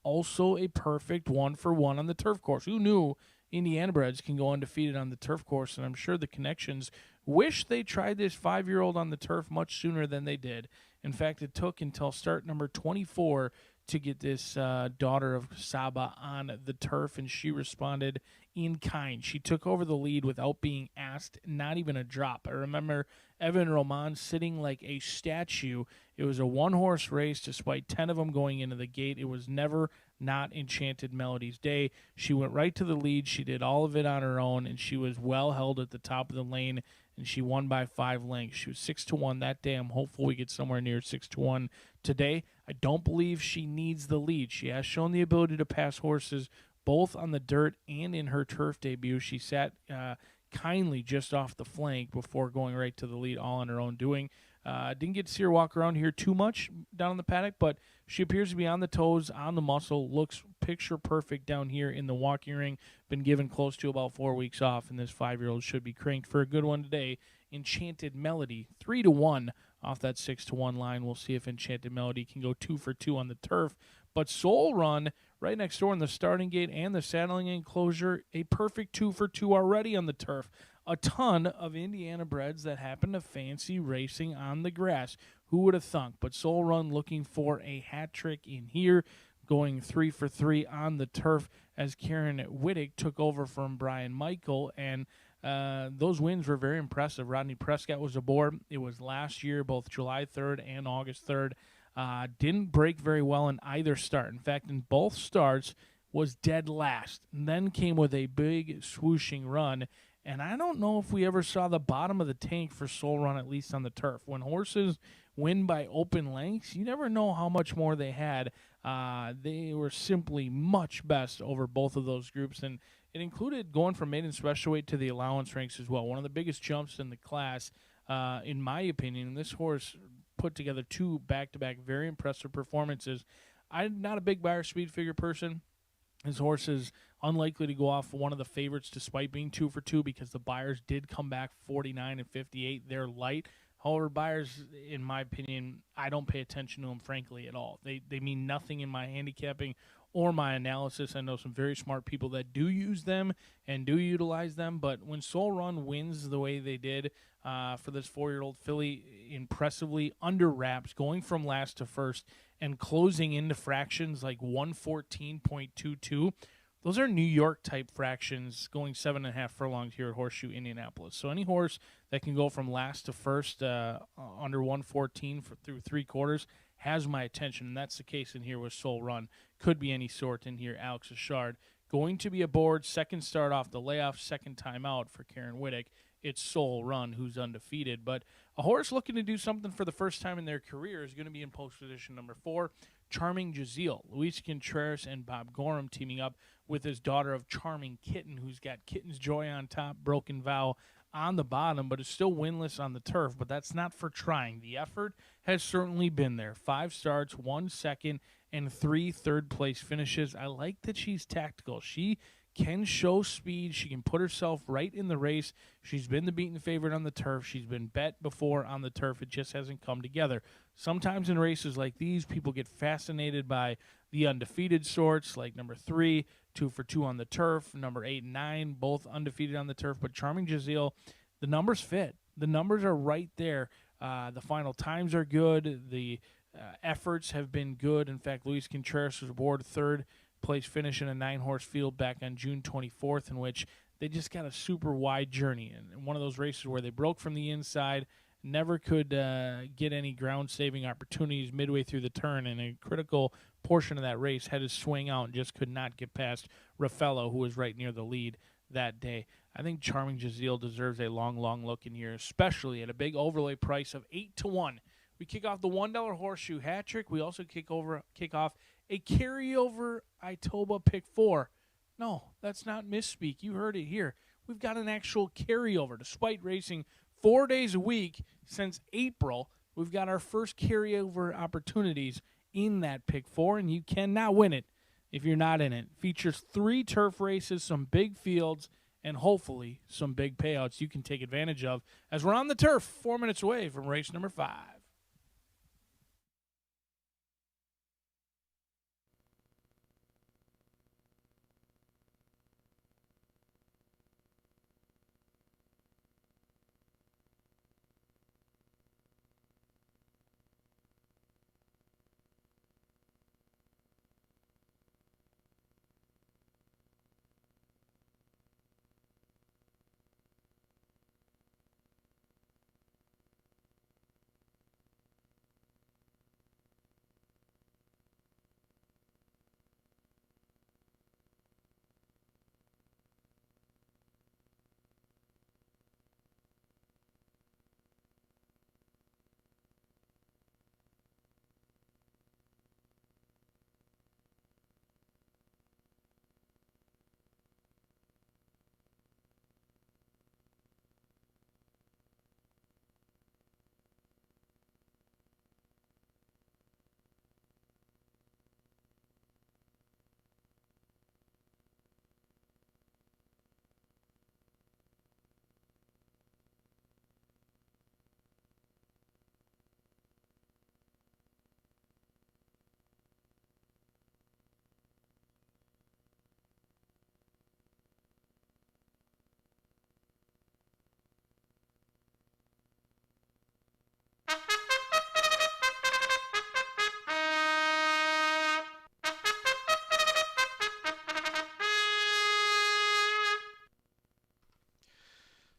also a perfect 1-for-1 on the turf course. Who knew Indiana breds can go undefeated on the turf course? And I'm sure the connections wish they tried this 5-year-old on the turf much sooner than they did. In fact, it took until start number 24 to get this daughter of Saba on the turf, and she responded in kind. She took over the lead without being asked, not even a drop. I remember Evan Roman sitting like a statue. It was a 1-horse race despite 10 of them going into the gate. It was never not Enchanted Melody's day. She went right to the lead. She did all of it on her own, and she was well held at the top of the lane, and she won by 5 lengths. She was 6-1 that day. I'm hopeful we get somewhere near 6-1 today. I don't believe she needs the lead. She has shown the ability to pass horses both on the dirt and in her turf debut. She sat kindly just off the flank before going right to the lead, all on her own doing. Didn't get to see her walk around here too much down in the paddock, but she appears to be on the toes, on the muscle, looks picture perfect down here in the walking ring. Been given close to about 4 weeks off, and this 5-year-old should be cranked for a good one today. Enchanted Melody, 3-1 off that 6-1 line. We'll see if Enchanted Melody can go 2 for 2 on the turf. But Soul Run, right next door in the starting gate and the saddling enclosure, a perfect 2 for 2 already on the turf. A ton of Indiana breds that happen to fancy racing on the grass. Who would have thunk? But Soul Run looking for a hat trick in here, going 3 for 3 on the turf as Karen Wittig took over from Brian Michael, and those wins were very impressive. Rodney Prescott was aboard. It was last year, both July 3rd and August 3rd. Didn't break very well in either start. In fact, in both starts was dead last, and then came with a big swooshing run. And I don't know if we ever saw the bottom of the tank for Soul Run, at least on the turf. When horses win by open lengths, you never know how much more they had. They were simply much best over both of those groups, and it included going from maiden special weight to the allowance ranks as well. One of the biggest jumps in the class, in my opinion. And this horse put together 2 back-to-back very impressive performances. I'm not a big buyer speed figure person. His horse is unlikely to go off one of the favorites despite being 2 for 2, because the buyers did come back 49 and 58. They're light. However, buyers, in my opinion, I don't pay attention to them, frankly, at all. They mean nothing in my handicapping or my analysis. I know some very smart people that do use them and do utilize them, but when Soul Run wins the way they did for this 4-year-old filly, impressively under wraps, going from last to first and closing into fractions like 114.22, those are New York-type fractions, going 7.5 furlongs here at Horseshoe Indianapolis. So any horse that can go from last to first under 114 through 3 quarters has my attention, and that's the case in here with Soul Run. Could be any sort in here. Alex Ashard going to be aboard, second start off the layoff, second time out for Karen Wittig. It's Soul Run, who's undefeated. But a horse looking to do something for the first time in their career is going to be in post position number 4, Charming Jazeel. Luis Contreras and Bob Gorham teaming up with his daughter of Charming Kitten, who's got Kitten's Joy on top, Broken Vow on the bottom, but is still winless on the turf. But that's not for trying. The effort has certainly been there. 5 starts, 1 second, and 3 third-place finishes. I like that she's tactical. She can show speed. She can put herself right in the race. She's been the beaten favorite on the turf. She's been bet before on the turf. It just hasn't come together. Sometimes in races like these, people get fascinated by the undefeated sorts, like number 3, 2 for 2 on the turf, number 8 and 9, both undefeated on the turf. But Charming Jazeel, the numbers fit. The numbers are right there. The final times are good. The efforts have been good. In fact, Luis Contreras was aboard third place finish in a 9-horse field back on June 24th, in which they just got a super wide journey. And one of those races where they broke from the inside, never could get any ground-saving opportunities midway through the turn, and a critical portion of that race had to swing out and just could not get past Raffaello, who was right near the lead that day. I think Charming Jazeel deserves a long, long look in here, especially at a big overlay price of 8-1. We kick off the $1 horseshoe hat trick. We also kick off a carryover Itoba pick 4. No, that's not misspeak. You heard it here. We've got an actual carryover. Despite racing 4 days a week since April, we've got our first carryover opportunities in that pick 4, and you cannot win it if you're not in it. Features 3 turf races, some big fields, and hopefully some big payouts you can take advantage of as we're on the turf 4 minutes away from race number 5.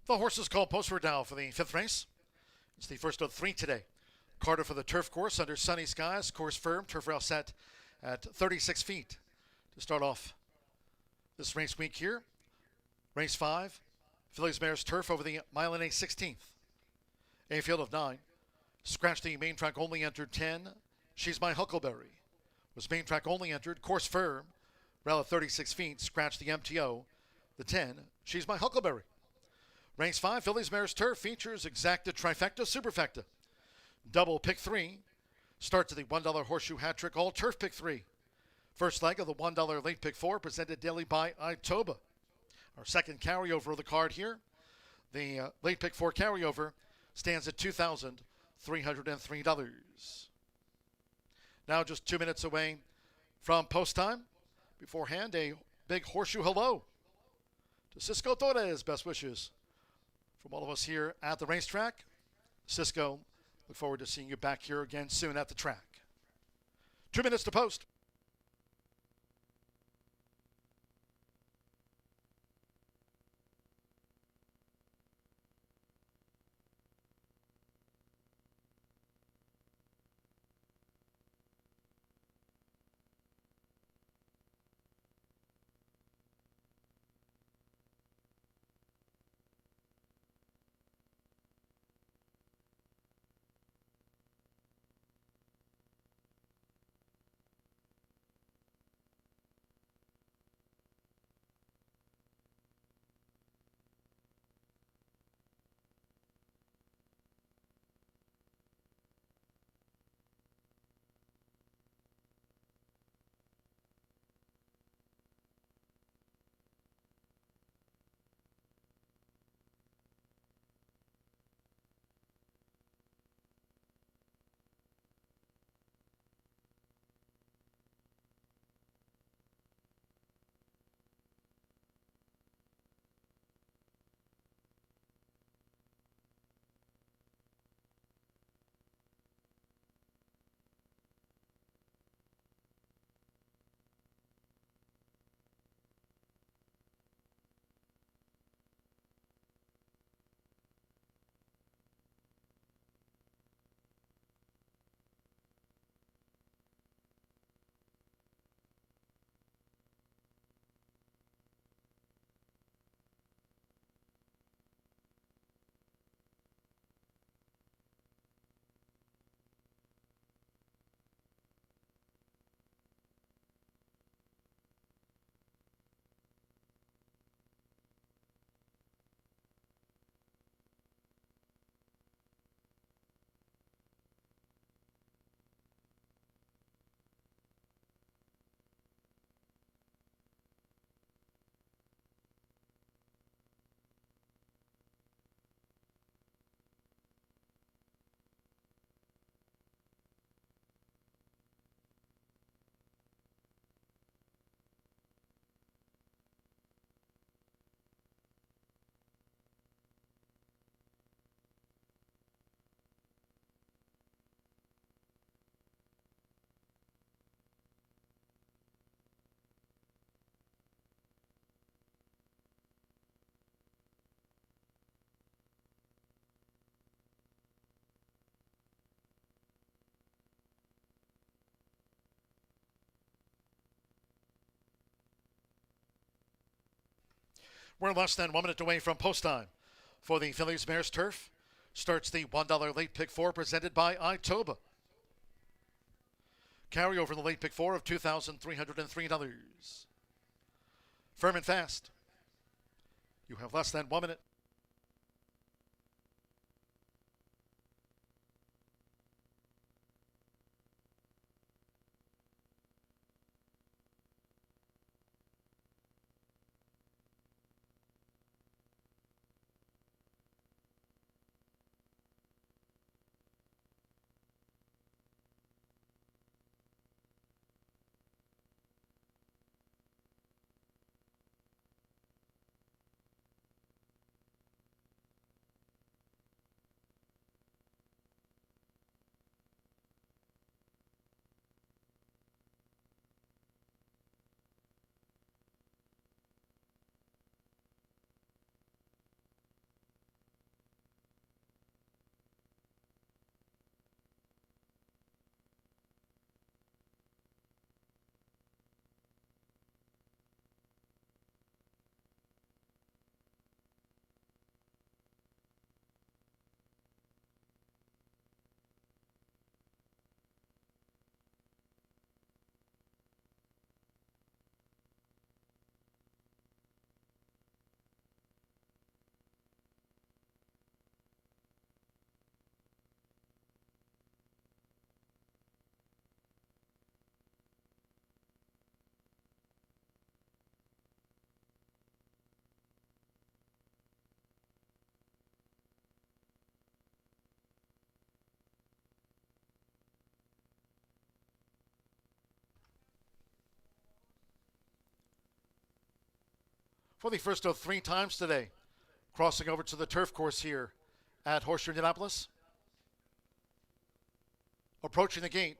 The horses called postward now for the 5th race. It's the first of 3 today. Carter for the turf course under sunny skies. Course firm. Turf rail set at 36 feet to start off this race week here. Race 5. Fillies Mares Turf over the mile and a 16th. A field of 9. Scratch the main track only entered 10. She's My Huckleberry. Was main track only entered. Course firm. Rail at 36 feet. Scratch the MTO. The 10. She's My Huckleberry. Race 5, Fillies Mares Turf features exacta, trifecta, superfecta. Double pick 3. Start to the $1 horseshoe hat trick, all turf pick 3. First leg of the $1 late pick 4, presented daily by Itoba. Our second carryover of the card here. The late pick 4 carryover stands at $2,303. Now just 2 minutes away from post time. Beforehand, a big horseshoe hello to Cisco Torres. Best wishes from all of us here at the racetrack. Cisco, look forward to seeing you back here again soon at the track. 2 minutes to post. We're less than 1 minute away from post time for the Phillies Mares Turf. Starts the $1 late pick 4 presented by Itoba. Carryover in the late pick 4 of $2,303. Firm and fast. You have less than 1 minute. For the first of 3 times today, crossing over to the turf course here at Horseshoe Indianapolis. Approaching the gate.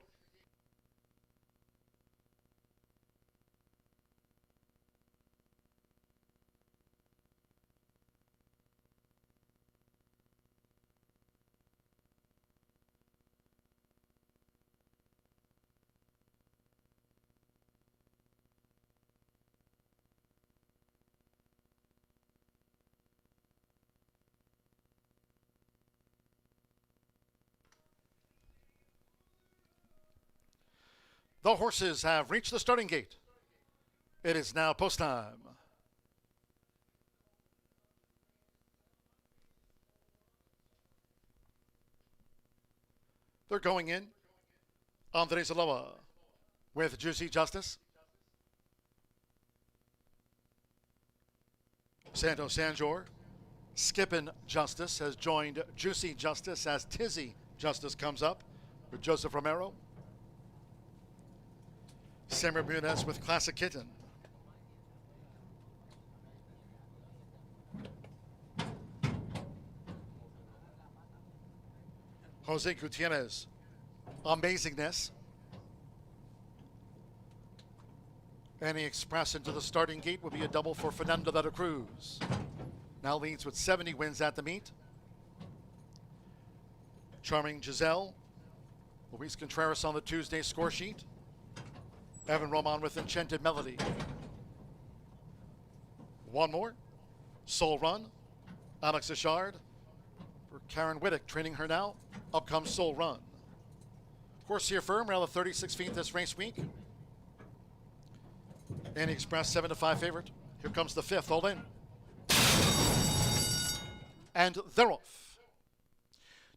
The horses have reached the starting gate. It is now post time. They're going in. Andres Aloha with Juicy Justice. Santo Sanjor. Skippin' Justice has joined Juicy Justice as Tizzy Justice comes up with Joseph Romero. Samir Muniz with Classic Kitten. Jose Gutierrez, Amazingness. Any Express into the starting gate will be a double for Fernando de la Cruz. Now leads with 70 wins at the meet. Charming Giselle. Luis Contreras on the Tuesday score sheet. Evan Roman with Enchanted Melody. One more. Soul Run. Alex Ishard. For Karen Whittick training her now. Up comes Soul Run. Horse here firm around the 36 feet this race week. Annie Express 7-5 favorite. Here comes the 5th. All in. And they're off.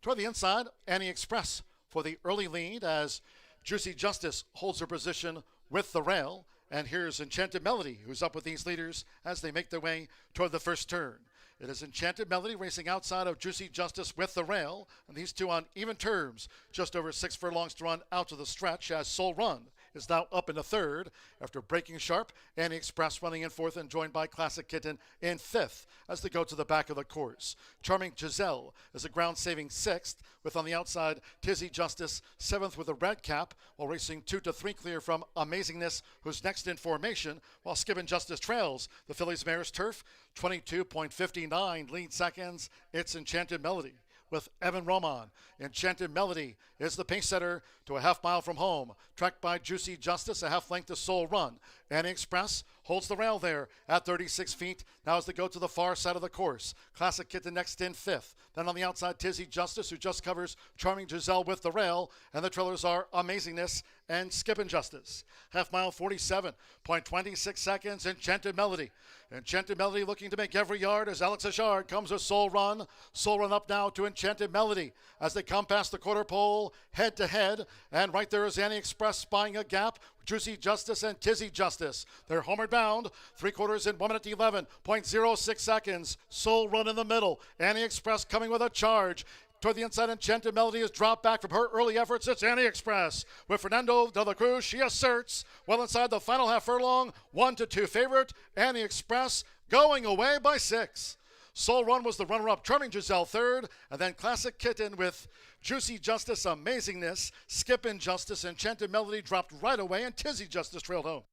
Toward the inside, Annie Express for the early lead as Juicy Justice holds her position with the rail. And here's Enchanted Melody, who's up with these leaders as they make their way toward the first turn. It is Enchanted Melody racing outside of Juicy Justice with the rail. And these two on even terms, just over 6 furlongs to run out to the stretch as Soul Run is now up in the third after breaking sharp. Annie Express running in fourth and joined by Classic Kitten in fifth as they go to the back of the course. Charming Giselle is a ground-saving sixth, with on the outside Tizzy Justice seventh with a red cap, while racing 2 to 3 clear from Amazingness, who's next in formation, while Skippin' Justice trails the Phillies Mares Turf. 22.59 lead seconds. It's Enchanted Melody with Evan Roman. Enchanted Melody is the pace setter to a half mile from home. Tracked by Juicy Justice, a half length to Soul Run. Annie Express holds the rail there at 36 feet. Now as they go to the far side of the course. Classic Kitten next in fifth. Then on the outside, Tizzy Justice, who just covers Charming Giselle with the rail. And the trailers are Amazingness and Skippin' Justice. Half mile 47.26 seconds. Enchanted Melody. Enchanted Melody looking to make every yard as Alex Achard comes with Soul Run. Soul Run up now to Enchanted Melody as they come past the quarter pole head to head. And right there is Annie Express spying a gap. Juicy Justice and Tizzy Justice. They're homeward bound. 3/4 in 1 minute 11.06 seconds. Soul Run in the middle. Annie Express coming with a charge. Toward the inside, Enchanted Melody has dropped back from her early efforts. It's Annie Express with Fernando de la Cruz. She asserts well inside the final half furlong. 1-2 favorite. Annie Express going away by 6. Soul Run was the runner-up, Charming Giselle third, and then Classic Kitten with Juicy Justice, Amazingness, Skippin' Justice, Enchanted Melody dropped right away, and Tizzy Justice trailed home.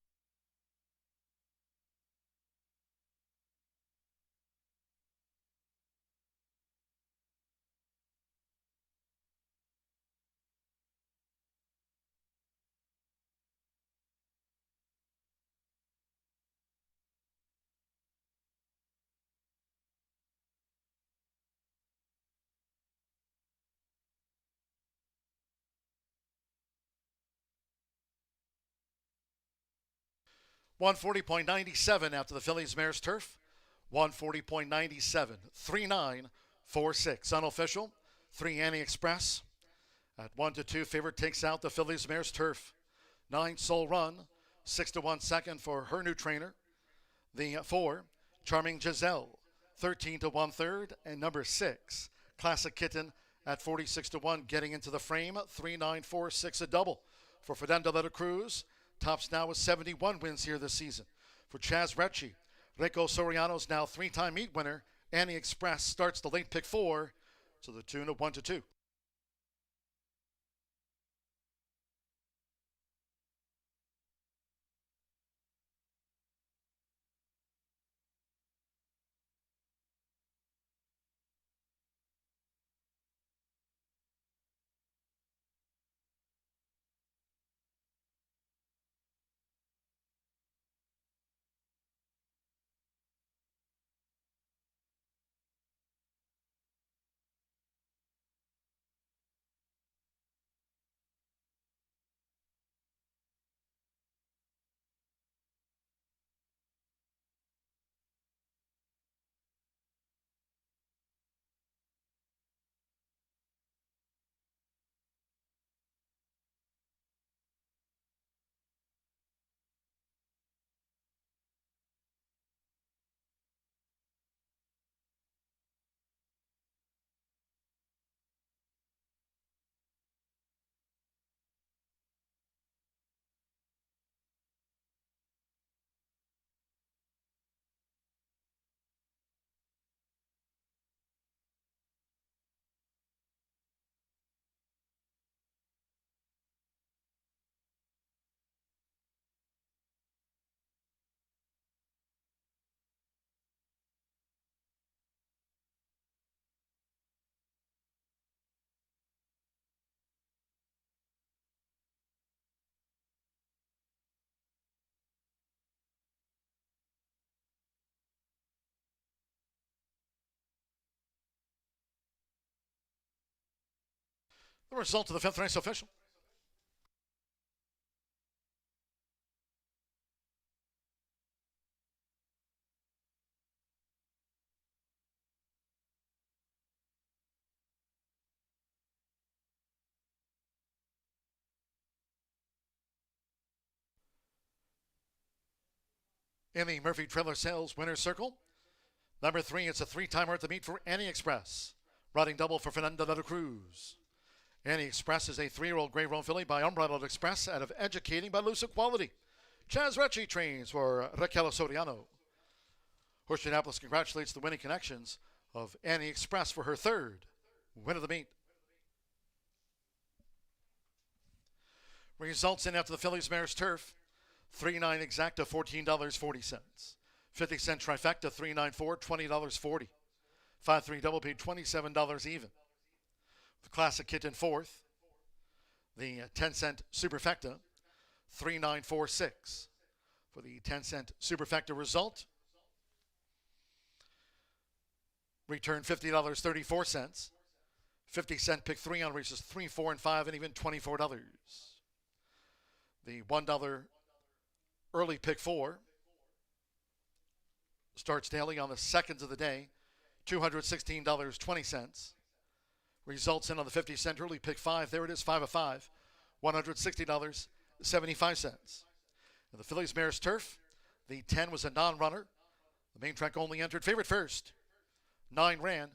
$140.97 out to the Phillies Mares Turf. 140.97. 3-9-4-6. Unofficial. 3 Annie Express. At 1-2 favorite takes out the Phillies Mares Turf. 9 Soul Run. 6-1 second for her new trainer. The 4 Charming Giselle. 13-1 third. And number 6 Classic Kitten at 46-1 getting into the frame. 3-9-4-6 a double for Fernando de la Cruz. Tops now with 71 wins here this season. For Chaz Recchi, Rico Soriano's now 3-time meet winner. Annie Express starts the late pick 4 to the tune of 1-2. The result of the 5th race official. In the Murphy Trailer Sales winner's circle, number 3, it's a 3-timer at the meet for Annie Express. Riding double for Fernando de la Cruz. Annie Express is a 3-year-old Grey Roan filly by Unbridled Express out of Educating by Lucid Quality. Chaz Recchi trains for Raquel Soriano. Horseshoe Indianapolis congratulates the winning connections of Annie Express for her 3rd win of the meet. Results in after the Phillies Mares Turf. 3-9 exacta, $14.40. 50-cent trifecta, 3-9-4, $20.40. 5-3 double paid, $27 even. The Classic Kitten 4th. The 10-cent superfecta, 3-9-4-6. for the 10-cent superfecta result. Return $50.34. 50-cent pick 3 on races 3, 4, and 5, and even $24. The $1 early pick 4 starts daily on the seconds of the day, $216.20. Results in on the 50-cent early pick 5. There it is, 5 of 5, $160.75. The Phillies Mares Turf, the 10 was a non-runner. The main track only entered favorite first. 9 ran,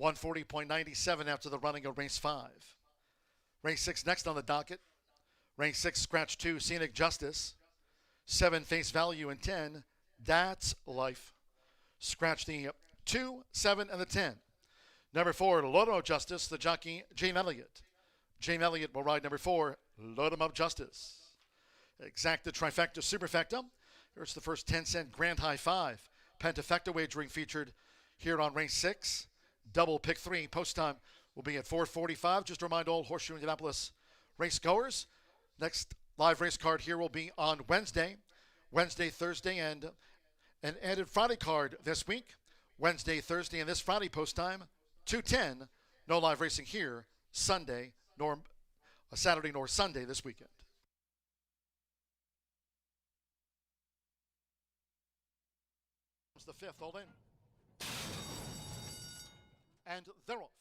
140.97 after the running of race 5. Race 6 next on the docket. Race 6, scratch 2, Scenic Justice. 7, Face Value, and 10, That's Life. Scratch the 2, 7, and the 10. Number 4, Load Justice, the jockey, James Elliott. James Elliott will ride number 4, Load 'em Up Justice. Exacta Trifecta Superfecta. Here's the first 10-cent Grand High 5. Pentafecta wagering featured here on race 6. Double pick 3. Post time will be at 4:45. Just to remind all Horseshoe Indianapolis race goers, next live race card here will be on Wednesday, Thursday, and an added Friday card this week. Wednesday, Thursday, and this Friday post time, 2:10. No live racing here Saturday nor Sunday this weekend. Comes the 5th, all in. And they're off.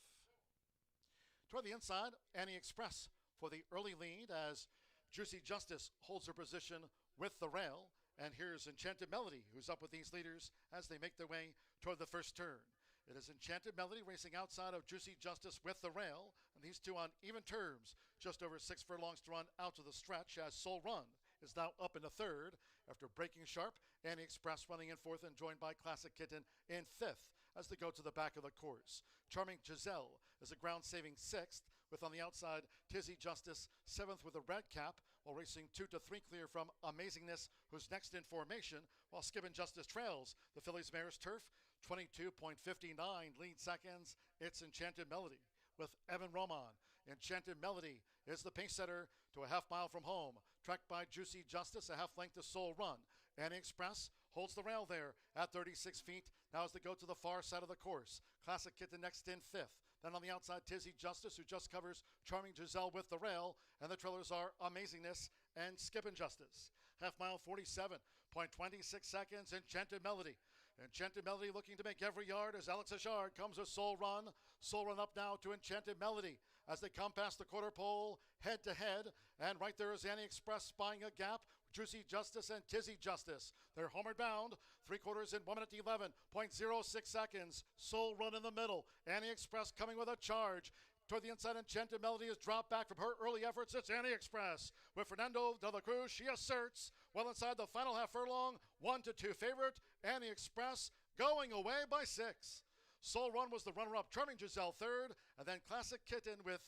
Toward the inside, Annie Express for the early lead as Juicy Justice holds her position with the rail. And here's Enchanted Melody, who's up with these leaders as they make their way toward the first turn. It is Enchanted Melody racing outside of Juicy Justice with the rail, and these two on even terms, just over 6 furlongs to run out to the stretch as Soul Run is now up in the third after breaking sharp. Annie Express running in fourth and joined by Classic Kitten in fifth as they go to the back of the course. Charming Giselle is a ground-saving sixth, with on the outside Tizzy Justice seventh with a red cap, while racing 2 to 3 clear from Amazingness, who's next in formation, while Skippin' Justice trails the Phillies Mares Turf. 22.59 lead seconds. It's Enchanted Melody with Evan Roman. Enchanted Melody is the pace setter to a half mile from home, tracked by Juicy Justice, a half length to Soul Run. Annie Express holds the rail there at 36 feet. Now as they go to the far side of the course. Classic Kitten next in fifth. Then on the outside, Tizzy Justice, who just covers Charming Giselle with the rail. And the trailers are Amazingness and Skippin' Justice. Half mile, 47.26 seconds. Enchanted Melody. Enchanted Melody looking to make every yard as Alex Achard comes with Soul Run. Soul Run up now to Enchanted Melody as they come past the quarter pole head to head. And right there is Annie Express spying a gap. Juicy Justice and Tizzy Justice. They're homeward bound. 3/4 in 1 minute 11.06 seconds. Soul Run in the middle. Annie Express coming with a charge. Toward the inside, Enchanted Melody has dropped back from her early efforts. It's Annie Express with Fernando de la Cruz. She asserts well inside the final half furlong. 1-2 favorite. Annie Express going away by 6. Soul Run was the runner-up. Charming Giselle third. And then Classic Kitten was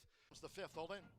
the 5th. All in.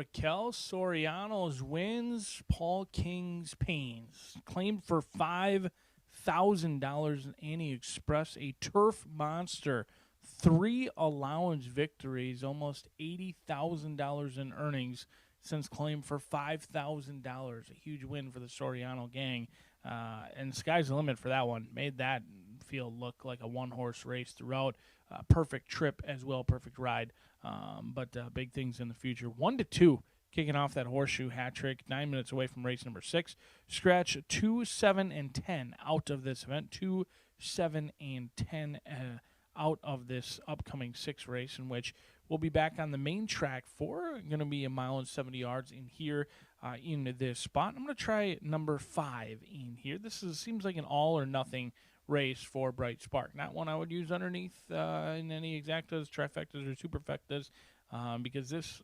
Raquel Soriano's wins, Paul King's pains. Claimed for $5,000 in Annie Express, a turf monster. 3 allowance victories, almost $80,000 in earnings since claimed for $5,000. A huge win for the Soriano gang. And sky's the limit for that one. Made that field look like a one-horse race throughout. Perfect trip as well, perfect ride. But big things in the future. 1-2, kicking off that Horseshoe hat trick. 9 minutes away from race number 6. Scratch 2, 7, and 10 out of this event. 2, 7, and 10 out of this upcoming 6 race, in which we'll be back on the main track for going to be 1 mile and 70 yards in here in this spot. I'm going to try number 5 in here. This seems like an all or nothing race for Bright Spark. Not one I would use underneath in any exactas, trifectas, or superfectas, because this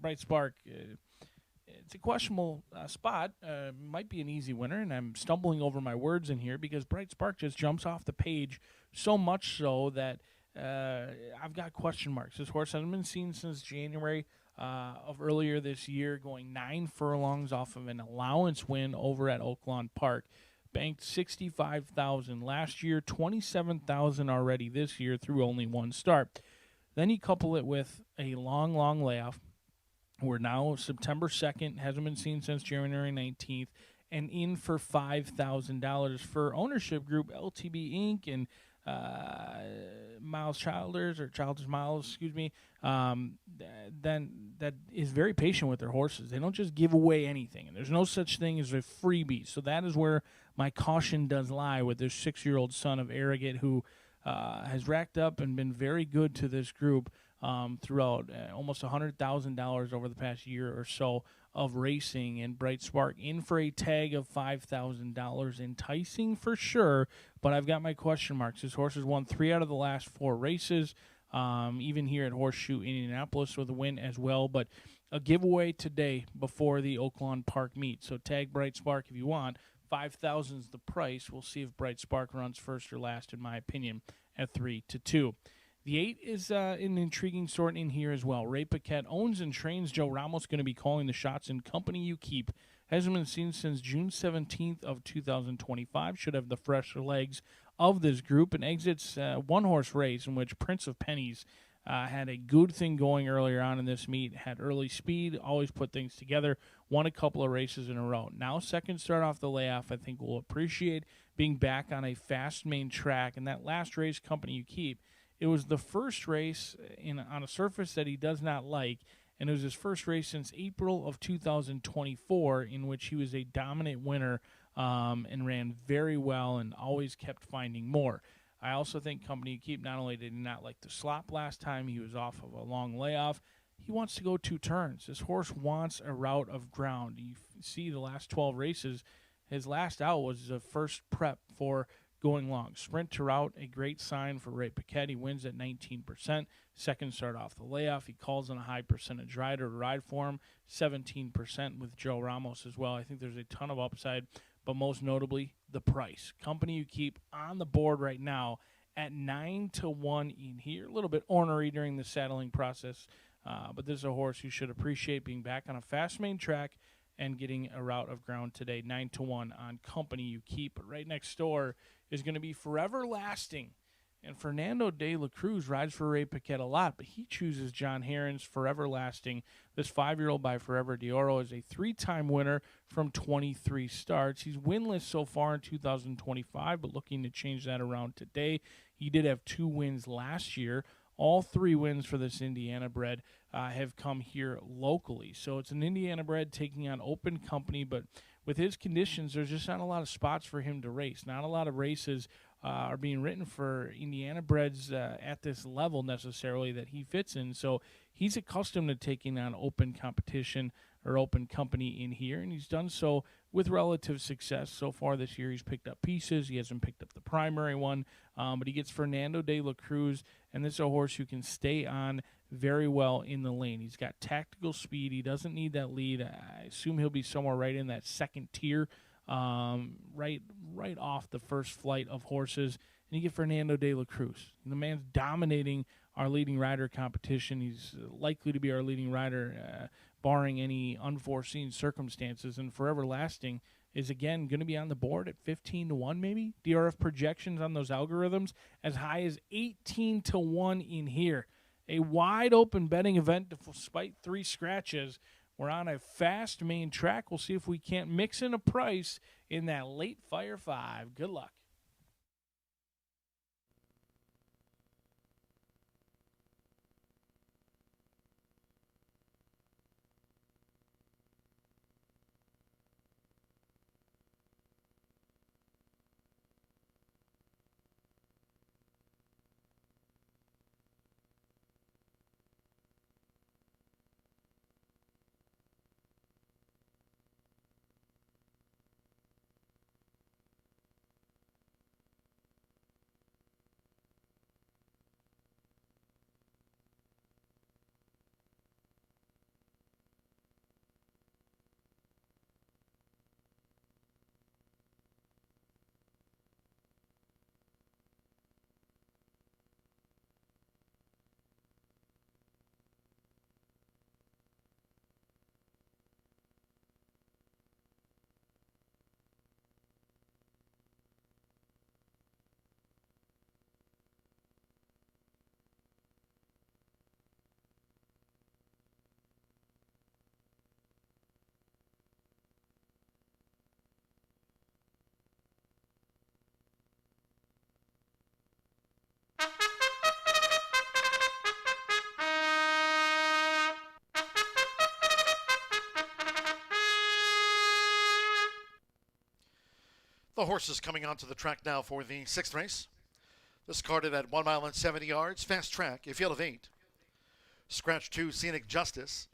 Bright Spark, it's a questionable spot. Might be an easy winner, and I'm stumbling over my words in here because Bright Spark just jumps off the page so much so that I've got question marks. This horse hasn't been seen since January of earlier this year, going 9 furlongs off of an allowance win over at Oaklawn Park. Banked $65,000 last year, $27,000 already this year through only 1 start. Then you couple it with a long layoff. We're now September 2nd, hasn't been seen since January 19th, and in for $5,000 for ownership group LTB Inc. and Miles Childers, or Childers Miles, excuse me, then that is very patient with their horses. They don't just give away anything, and there's no such thing as a freebie. So that is where my caution does lie with this 6-year-old son of Arrogate, who has racked up and been very good to this group throughout, almost $100,000 over the past year or so of racing. And Bright Spark in for a tag of $5,000, enticing for sure, but I've got my question marks. This horse has won 3 out of the last 4 races, even here at Horseshoe Indianapolis with a win as well, but a giveaway today before the Oaklawn Park meet. So tag Bright Spark if you want. $5,000 is the price. We'll see if Bright Spark runs first or last, in my opinion, at 3-2. The 8 is an intriguing sort in here as well. Ray Paquette owns and trains Joe Ramos, going to be calling the shots in Company You Keep. Hasn't been seen since June 17th of 2025. Should have the fresher legs of this group, and exits one-horse race in which Prince of Pennies had a good thing going earlier on in this meet, had early speed, always put things together, won a couple of races in a row. Now second start off the layoff, I think we'll appreciate being back on a fast main track. And that last race, Company You Keep, it was the first race on a surface that he does not like, and it was his first race since April of 2024 in which he was a dominant winner and ran very well and always kept finding more. I also think Company You Keep, not only did he not like the slop last time, he was off of a long layoff, he wants to go 2 turns. This horse wants a route of ground. You see the last 12 races, his last out was the first prep for going long. Sprint to route, a great sign for Ray Paquette. He wins at 19%. Second start off the layoff. He calls in a high percentage rider to ride for him, 17% with Joe Ramos as well. I think there's a ton of upside, but most notably, the price. Company You Keep on the board right now at 9-1 in here. A little bit ornery during the saddling process, but this is a horse you should appreciate being back on a fast main track and getting a route of ground today. 9-1 on Company You Keep. But right next door is going to be Forever Lasting. And Fernando de la Cruz rides for Ray Paquette a lot, but he chooses John Heron's Forever Lasting. This 5-year-old by Forever de Oro is a 3-time winner from 23 starts. He's winless so far in 2025, but looking to change that around today. He did have 2 wins last year. All 3 wins for this Indiana bred have come here locally. So it's an Indiana bred taking on Open Company, but with his conditions, there's just not a lot of spots for him to race. Not a lot of races are being written for Indiana breds at this level necessarily that he fits in. So he's accustomed to taking on open competition or Open Company in here, and he's done so with relative success. So far this year, he's picked up pieces. He hasn't picked up the primary one, but he gets Fernando de la Cruz, and this is a horse who can stay on very well in the lane. He's got tactical speed. He doesn't need that lead. I assume he'll be somewhere right in that second tier, right off the first flight of horses. And you get Fernando de la Cruz. The man's dominating our leading rider competition. He's likely to be our leading rider, barring any unforeseen circumstances. And Forever Lasting is, again, going to be on the board at 15-1 maybe. DRF projections on those algorithms as high as 18-1 in here. A wide-open betting event despite 3 scratches. We're on a fast main track. We'll see if we can't mix in a price in that late Fire 5. Good luck. The horses coming onto the track now for the 6th race. This carded at 1 mile and 70 yards. Fast track, a field of 8. Scratch 2, Scenic Justice.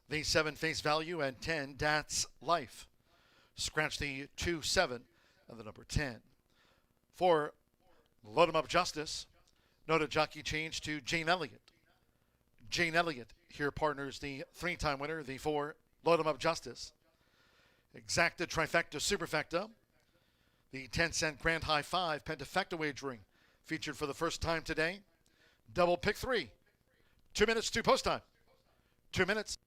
The 7, Face Value, and 10, That's Life. Scratch the 2, 7, and the number 10. For Load 'em Up Justice, noted jockey change to Jane Elliott. Jane Elliott here partners the 3-time winner, the 4, Load 'em Up Justice. Exacta Trifecta Superfecta. The 10-cent Grand High 5 Pentafecta wagering featured for the first time today. Double pick 3. 2 minutes to post time. 2 minutes.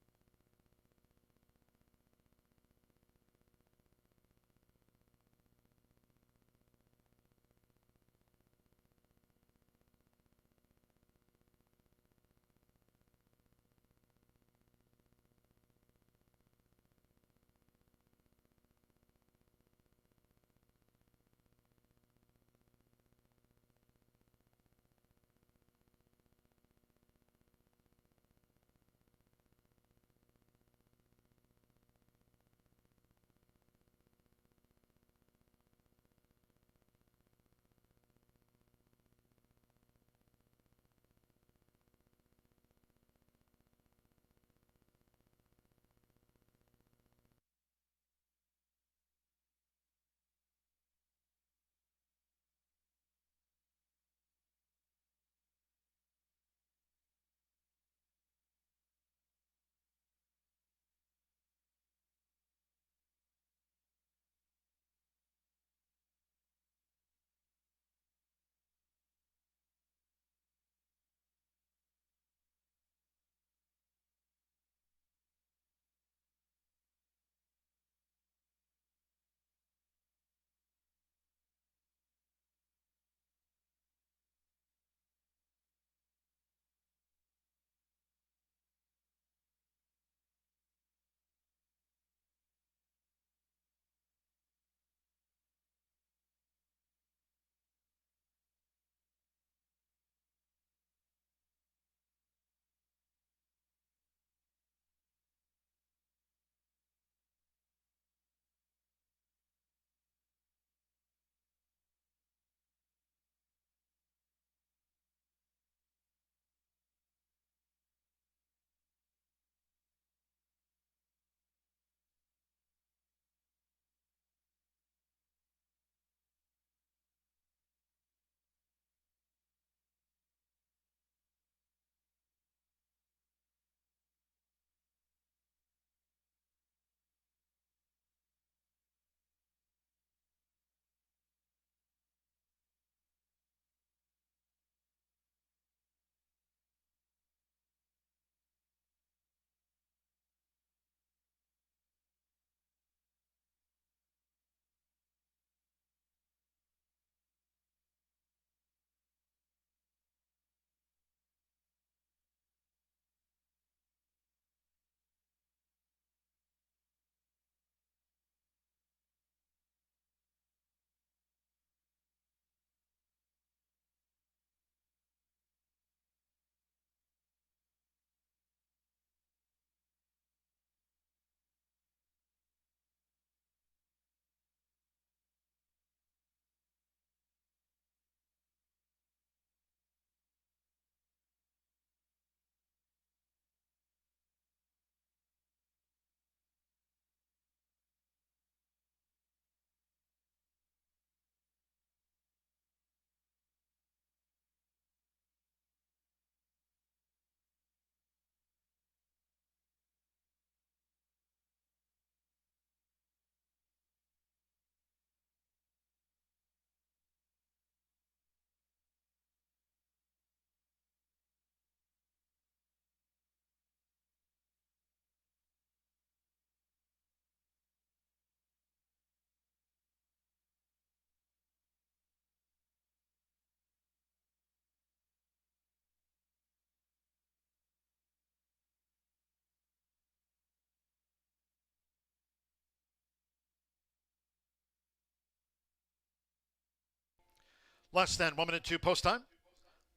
Less than 1 minute to post time.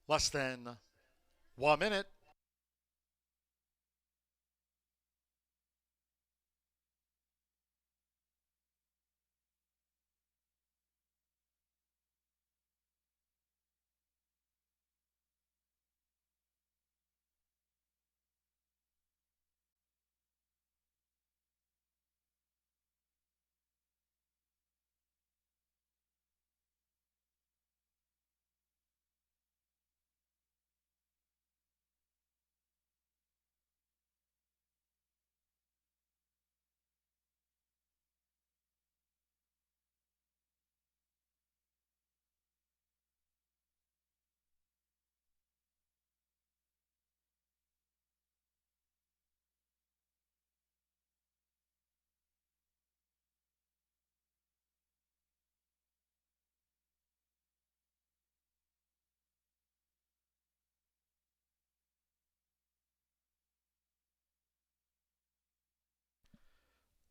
Less than 1 minute.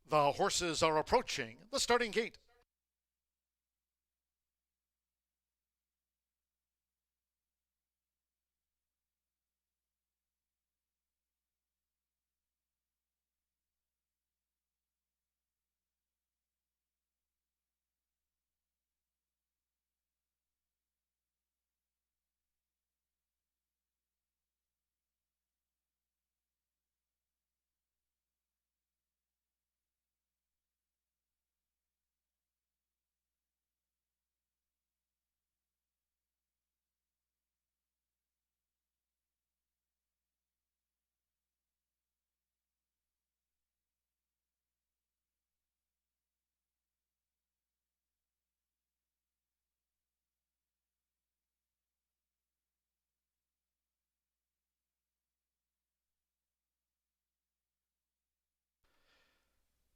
The horses are approaching the starting gate.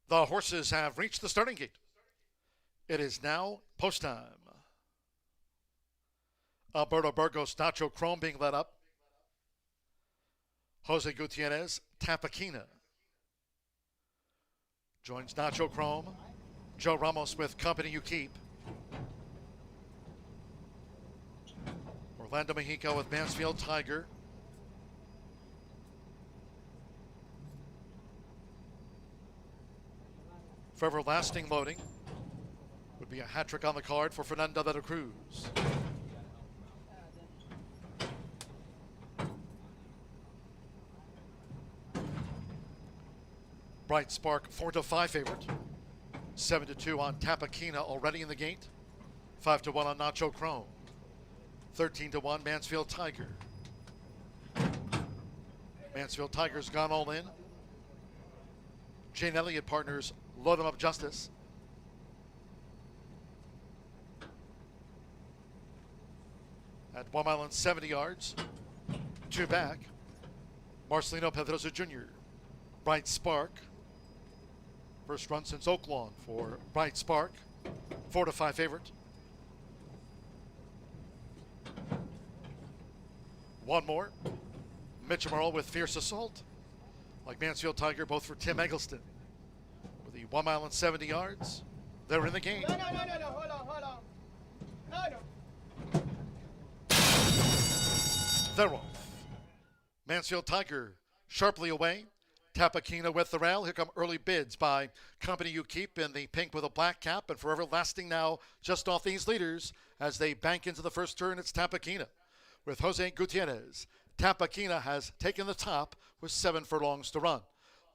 The horses have reached the starting gate. It is now post time. Alberto Burgos, Nacho Chrome being led up. Jose Gutierrez, Tapakina. Joins Nacho Chrome. Joe Ramos with Company You Keep. Orlando Mexico with Mansfield Tiger. Forever Lasting loading. Would be a hat trick on the card for Fernando de la Cruz. Bright Spark 4-5 favorite. 7-2 on Tapakina already in the gate. 5-1 on Nacho Chrome. 13-1 Mansfield Tiger. Mansfield Tiger's gone all in. Jane Elliott partners Load 'em Up Justice. At 1 mile and 70 yards. 2 back. Marcelino Pedrosa Jr. Bright Spark. First run since Oaklawn for Bright Spark. 4-5 favorite. One more. Mitchell Merle with Fierce Assault. Like Mansfield Tiger, both for Tim Eggleston. With the 1 mile and 70 yards. They're in the game. No, hold on. No. They're off. Mansfield Tiger sharply away. Tapakina with the rail. Here come early bids by Company You Keep in the pink with a black cap, and Forever Lasting now just off these leaders as they bank into the first turn. It's Tapakina with Jose Gutierrez. Tapakina has taken the top with 7 furlongs to run.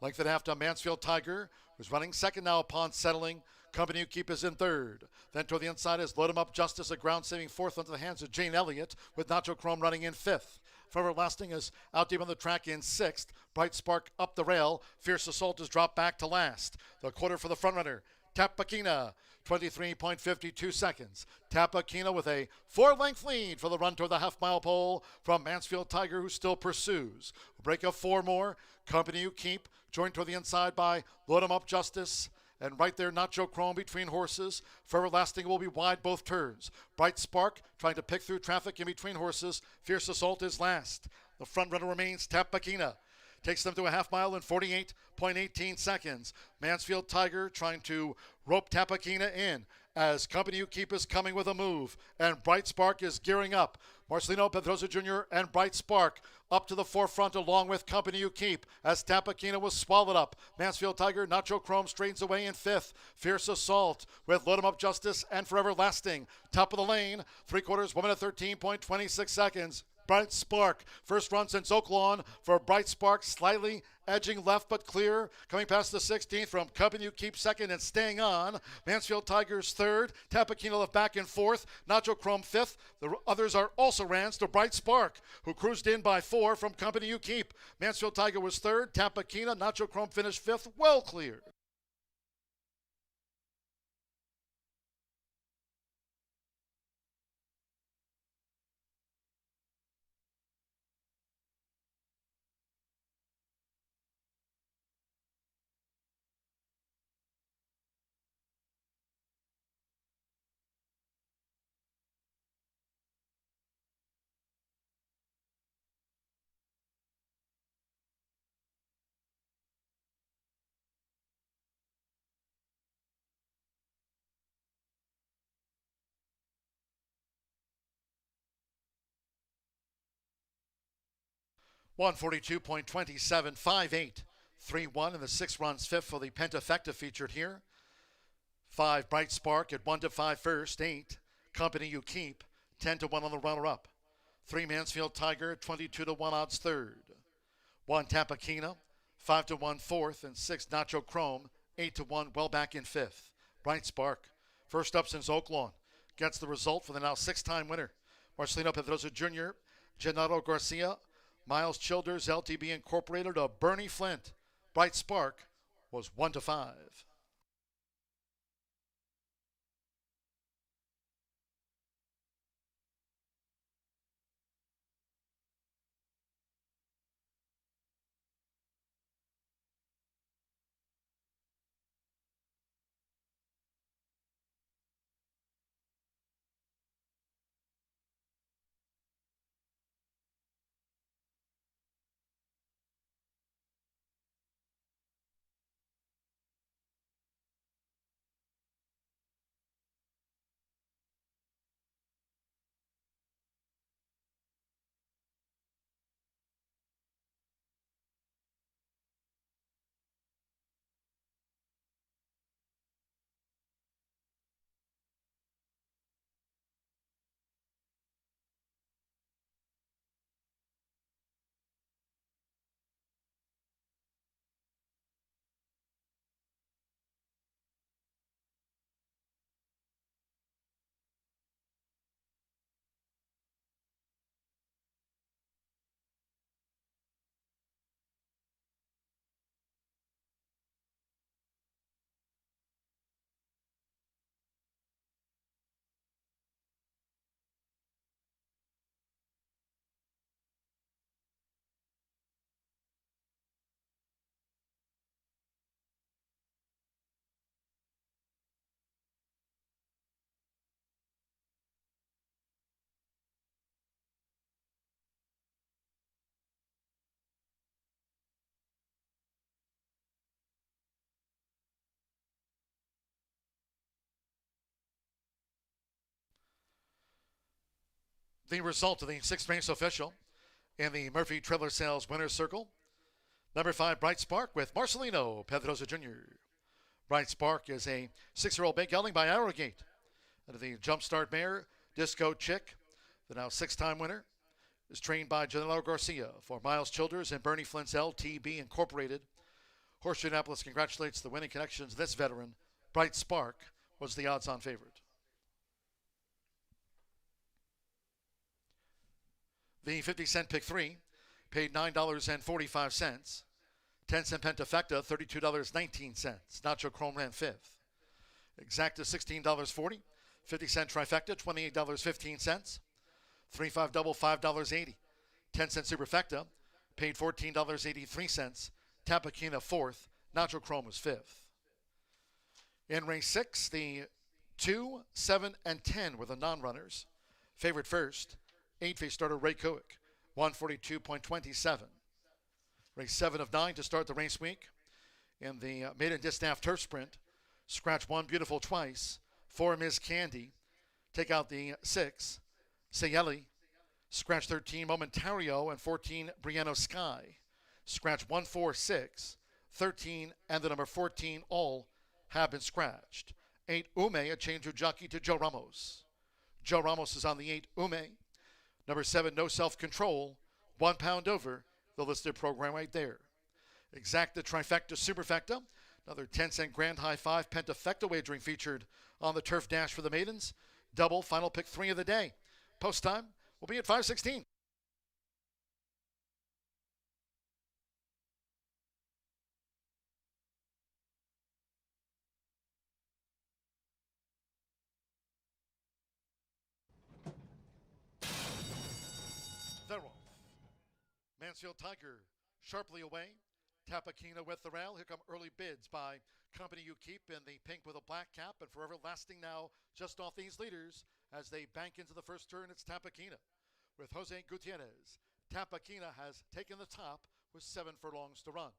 Length and a half to Mansfield Tiger, who's running second now upon settling. Company You Keep is in third. Then toward the inside is Load 'em Up Justice, a ground-saving fourth into the hands of Jane Elliott, with Nacho Chrome running in fifth. Forever Lasting is out deep on the track in sixth. Bright Spark up the rail. Fierce Assault is dropped back to last. The quarter for the front runner, Tapakina, 23.52 seconds. Tapakina with a 4-length lead for the run toward the half-mile pole from Mansfield Tiger, who still pursues. Break of 4 more. Company You Keep, joined toward the inside by Load 'em Up Justice. And right there, Nacho Chrome between horses. Forever Lasting will be wide both turns. Bright Spark trying to pick through traffic in between horses. Fierce Assault is last. The front runner remains Tapakina. Takes them to a half mile in 48.18 seconds. Mansfield Tiger trying to rope Tapakina in. as Company You Keep is coming with a move, and Bright Spark is gearing up. Marcelino Pedrosa Jr. and Bright Spark up to the forefront along with Company You Keep as Tapakina was swallowed up. Mansfield Tiger, Nacho Chrome straightens away in fifth. Fierce Assault with Load 'em Up Justice and Forever Lasting. Top of the lane, 3/4, 1 minute 13.26 seconds. Bright Spark, first run since Oaklawn for Bright Spark, slightly edging left but clear. Coming past the 16th from Company You Keep second and staying on. Mansfield Tigers third. Tapakina left back in fourth. Nacho Chrome fifth. The others are also rans to Bright Spark, who cruised in by 4 from Company You Keep. Mansfield Tiger was third. Tapakina, Nacho Chrome finished fifth, well clear. $142.27, 5-8, 3-1, and the 6 runs fifth for the Pentafecta featured here. 5 Bright Spark at 1-5 first, 8 Company You Keep, 10-1 on the runner-up. 3 Mansfield Tiger, 22-1 odds third. 1 Tapakina, 5-1 fourth, and 6 Nacho Chrome, 8-1 well back in fifth. Bright Spark, first up since Oaklawn, gets the result for the now 6-time winner. Marcelino Pedrosa Jr., Gennaro Garcia, Miles Childers, LTB Incorporated of Bernie Flint. Bright Spark was 1-5. The result of the 6th race official in the Murphy Trailer Sales Winner's Circle. Number 5, Bright Spark with Marcelino Pedrosa Jr. Bright Spark is a 6-year-old big gelding by Arrogate. And the Jumpstart mare, Disco Chick, the now 6-time winner, is trained by Gennaro Garcia for Miles Childers and Bernie Flint's LTB Incorporated. Horseshoe Indianapolis congratulates the winning connections of this veteran. Bright Spark was the odds-on favorite. The 50-cent pick 3 paid $9.45. 10-cent Pentafecta, $32.19. Nacho Chrome ran 5th. Exacta, $16.40. 50-cent Trifecta, $28.15. 3-5 double, $5.80. 10-cent Superfecta paid $14.83. Tapakina 4th. Nacho Chrome was 5th. In race 6, the 2, 7, and 10 were the non-runners. Favorite first, 8-face starter Ray Coick, 142.27. Race 7 of 9 to start the race week. In the maiden distaff turf sprint, scratch 1 beautiful twice, 4, Ms. Candy. Take out the 6, Sayeli. Scratch 13, Momentario, and 14, Brianna Sky. Scratch 1, 4, 6, 13, and the number 14 all have been scratched. 8, Ume, a change to Jockey to Joe Ramos. Joe Ramos is on the 8, Ume. Number 7, No Self-Control, £1 over the listed program right there. Exacta Trifecta Superfecta, another 10-cent Grand High 5 Pentafecta wagering featured on the Turf Dash for the maidens. Double, final pick 3 of the day. Post time will be at 5:16. They're off. Mansfield Tiger sharply away. Tapakina with the rail. Here come early bids by Company You Keep in the pink with a black cap, and Forever Lasting now just off these leaders as they bank into the first turn. It's Tapakina with Jose Gutierrez. Tapakina has taken the top with 7 furlongs to run.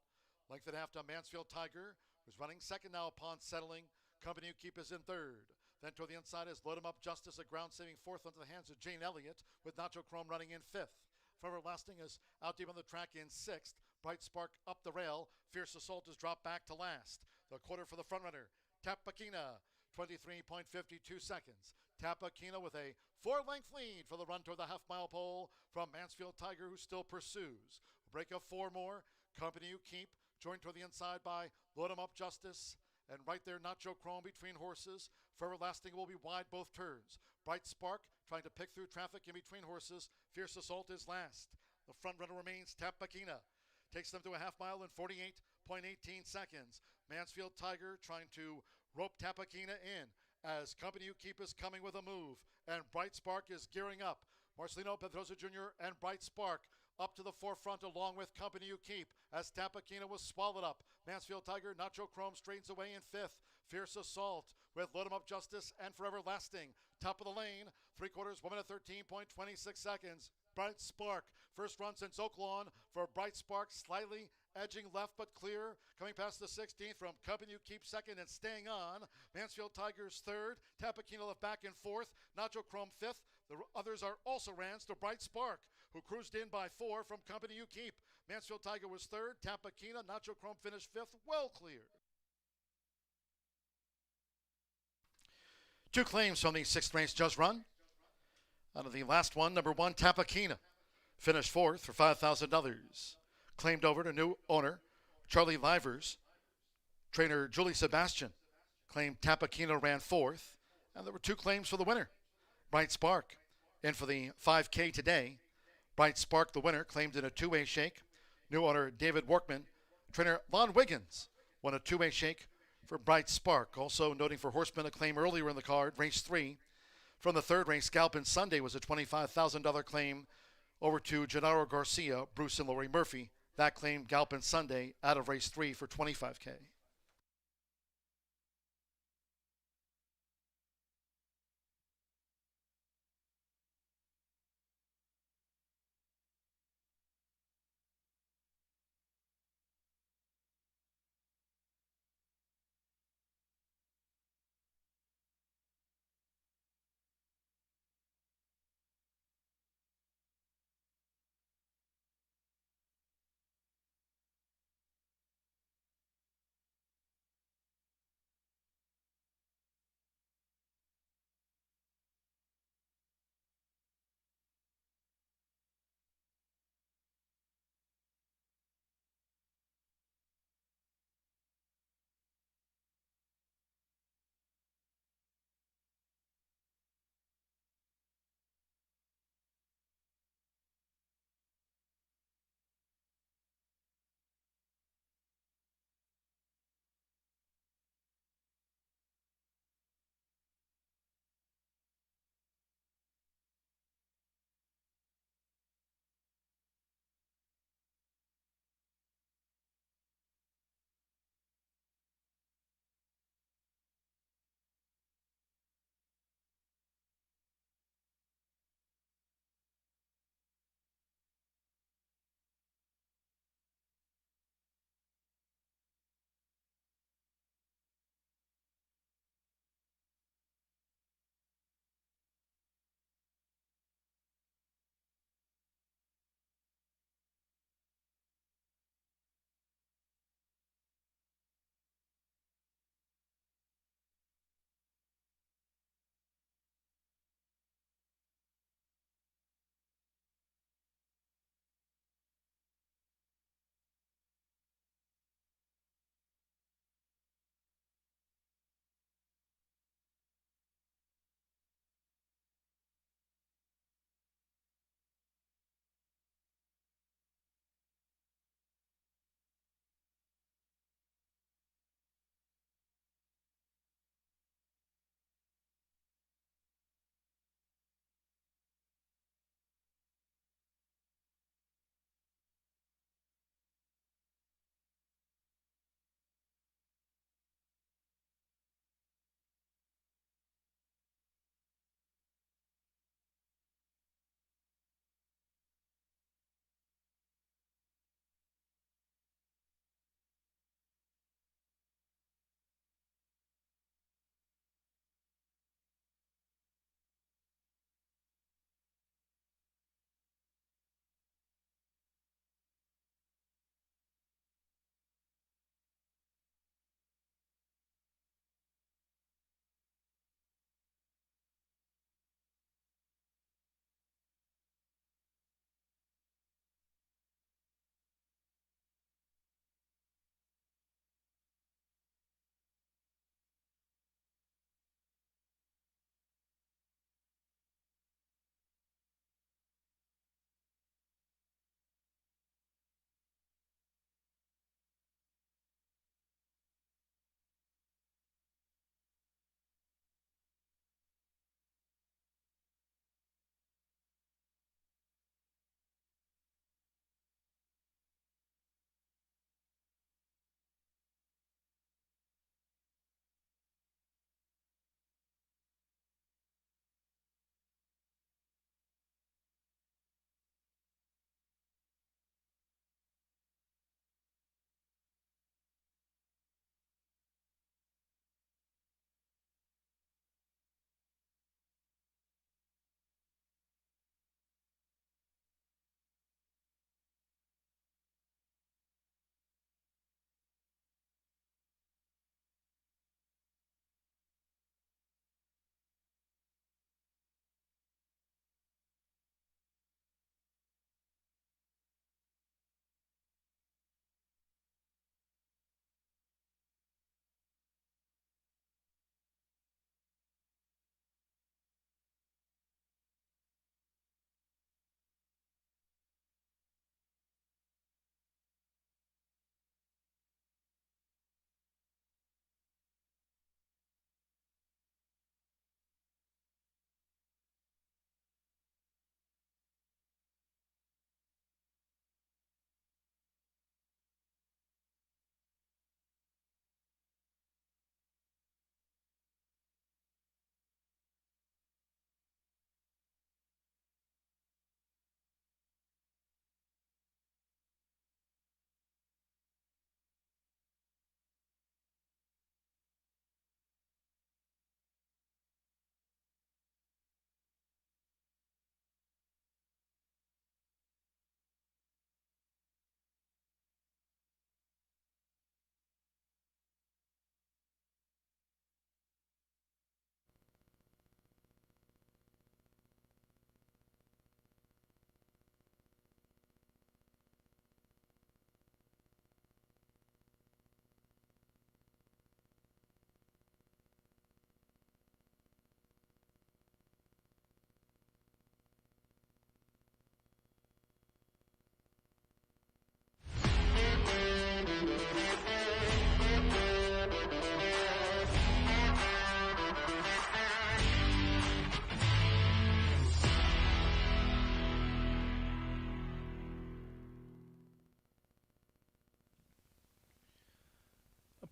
Length and a half to Mansfield Tiger, who's running second now upon settling. Company You Keep is in third. Then toward the inside is Load 'em Up Justice, a ground-saving fourth into the hands of Jane Elliott, with Nacho Chrome running in fifth. Forever Lasting is out deep on the track in sixth. Bright Spark up the rail. Fierce Assault has dropped back to last. The quarter for the front runner, Tapakina, 23.52 seconds. Tapakina with a 4-length lead for the run toward the half-mile pole from Mansfield Tiger, who still pursues. Break of 4 more. Company You Keep, joined toward the inside by Load 'em Up Justice. And right there, Nacho Chrome between horses. Forever Lasting will be wide both turns. Bright Spark trying to pick through traffic in between horses. Fierce Assault is last. The front runner remains Tapakina. Takes them to a half mile in 48.18 seconds. Mansfield Tiger trying to rope Tapakina in as Company You Keep is coming with a move. And Bright Spark is gearing up. Marcelino Pedrosa Jr. and Bright Spark up to the forefront along with Company You Keep as Tapakina was swallowed up. Mansfield Tiger, Nacho Chrome straightens away in fifth. Fierce Assault with Load 'em Up Justice and Forever Lasting. Top of the lane, 3/4, 1 minute 13.26 seconds. Bright Spark, first run since Oaklawn for Bright Spark, slightly edging left but clear. Coming past the 16th from Company You Keep second and staying on. Mansfield Tigers third. Tapakina left back in fourth. Nacho Chrome fifth. The others are also rans to Bright Spark, who cruised in by 4 from Company You Keep. Mansfield Tiger was third. Tapakina, Nacho Chrome finished fifth, well cleared. 2 claims from the 6th race just run. Out of the last one, number 1, Tapakina, finished 4th for $5,000. Claimed over to new owner, Charlie Livers. Trainer Julie Sebastian claimed Tapakina ran 4th. And there were 2 claims for the winner. Bright Spark in for the 5K today. Bright Spark, the winner, claimed in a 2-way shake. New owner David Workman. Trainer Lon Wiggins won a 2-way shake for Bright Spark. Also noting for horsemen a claim earlier in the card, race 3. From the 3rd race, Galpin Sunday was a $25,000 claim over to Gennaro Garcia, Bruce and Lori Murphy. That claim, Galpin Sunday, out of race 3 for $25K.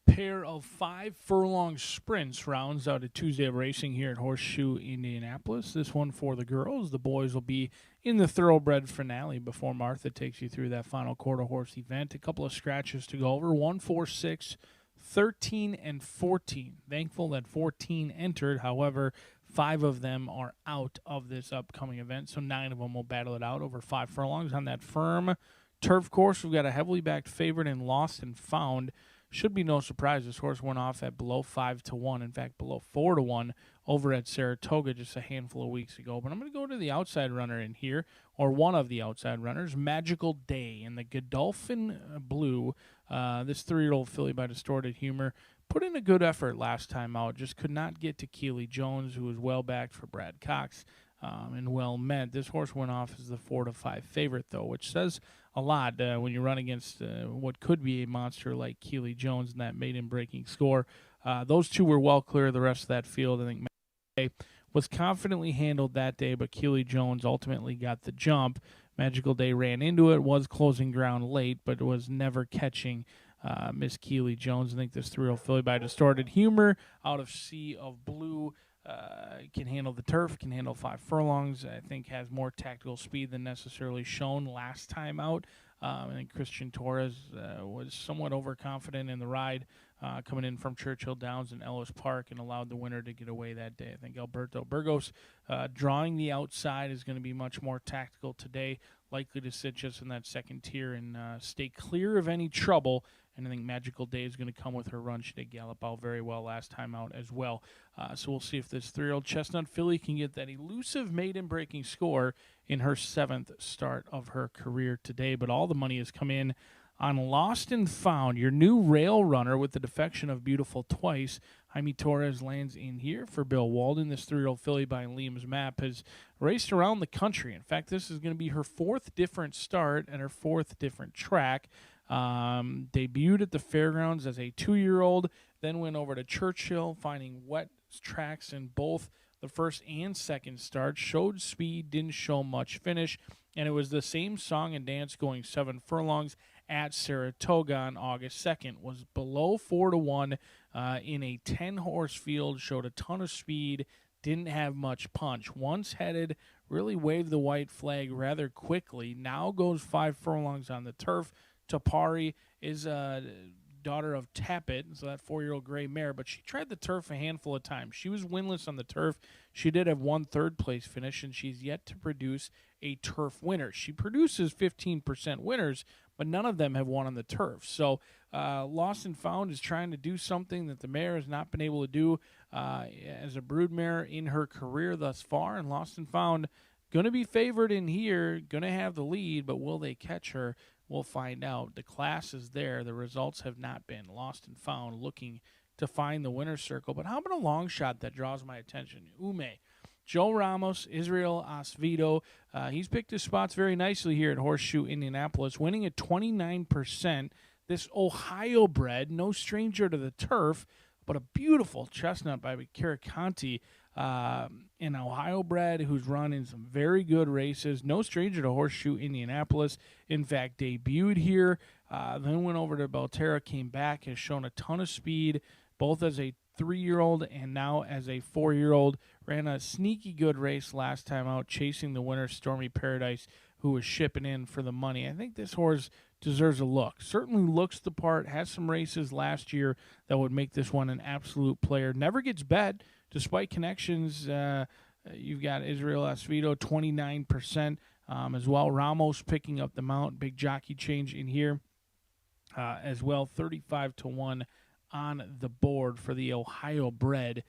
pair of 5 furlong sprints rounds out a Tuesday of racing here at Horseshoe Indianapolis. This one for the girls. The boys will be in the thoroughbred finale before Martha takes you through that final quarter horse event. A couple of scratches to go over. 1, 4, 6, 13, and 14. Thankful that 14 entered. However, 5 of them are out of this upcoming event, so 9 of them will battle it out over 5 furlongs on that firm turf course. We've got a heavily backed favorite in Lost and Found. Should be no surprise. This horse went off at below 5-1. In fact, below 4-1 over at Saratoga just a handful of weeks ago. But I'm going to go to the outside runner in here, or one of the outside runners, Magical Day in the Godolphin Blue. This 3-year-old filly by Distorted Humor put in a good effort last time out. Just could not get to Keely Jones, who was well backed for Brad Cox. And well met. This horse went off as the 4-5 favorite, though, which says a lot when you run against what could be a monster like Keely Jones in that maiden-breaking score. Those two were well clear of the rest of that field. I think Magical Day was confidently handled that day, but Keely Jones ultimately got the jump. Magical Day ran into it, was closing ground late, but was never catching Miss Keely Jones. I think this 3-year-old filly by Distorted Humor out of Sea of Blue can handle the turf, can handle 5 furlongs. I think has more tactical speed than necessarily shown last time out. I think Christian Torres was somewhat overconfident in the ride coming in from Churchill Downs and Ellis Park and allowed the winner to get away that day. I think Alberto Burgos drawing the outside is going to be much more tactical today, likely to sit just in that second tier and stay clear of any trouble. And I think Magical Day is going to come with her run. She did gallop out very well last time out as well. So we'll see if this 3-year-old Chestnut filly can get that elusive maiden-breaking score in her 7th start of her career today. But all the money has come in on Lost and Found, your new rail runner with the defection of Beautiful Twice. Jaime Torres lands in here for Bill Walden. This 3-year-old filly by Liam's Map has raced around the country. In fact, this is going to be her 4th different start and her 4th different track. Debuted at the fairgrounds as a 2-year-old, then went over to Churchill, finding wet tracks in both the first and second start. Showed speed, didn't show much finish, and it was the same song and dance going 7 furlongs at Saratoga on August 2nd. Was below 4-1 in a 10-horse field, showed a ton of speed, didn't have much punch. Once headed, really waved the white flag rather quickly. Now goes 5 furlongs on the turf. Tapari is a daughter of Tappet, so that 4-year-old gray mare, but she tried the turf a handful of times. She was winless on the turf. She did have 1 third-place finish, and she's yet to produce a turf winner. She produces 15% winners, but none of them have won on the turf. So Lost and Found is trying to do something that the mare has not been able to do as a broodmare in her career thus far, and Lost and Found going to be favored in here, going to have the lead, but will they catch her? We'll find out. The class is there. The results have not been. Lost and Found looking to find the winner's circle. But how about a long shot that draws my attention? Ume. Joe Ramos, Israel Osvedo. He's picked his spots very nicely here at Horseshoe Indianapolis, winning at 29%. This Ohio bred, no stranger to the turf, but a beautiful chestnut by Kirakanti. An Ohio bred who's run in some very good races. No stranger to Horseshoe Indianapolis. In fact, debuted here, then went over to Belterra, came back, has shown a ton of speed, both as a 3-year-old and now as a 4-year-old. Ran a sneaky good race last time out, chasing the winner, Stormy Paradise, who was shipping in for the money. I think this horse deserves a look. Certainly looks the part, has some races last year that would make this one an absolute player. Never gets bet. Despite connections, you've got Israel Osvedo, 29% as well. Ramos picking up the mount. Big jockey change in here as well. 35-1 on the board for the Ohio bred,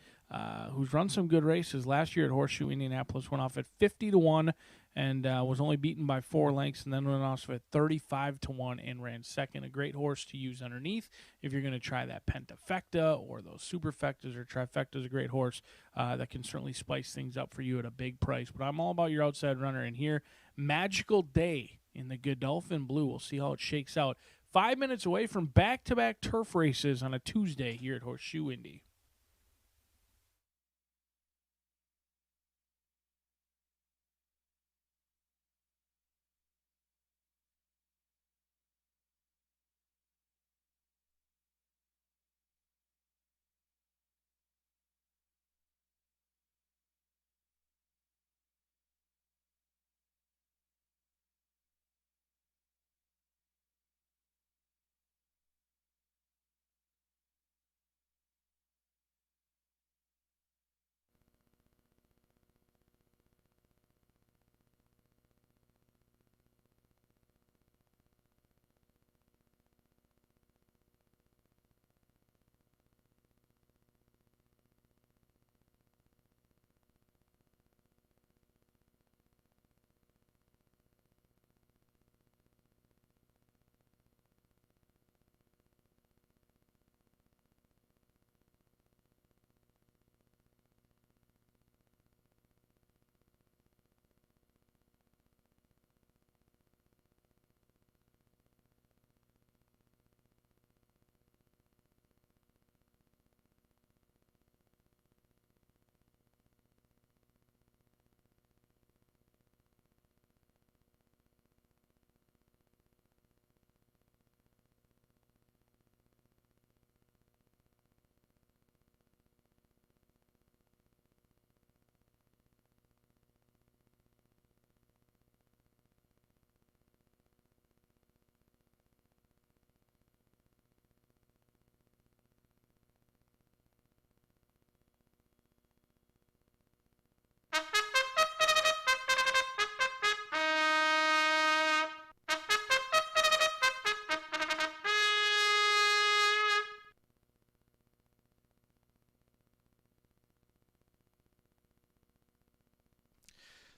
who's run some good races. Last year at Horseshoe Indianapolis went off at 50-1 and was only beaten by 4 lengths, and then went off at 35-1 and ran second. A great horse to use underneath if you're going to try that pentafecta or those superfectas or trifectas. A great horse that can certainly spice things up for you at a big price. But I'm all about your outside runner in here. Magical Day in the Godolphin Blue. We'll see how it shakes out. 5 minutes away from back-to-back turf races on a Tuesday here at Horseshoe Indy.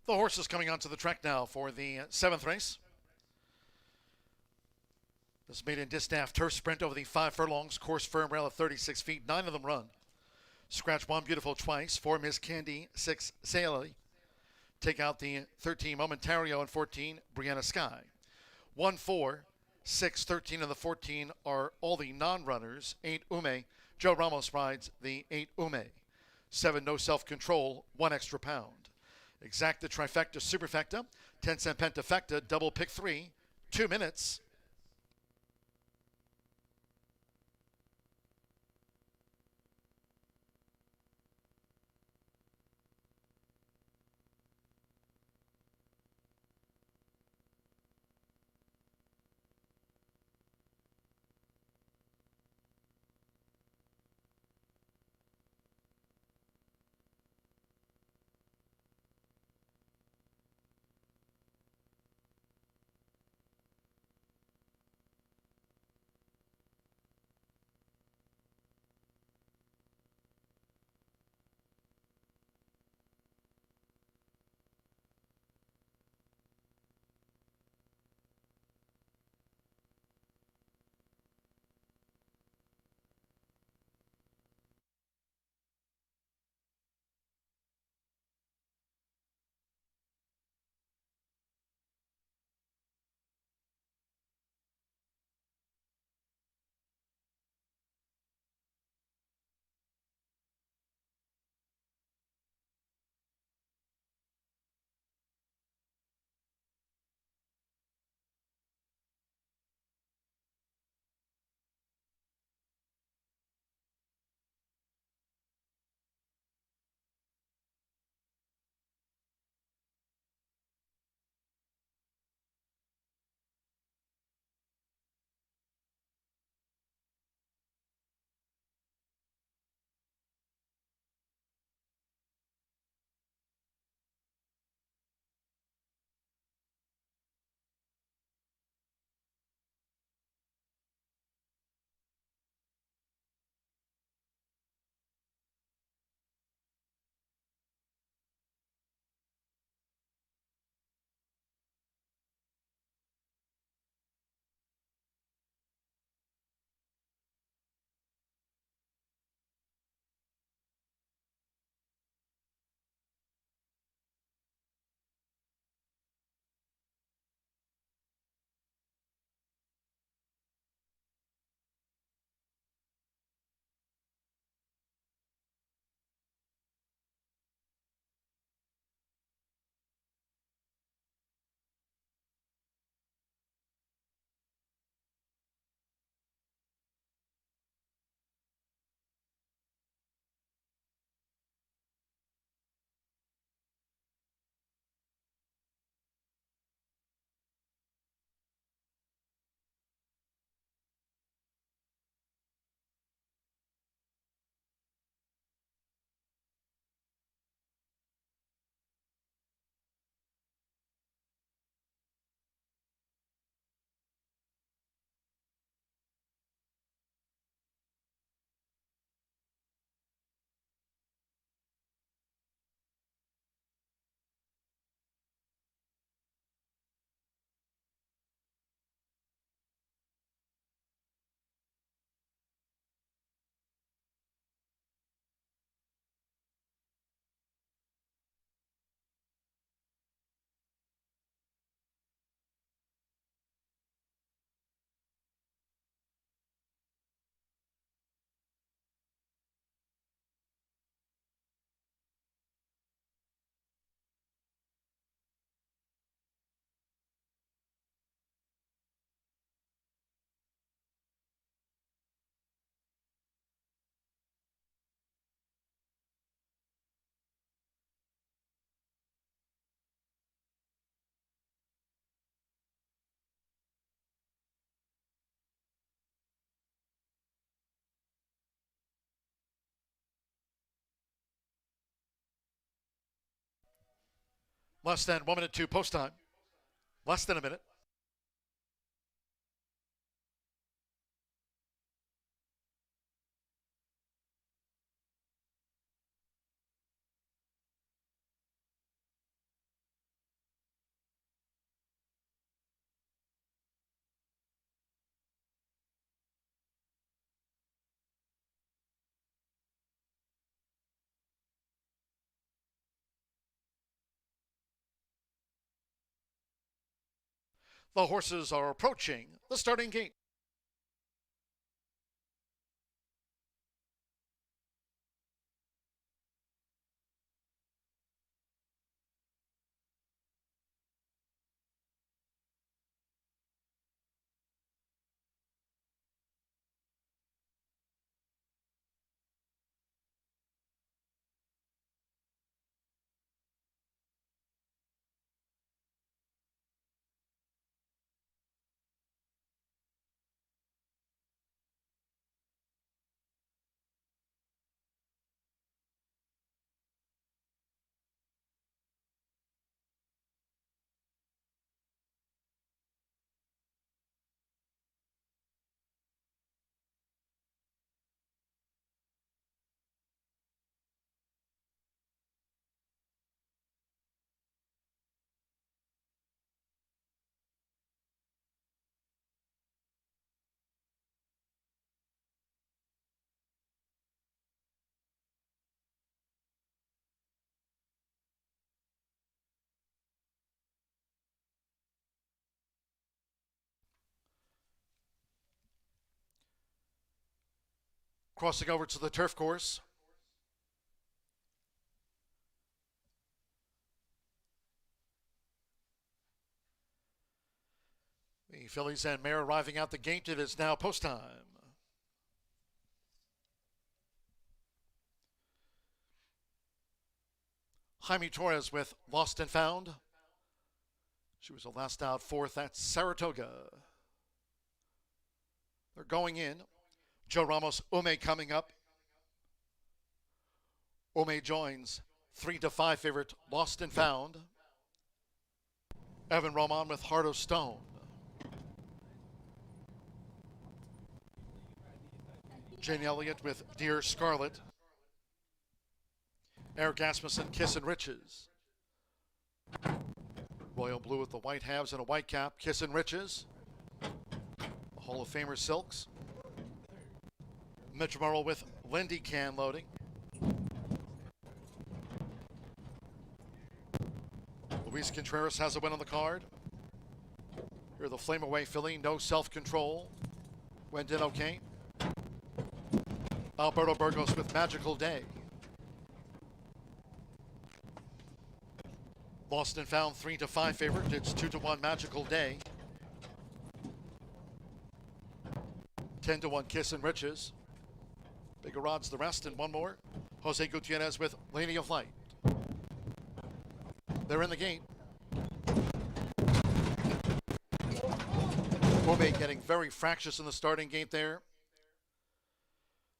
The horses coming onto the track now for the 7th race. This maiden distaff turf sprint over the 5 furlongs, course firm rail of 36 feet, 9 of them run. Scratch 1 Beautiful twice, 4 Miss Candy, 6 Saley. Take out the 13 Momentario and 14 Brianna Sky. 1, 4, 6, 13 and the 14 are all the non-runners. 8 Ume. Joe Ramos rides the 8 Ume. 7 No Self-Control, 1 extra pound. Exacta Trifecta Superfecta, 10 cent Pentafecta, double pick 3, 2 minutes. Less than 1 minute 2 post time. Less than a minute. The horses are approaching the starting gate. Crossing over to the turf course. The fillies and mare arriving out the gate. It is now post time. Jaime Torres with Lost and Found. She was the last out fourth at Saratoga. They're going in. Joe Ramos, Ume coming up. Ume joins 3-5 favorite Lost and Found. Evan Roman with Heart of Stone. Jane Elliott with Dear Scarlet. Eric Asmussen, Kiss and Riches. Royal Blue with the white halves and a white cap, Kiss and Riches. The Hall of Famer Silks. Mitch Murrell with Lindy Can loading. Luis Contreras has a win on the card. Here the Flame Away filly, No Self-Control. Went in okay. Alberto Burgos with Magical Day. Lost and Found 3-5 favorite. It's 2-1 Magical Day. 10-1 Kiss and Riches. Bigger odds the rest, and one more. Jose Gutierrez with Lady of Light. They're in the gate. Ume getting very fractious in the starting gate there.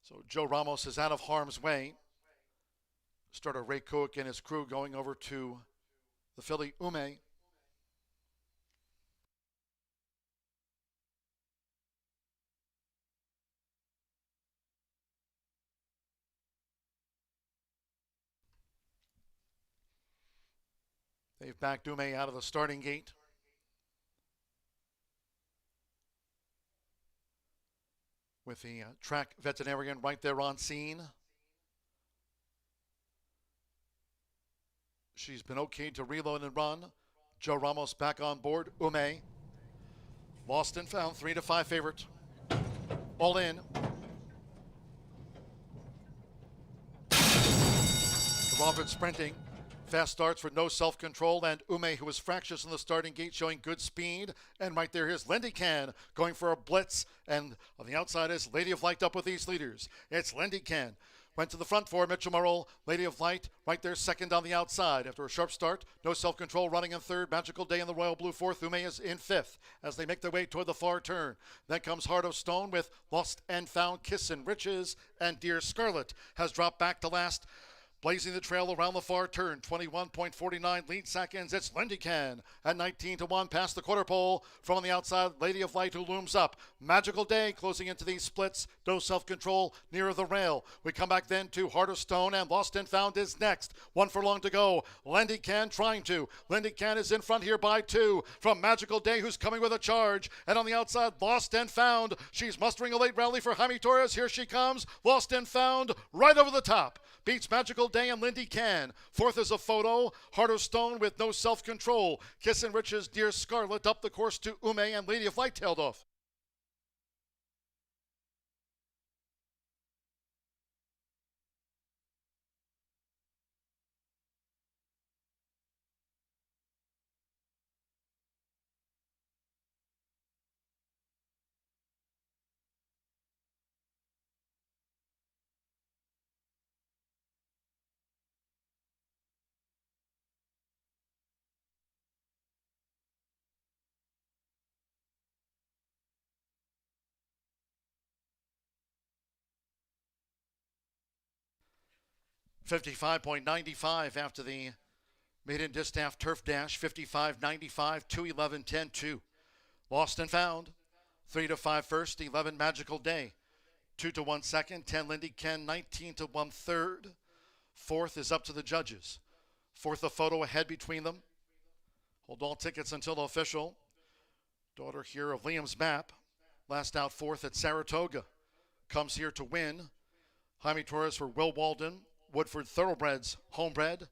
So Joe Ramos is out of harm's way. Starter Ray Cook and his crew going over to the filly Ume. They've backed Ume out of the starting gate. With the track veterinarian right there on scene. She's been okayed to reload and run. Joe Ramos back on board. Ume. Lost and Found, 3-5 favorite. All in. Robert sprinting. Fast starts for No Self-Control, and Ume, who was fractious in the starting gate, showing good speed. And right there, here's Lindy Can going for a blitz. And on the outside is Lady of Light up with these leaders. It's Lindy Can. Went to the front for Mitchell Murrell. Lady of Light right there second on the outside. After a sharp start, No Self-Control running in third. Magical Day in the Royal Blue fourth. Ume is in fifth as they make their way toward the far turn. Then comes Heart of Stone with Lost and Found, Kiss and Riches. And Dear Scarlet has dropped back to last. Blazing the trail around the far turn, 21.49 lead seconds. It's Lindy Can at 19-1 past the quarter pole. From on the outside, Lady of Light who looms up. Magical Day closing into these splits. No Self-Control near the rail. We come back then to Heart of Stone, and Lost and Found is next. One furlong to go. Lindy Can trying to. Lindy Can is in front here by two from Magical Day, who's coming with a charge. And on the outside, Lost and Found. She's mustering a late rally for Jaime Torres. Here she comes. Lost and Found right over the top. Beats Magical Day and Lindy Can. Fourth is a photo. Heart of Stone with No Self-Control. Kissin' Rich's Dear Scarlet up the course to Ume, and Lady of Light tailed off. $55.95 after the maiden distaff turf dash. $55.95, 2:11, 10-2. Lost and Found. 3-5 first. 11 Magical Day. 2-1 second. 10 Lindy Ken. 19-1 third. Fourth is up to the judges. Fourth, a photo ahead between them. Hold all tickets until official. Daughter here of Liam's Map. Last out fourth at Saratoga. Comes here to win. Jaime Torres for Will Walden. Woodford Thoroughbreds, homebred.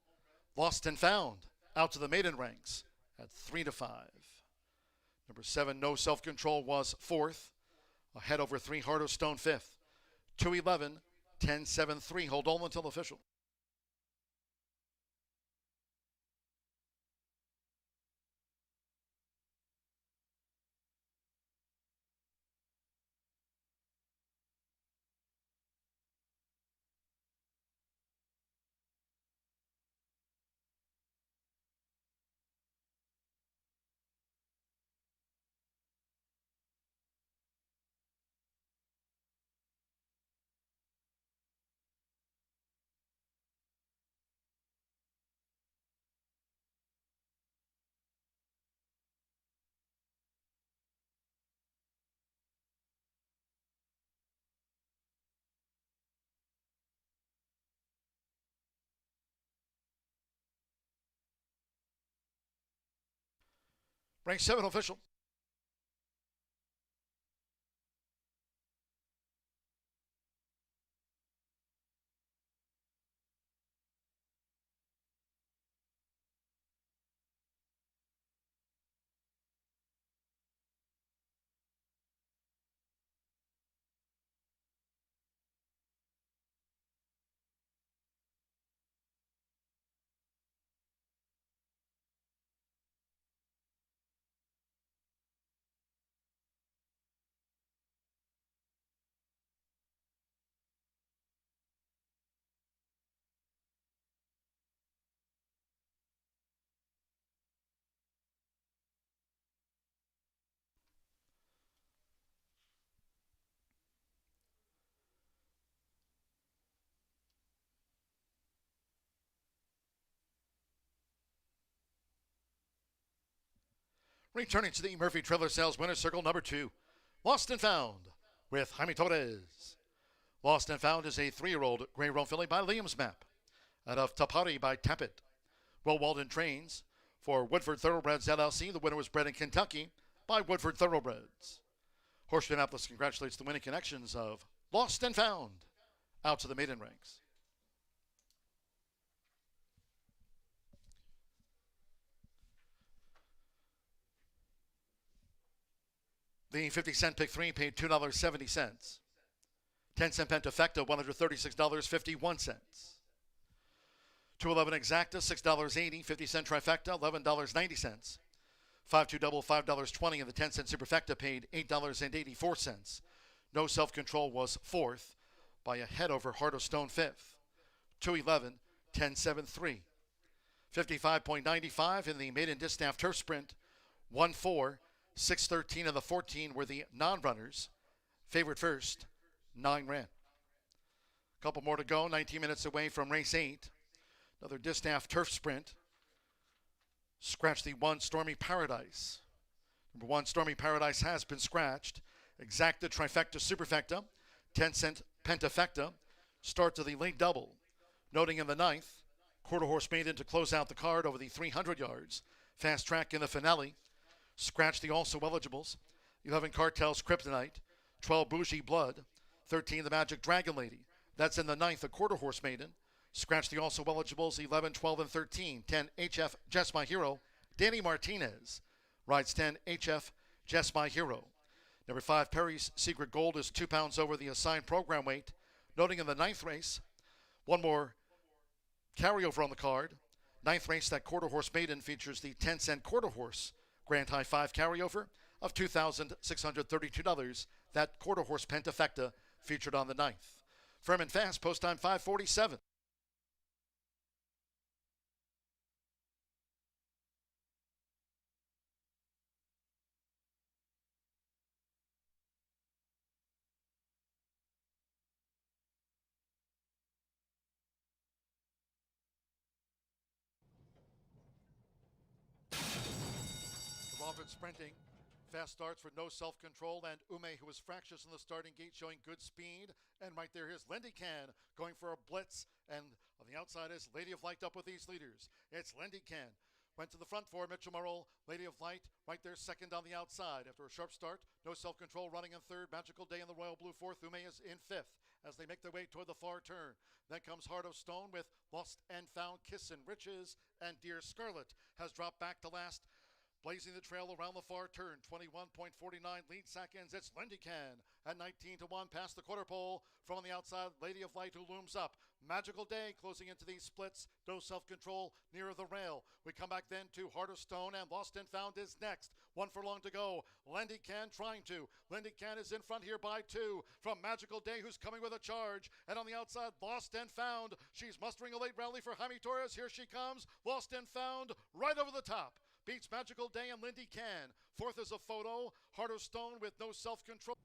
Lost and Found, out to the maiden ranks at 3-5. Number 7, No Self-Control, was fourth. Ahead over 3, Heart of Stone, fifth. 2:11, 10-7, 3. Hold on until official. Rank 7 official. Returning to the Murphy Trailer Sales Winner's Circle, number 2, Lost and Found with Jaime Torres. Lost and Found is a 3-year-old Gray Roan filly by Liam's Map. Out of Tapari by Tappet. Will Walden trains for Woodford Thoroughbreds LLC. The winner was bred in Kentucky by Woodford Thoroughbreds. Horseshoe Indianapolis congratulates the winning connections of Lost and Found out to the maiden ranks. The 50-cent pick 3 paid $2.70. 10-cent Pentafecta, $136.51. 211 Exacta, $6.80. 50-cent Trifecta, $11.90. 5-2 double, $5.20, and the 10-cent Superfecta paid $8.84. No Self-Control was fourth by a head over Heart of Stone, fifth. 211, 10-7, 3. 55.95 in the maiden distaff turf sprint. 1-4. 6-13 of the 14 were the non-runners. Favored first, 9 ran. A couple more to go, 19 minutes away from race 8. Another distaff turf sprint. Scratch the 1 Stormy Paradise. Number 1 Stormy Paradise has been scratched. Exacta, Trifecta, Superfecta, 10-cent Pentafecta. Start to the late double. Noting in the 9th, Quarter Horse Maiden to close out the card over the 300 yards. Fast Track in the finale. Scratch the also eligibles. 11 Cartel's Kryptonite. 12 Bougie Blood. 13 the Magic Dragon Lady. That's in the 9th, a Quarter Horse Maiden. Scratch the also eligibles 11, 12, and 13. 10 HF Just My Hero. Danny Martinez rides 10 HF Just My Hero. Number 5 Perry's Secret Gold is 2 pounds over the assigned program weight. Noting in the 9th race, one more carryover on the card. 9th race, that quarter horse maiden features the 10-cent quarter horse Grand High 5 carryover of $2,632. That quarter horse Pentafecta featured on the 9th. Firm and fast, post time 5:47. Robert sprinting. Fast starts for No Self-Control and Ume, who was fractious in the starting gate, showing good speed. And right there, here's Lindy Can going for a blitz. And on the outside is Lady of Light up with these leaders. It's Lindy Can. Went to the front for Mitchell Merrill. Lady of Light right there second on the outside. After a sharp start, No Self-Control running in third. Magical Day in the Royal Blue fourth. Ume is in fifth as they make their way toward the far turn. Then comes Heart of Stone with Lost and Found, Kiss and Riches. And Dear Scarlet has dropped back to last. Blazing the trail around the far turn, 21.49 lead seconds. It's Lindy Can at 19-1 past the quarter pole. From on the outside, Lady of Light who looms up. Magical Day closing into these splits. No Self-Control near the rail. We come back then to Heart of Stone, and Lost and Found is next. 1 furlong to go. Lindy Can trying to. Lindy Can is in front here by 2 from Magical Day, who's coming with a charge. And on the outside, Lost and Found. She's mustering a late rally for Jaime Torres. Here she comes. Lost and Found right over the top. Beats Magical Day and Lindy Can. Fourth is a photo. Heart of Stone with No Self-Control.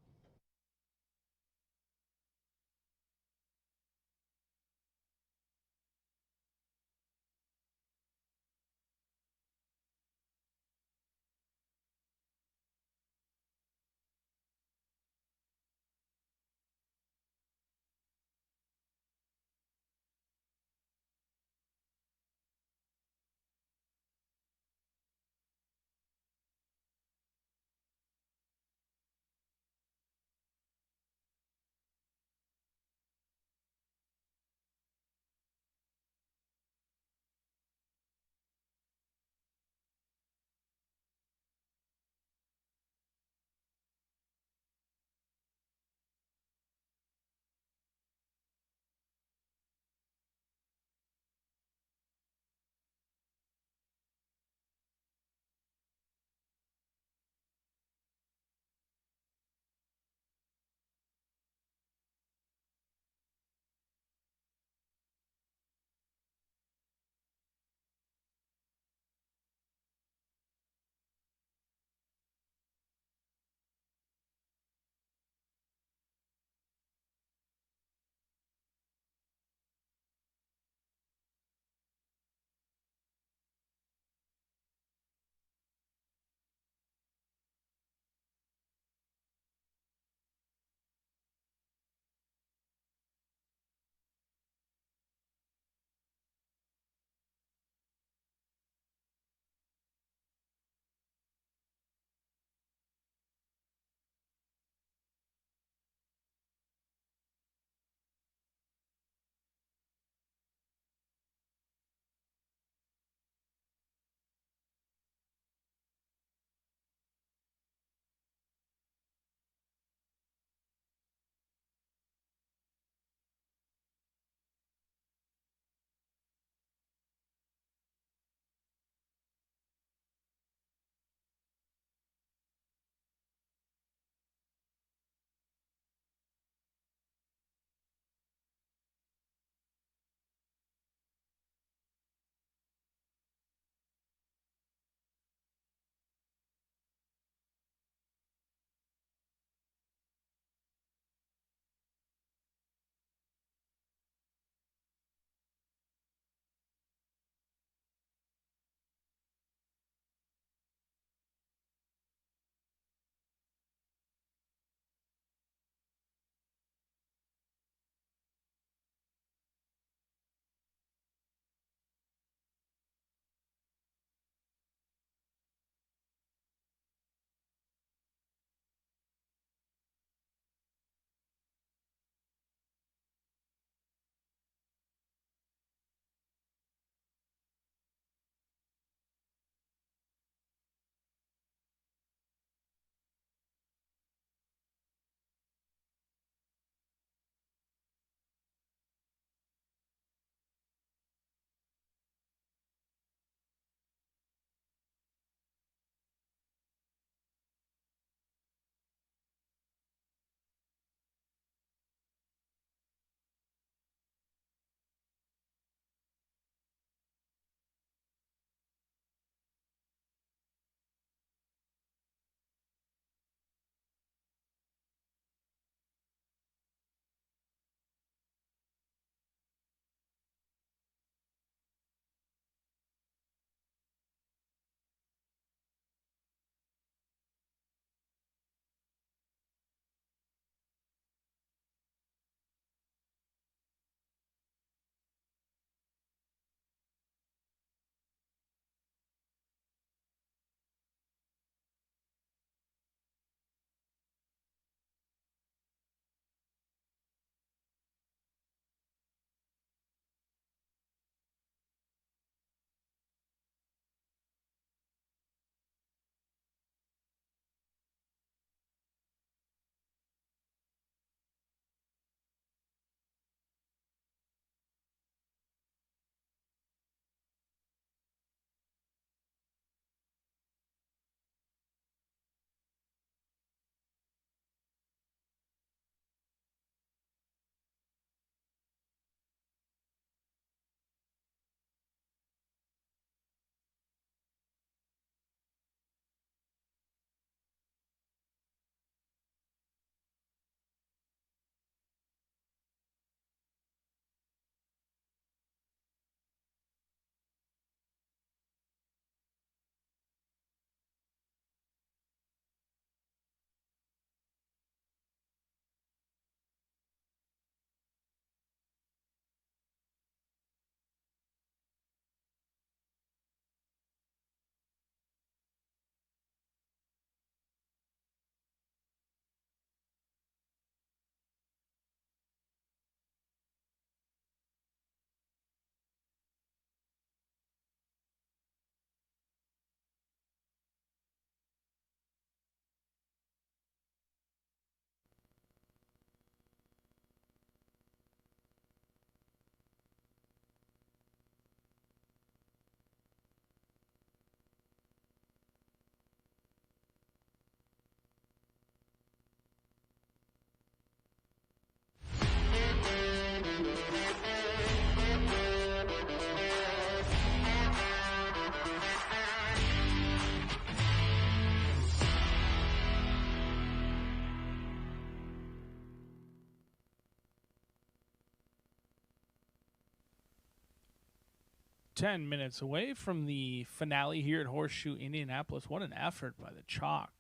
10 minutes away from the finale here at Horseshoe Indianapolis. What an effort by the Chalk.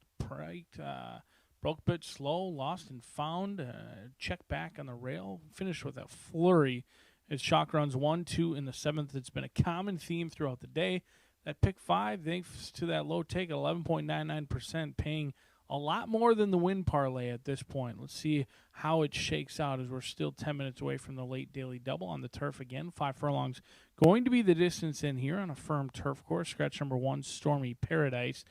Broke a bit slow, lost and found, checked back on the rail, finished with a flurry as Chalk runs 1-2 in the 7th. It's been a common theme throughout the day. That pick 5, thanks to that low take at 11.99%, paying a lot more than the win parlay at this point. Let's see how it shakes out as we're still 10 minutes away from the late daily double on the turf again. 5 furlongs going to be the distance in here on a firm turf course. Scratch number 1, Stormy Paradise.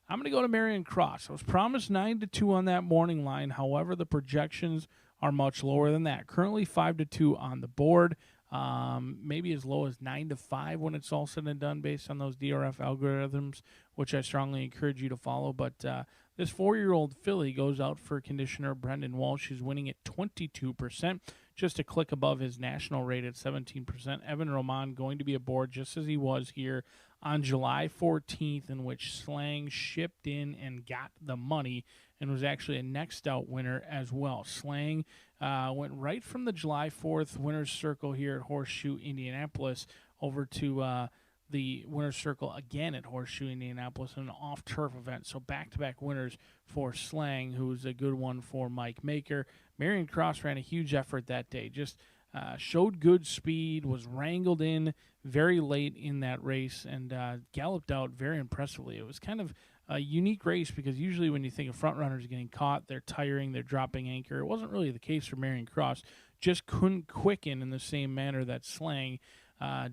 I'm going to go to Marion Cross. I was promised 9-2 on that morning line. However, the projections are much lower than that. Currently 5-2 on the board. Maybe as low as 9-5 when it's all said and done based on those DRF algorithms, which I strongly encourage you to follow. But this 4-year-old filly goes out for conditioner Brendan Walsh. He's winning at 22%, just a click above his national rate at 17%. Evan Roman going to be aboard just as he was here on July 14th, in which Slang shipped in and got the money and was actually a next out winner as well. Slang went right from the July 4th winner's circle here at Horseshoe Indianapolis over to the winner's circle again at Horseshoe Indianapolis in an off-turf event. So back-to-back winners for Slang, who was a good one for Mike Maker. Marion Cross ran a huge effort that day. Just showed good speed, was wrangled in very late in that race, and galloped out very impressively. It was kind of a unique race because usually when you think of front runners getting caught, they're tiring, they're dropping anchor. It wasn't really the case for Marion Cross. Just couldn't quicken in the same manner that Slang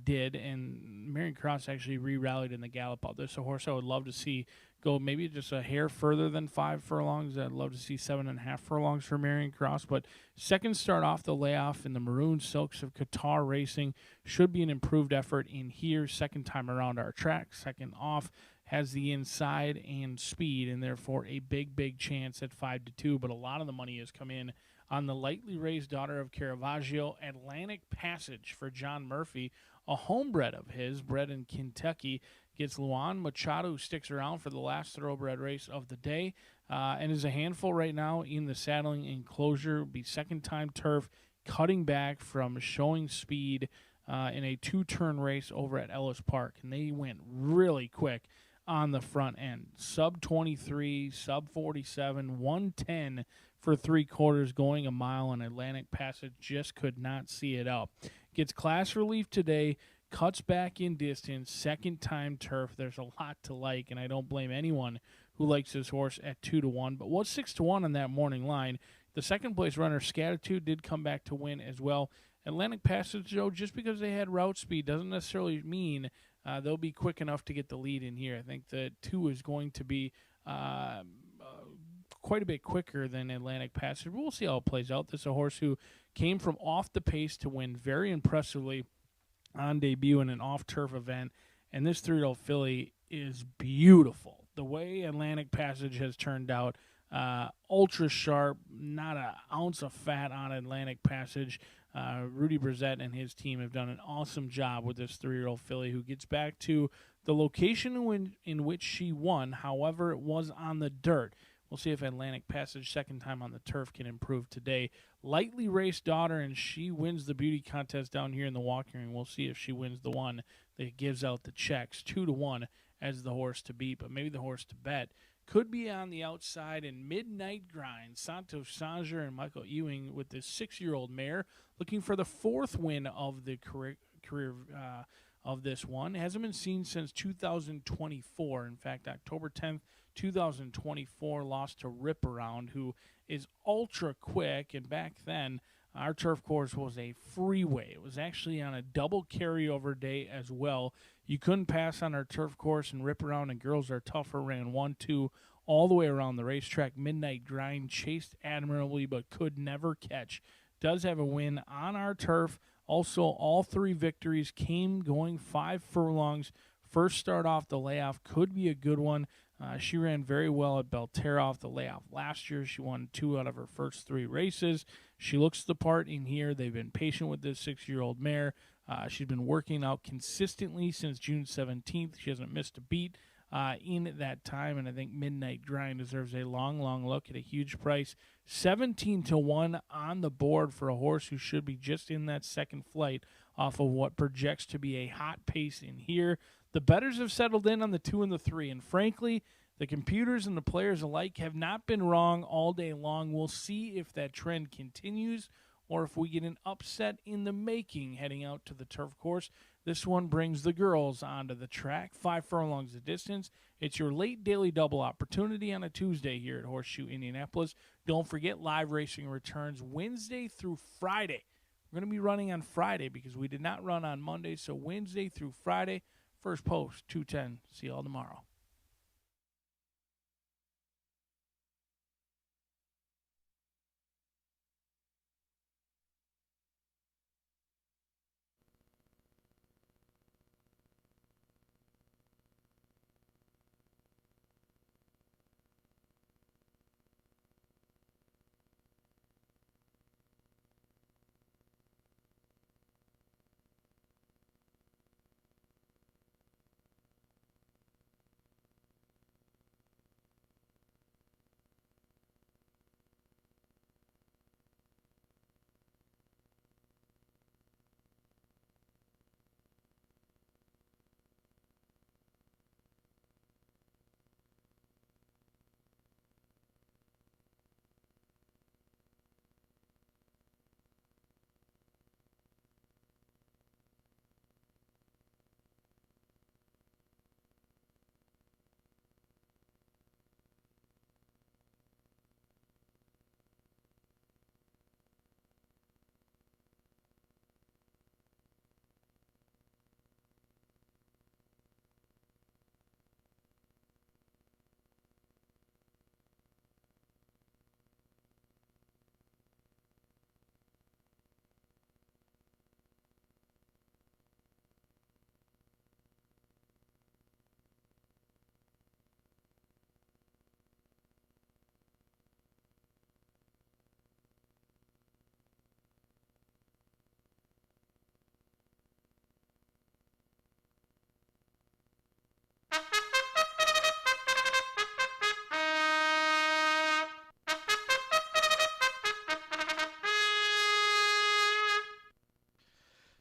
did, and Marion Cross actually re-rallied in the gallop out there. So horse I would love to see go maybe just a hair further than 5 furlongs. I'd love to see 7.5 furlongs for Marion Cross. But second start off the layoff in the Maroon Silks of Qatar Racing should be an improved effort in here. Second time around our track, second off, has the inside and speed, and therefore a big chance at 5-2. But a lot of the money has come in on the lightly raised daughter of Caravaggio, Atlantic Passage for John Murphy, a homebred of his, bred in Kentucky. Gets Luan Machado, who sticks around for the last thoroughbred race of the day, and is a handful right now in the saddling enclosure. Be second-time turf, cutting back from showing speed in a 2-turn race over at Ellis Park. And they went really quick on the front end. Sub 23, sub 47, 110 for 3/4 going a mile, and Atlantic Passage just could not see it up. Gets class relief today, cuts back in distance, second-time turf. There's a lot to like, and I don't blame anyone who likes this horse at 2-1. But what's 6-1 on that morning line? The second-place runner, Scatitude, did come back to win as well. Atlantic Passage, though, just because they had route speed doesn't necessarily mean they'll be quick enough to get the lead in here. I think the 2 is going to be quite a bit quicker than Atlantic Passage. We'll see how it plays out. This is a horse who came from off the pace to win very impressively on debut in an off-turf event, and this 3-year-old filly is beautiful. The way Atlantic Passage has turned out, ultra sharp, not an ounce of fat on Atlantic Passage. Rudy Brissett and his team have done an awesome job with this 3-year-old filly who gets back to the location in which she won. However, it was on the dirt. We'll see if Atlantic Passage, second time on the turf, can improve today. Lightly raced daughter, and she wins the beauty contest down here in the walking ring. We'll see if she wins the one that gives out the checks. 2-1 as the horse to beat, but maybe the horse to bet could be on the outside in Midnight Grind. Santos Sanger and Michael Ewing with this 6-year-old mare looking for the 4th win of the career of this one. It hasn't been seen since 2024. In fact, October 10th, 2024, lost to Rip Around, who is ultra quick, and back then our turf course was a freeway. It was actually on a double carryover day as well. You couldn't pass on our turf course, and Rip Around and Girls Are Tougher ran 1-2 all the way around the racetrack. Midnight Grind chased admirably but could never catch. Does have a win on our turf. Also, all 3 victories came going 5 furlongs. First start off the layoff could be a good one. She ran very well at Belterra off the layoff last year. She won 2 out of her first 3 races. She looks the part in here. They've been patient with this 6-year-old mare. She's been working out consistently since June 17th. She hasn't missed a beat in that time, and I think Midnight Grind deserves a long look at a huge price. 17-1 on the board for a horse who should be just in that second flight off of what projects to be a hot pace in here. The bettors have settled in on the 2 and the 3, and frankly, the computers and the players alike have not been wrong all day long. We'll see if that trend continues or if we get an upset in the making heading out to the turf course. This one brings the girls onto the track. 5 furlongs the distance. It's your late daily double opportunity on a Tuesday here at Horseshoe Indianapolis. Don't forget, live racing returns Wednesday through Friday. We're going to be running on Friday because we did not run on Monday, so Wednesday through Friday. First post, 2:10. See you all tomorrow.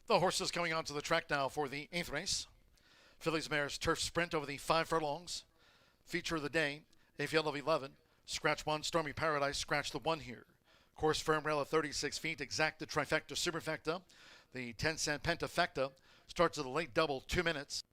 The horses coming onto the track now for the 8th race. Fillies Mares Turf Sprint over the 5 furlongs. Feature of the day, a field of 11. Scratch 1, Stormy Paradise, scratch the 1 here. Course firm rail of 36 feet, exacta, trifecta, superfecta. The 10-cent pentafecta starts at a late double, 2 minutes.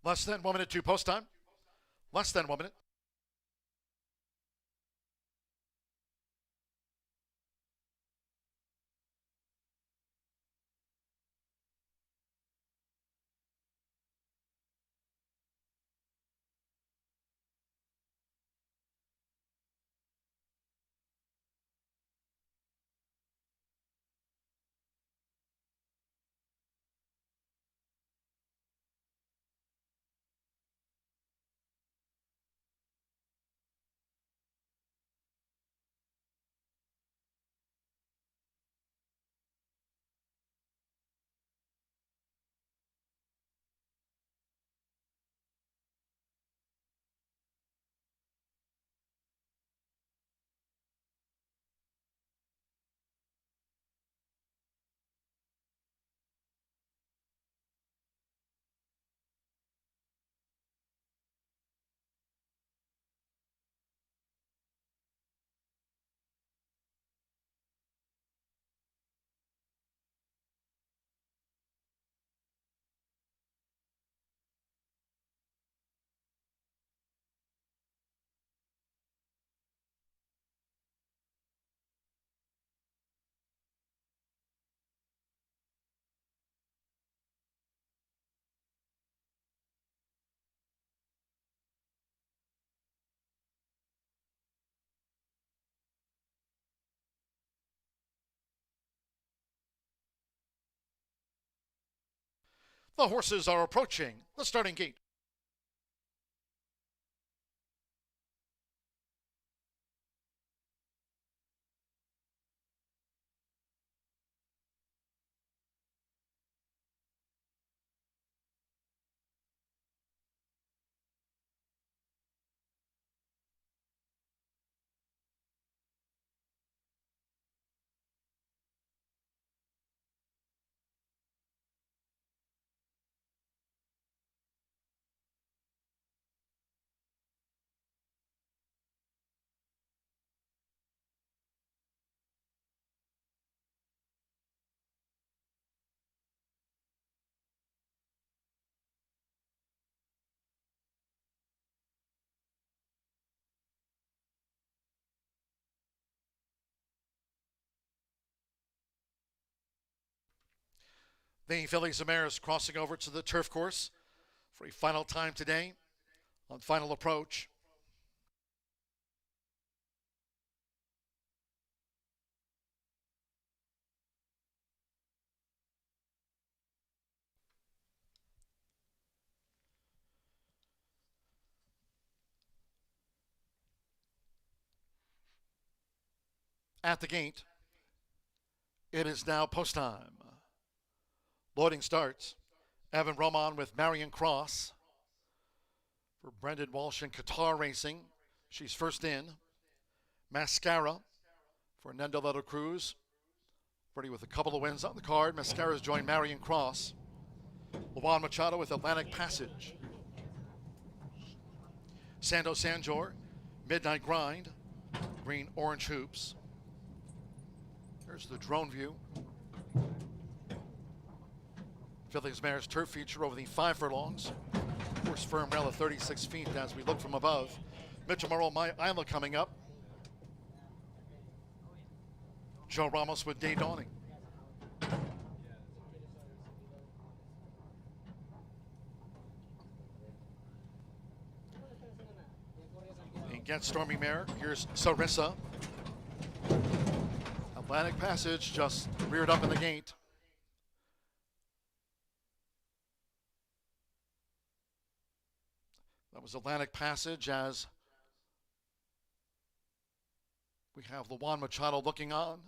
Less than 1 minute to post time. Less than 1 minute. The horses are approaching the starting gate. The fillies and mares crossing over to the turf course for a final time today on final approach. At the gate, it is now post time. Loading starts. Evan Roman with Marion Cross for Brendan Walsh and Qatar Racing. She's first in. Mascara for Nenda Leto Cruz. Already with a couple of wins on the card. Mascara's joined Marion Cross. Juan Machado with Atlantic Passage. Sando Sanjor, Midnight Grind, Green Orange Hoops. There's the drone view. Fillies Mares turf feature over the 5 furlongs. Horse firm rail of 36 feet as we look from above. Mitchell Morrow, My Isla coming up. Joe Ramos with Day Dawning. Against Stormy Mare, here's Sarissa. Atlantic Passage just reared up in the gate. That was Atlantic Passage as we have Juan Machado looking on.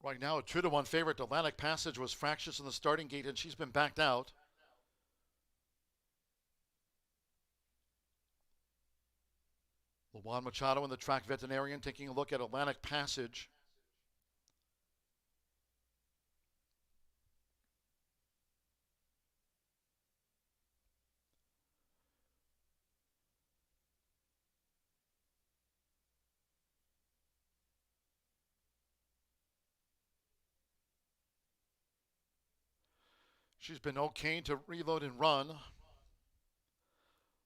Right now, a 2-1 favorite. Atlantic Passage was fractious in the starting gate, and she's been backed out. Juan Machado and the track veterinarian taking a look at Atlantic Passage. She's been okay to reload and run.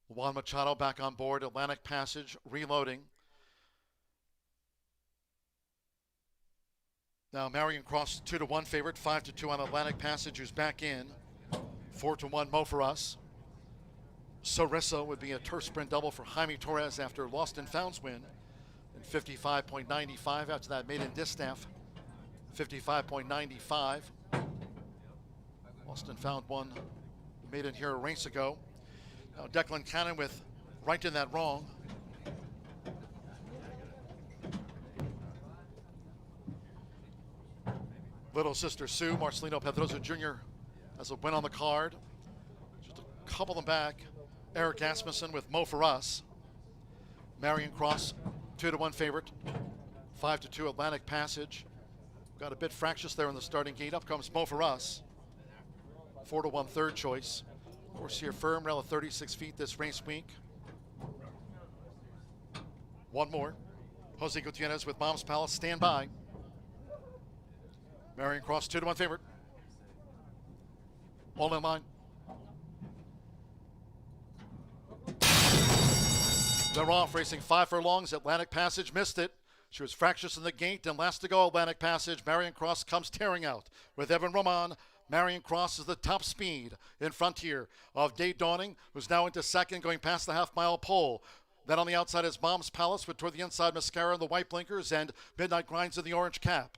Juan Machado back on board. Atlantic Passage reloading. Now Marion Cross 2-1 favorite, 5-2 on Atlantic Passage, who's back in. 4-1 Mo for us. Sarissa would be a turf sprint double for Jaime Torres after Lost and Found's win. And 55.95 after that maiden distaff. 55.95. Lost and Found won maiden here a race ago. Now Declan Cannon with Right in That Wrong. Little Sister Sue, Marcelino Pedroza Jr. has a win on the card. Just a couple of them back. Eric Asmussen with Mo for Us. Marion Cross, 2-1 favorite. 5-2 Atlantic Passage. Got a bit fractious there in the starting gate. Up comes Mo for Us. 4-1 third choice. Of course, here firm, rail of 36 feet this race week. One more. Jose Gutierrez with Mom's Palace. Stand by. Marion Cross, 2-1 favorite. All in line. They're off, racing 5 furlongs. Atlantic Passage missed it. She was fractious in the gate, and last to go, Atlantic Passage. Marion Cross comes tearing out with Evan Roman. Marion Cross is the top speed in front here of Day Dawning, who's now into second, going past the half-mile pole. Then on the outside is Mom's Palace, with toward the inside Mascara and the white blinkers, and Midnight Grinds in the orange cap.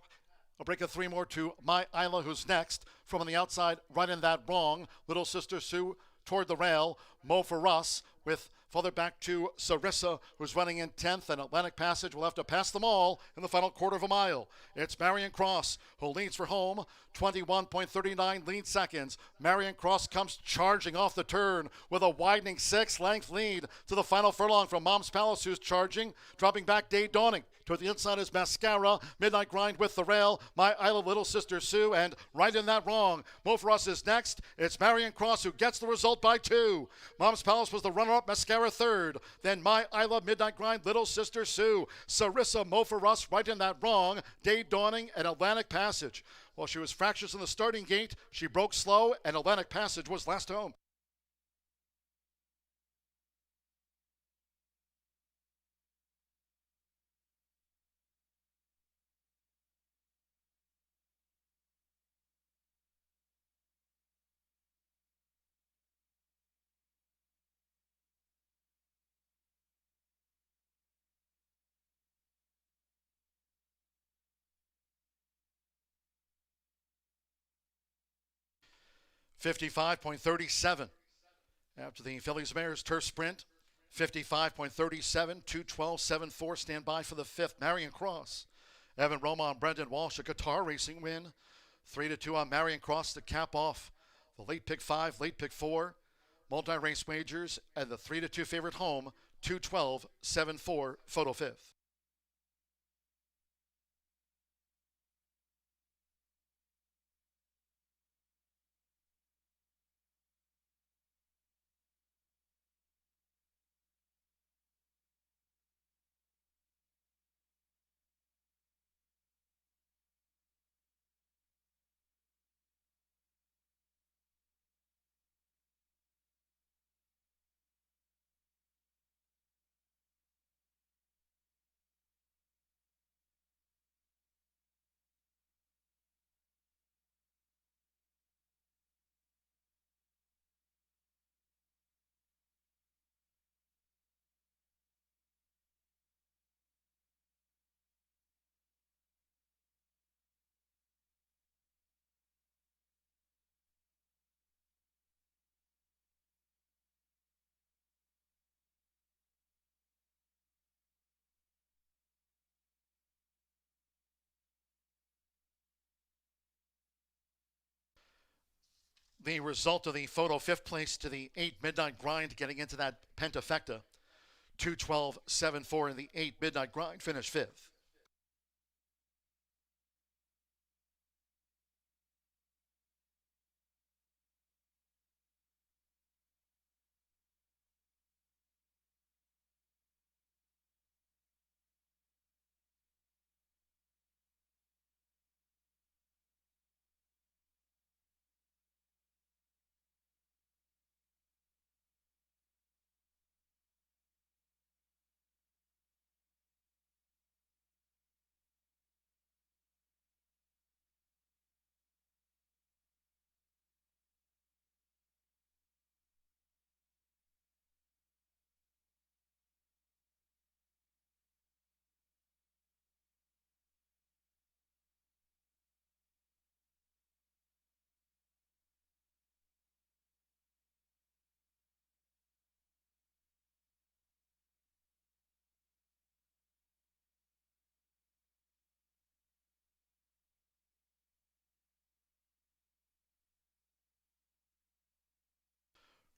A break of 3 more to My Isla, who's next. From on the outside, Right in That Wrong. Little Sister Sue toward the rail. Mo for Us with further back to Sarissa, who's running in 10th, and Atlantic Passage will have to pass them all in the final quarter of a mile. It's Marion Cross who leads for home, 21.39 lead seconds. Marion Cross comes charging off the turn with a widening 6-length lead to the final furlong from Mom's Palace, who's charging, dropping back Day Dawning. Toward the inside is Mascara, Midnight Grind with the rail, My Isla, Little Sister Sue, and Right in That Wrong. Mo for Us is next. It's Marion Cross who gets the result by 2. Mom's Palace was the runner-up, Mascara third. Then My Isla, Midnight Grind, Little Sister Sue. Sarissa, Mo for Us, Right in That Wrong, Day Dawning, and Atlantic Passage. While she was fractious in the starting gate, she broke slow, and Atlantic Passage was last home. $55.37 after the Phillies Mares turf sprint. 55.37, 2:12.74. Stand by for the 5th. Marion Cross. Evan Roman, Brendan Walsh, a Qatar racing win. 3-2 on Marion Cross to cap off the late pick 5, late pick 4. Multi-race wagers and the 3-2 favorite home. 2:12.74. Photo 5th. The result of the photo 5th place to the 8 Midnight Grind, getting into that pentafecta. 2:12.74 in the 8 Midnight Grind, finished 5th.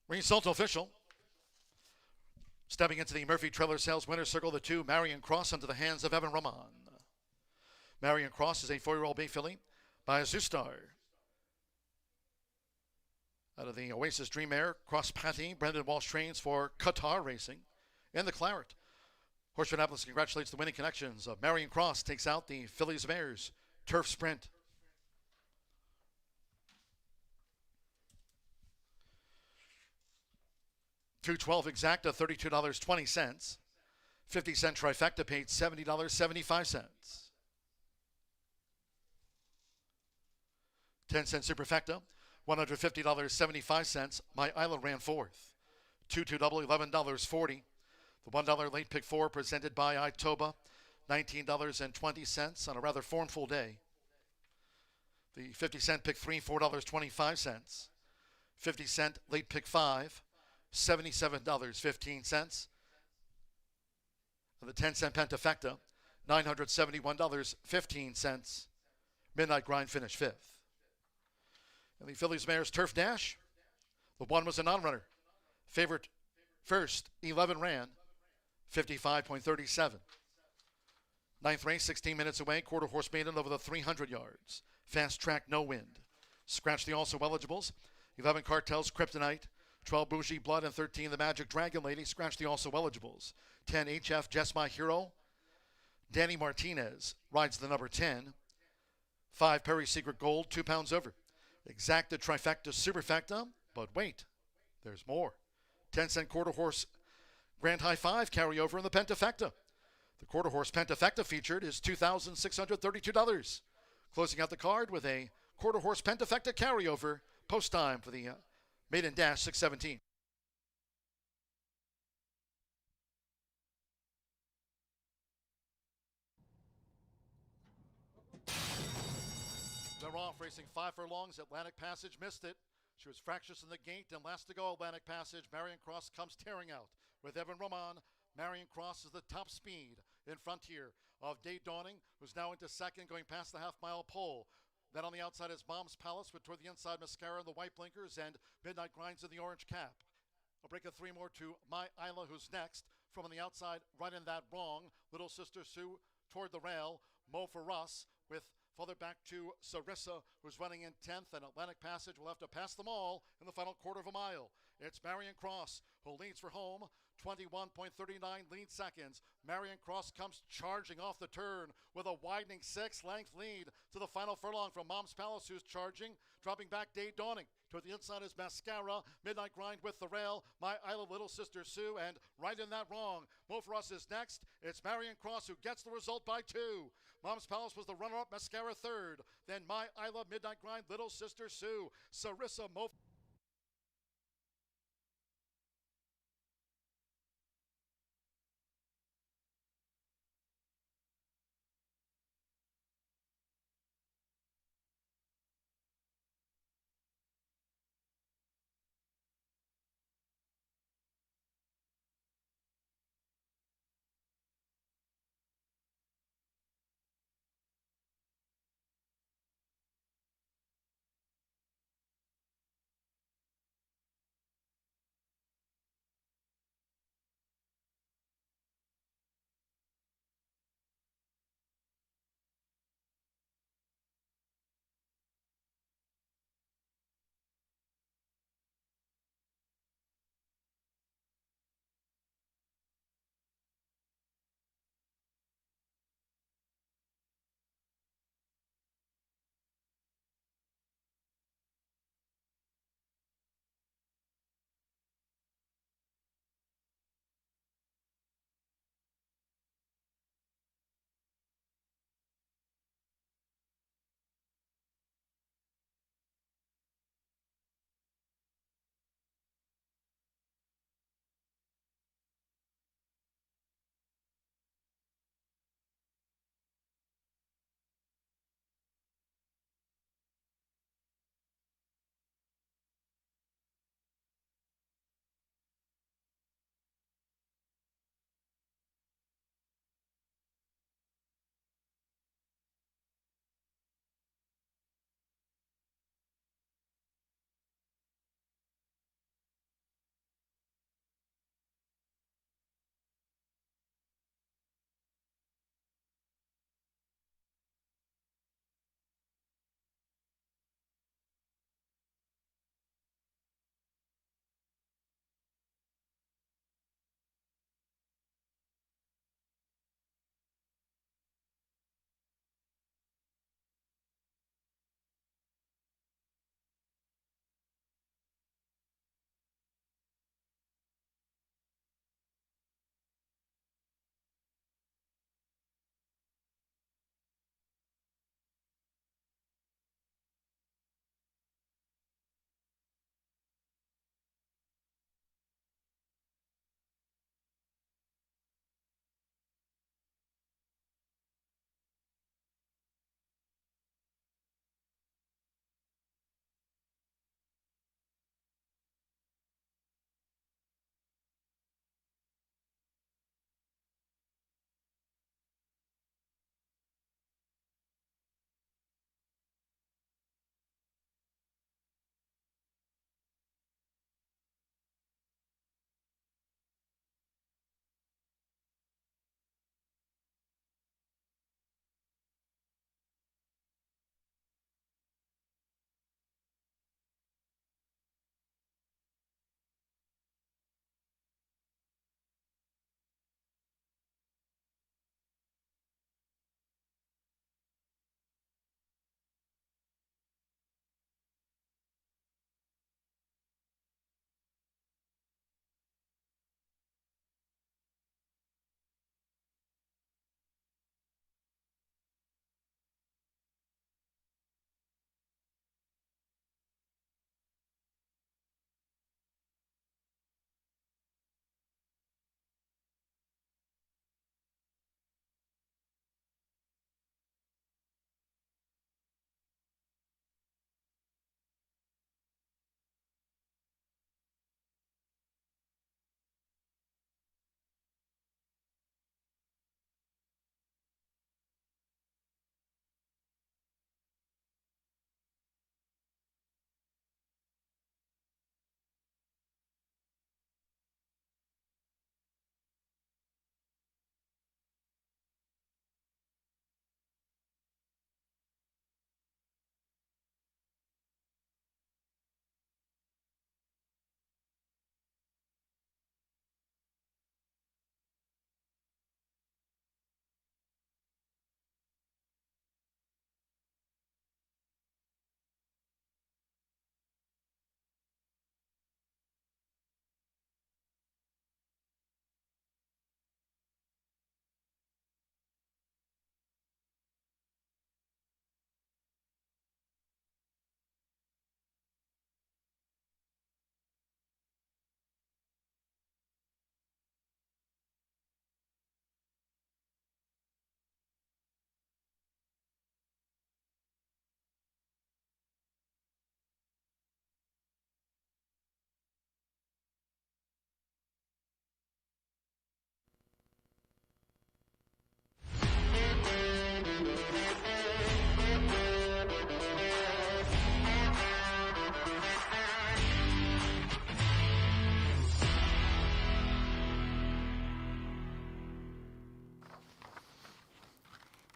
Result official. Stepping into the Murphy Trailer Sales winner's circle, the 2, Marion Cross, into the hands of Evan Roman. Marion Cross is a 4-year-old bay filly by Azustar. Out of the Oasis Dream Air, Cross Patty, Brendan Walsh trains for Qatar Racing. In the Claret, Horseshoe Indianapolis congratulates the winning connections of Marion Cross, takes out the Fillies of Airs Turf Sprint. $212 exacta, $32.20. 50-cent trifecta paid $70.75. 10-cent superfecta, $150.75. My Island ran fourth. 2-2 double, $11.40. The $1 late pick 4 presented by Itoba, $19.20 on a rather formful day. The 50-cent pick 3, $4.25. 50-cent late pick 5, $77.15. And the 10-cent pentafecta, $971.15. Midnight Grind finished 5th. And the Fillies Mares Turf Dash, the 1 was a non-runner. Favorite first, 11 ran, 55.37. 9th race, 16 minutes away, quarter horse maiden over the 300 yards. Fast track, no wind. Scratch the also eligibles. 11 Cartels, Kryptonite. 12 Bougie Blood, and 13 the Magic Dragon Lady. Scratch the also eligibles. 10 HF Just My Hero. Danny Martinez rides the number 10. 5 Perry Secret Gold, 2 pounds over. Exacta trifecta superfecta, but wait, there's more. 10-cent quarter horse Grand High 5 carryover in the pentafecta. The quarter horse pentafecta featured is $2,632. Closing out the card with a quarter horse pentafecta carryover. Post time for the maiden dash 617. They're off, racing 5 furlongs. Atlantic Passage missed it. She was fractious in the gate, and last to go, Atlantic Passage. Marion Cross comes tearing out. With Evan Roman, Marion Cross is the top speed in front here of Day Dawning, who's now into second, going past the half-mile pole. Then on the outside is Mom's Palace, with toward the inside Mascara and the white blinkers, and Midnight Grinds in the orange cap. A break of 3 more to My Isla, who's next. From on the outside, right in that wrong. Little Sister Sue toward the rail. Mo for Russ, with further back to Sarissa, who's running in 10th, and Atlantic Passage will have to pass them all in the final quarter of a mile. It's Marion Cross who leads for home, 21.39 lead seconds. Marion Cross comes charging off the turn with a widening 6-length lead to the final furlong from Mom's Palace, who's charging, dropping back Day Dawning. Toward the inside is Mascara, Midnight Grind with the rail, My Isla, Little Sister Sue, and right in that wrong, Mo for Us is next. It's Marion Cross who gets the result by 2. Mom's Palace was the runner-up, Mascara third. Then My Isla, Midnight Grind, Little Sister Sue, Sarissa, Mo.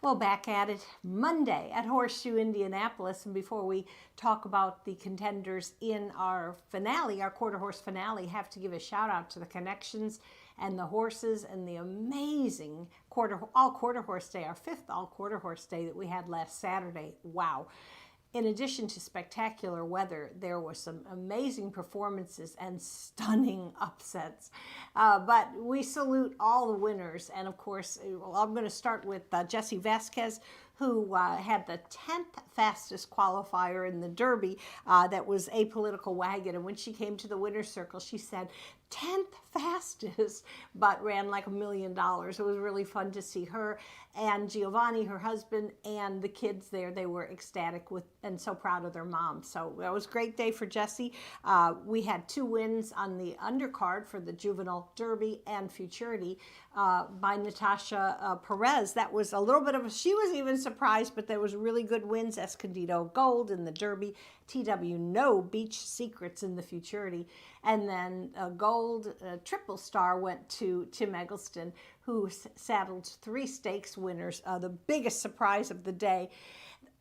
Well, back at it Monday at Horseshoe Indianapolis. And before we talk about the contenders in our finale, our quarter horse finale, have to give a shout out to the connections and the horses and the amazing all quarter horse day, our 5th all quarter horse day that we had last Saturday. Wow. In addition to spectacular weather, there were some amazing performances and stunning upsets. But we salute all the winners. And of course, I'm going to start with Jessie Vasquez, who had the 10th fastest qualifier in the Derby. That was Apolitical Wagon. And when she came to the winner's circle, she said, 10th fastest, but ran like $1 million. It was really fun to see her and Giovanni, her husband, and the kids there. They were ecstatic with and so proud of their mom. So that was a great day for Jessie. We had 2 wins on the undercard for the Juvenile Derby and Futurity by Natasha Perez. That was a little bit of she was even surprised, but there was really good wins. Escondido Gold in the Derby, TW No Beach Secrets in the Futurity, and then Gold Triple Star went to Tim Eggleston, who saddled 3 stakes winners. The biggest surprise of the day,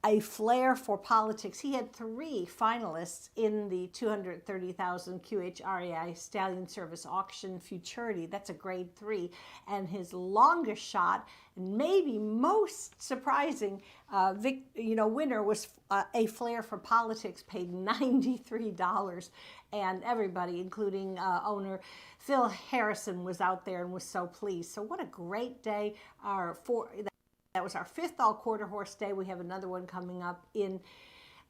a flair for politics. He had 3 finalists in the 230,000 QHREI Stallion Service Auction Futurity. That's a grade 3. And his longest shot, and maybe most surprising winner was a flair for politics, paid $93. And everybody, including owner Phil Harrison, was out there and was so pleased. So what a great day. That was our 5th all quarter horse day. We have another one coming up in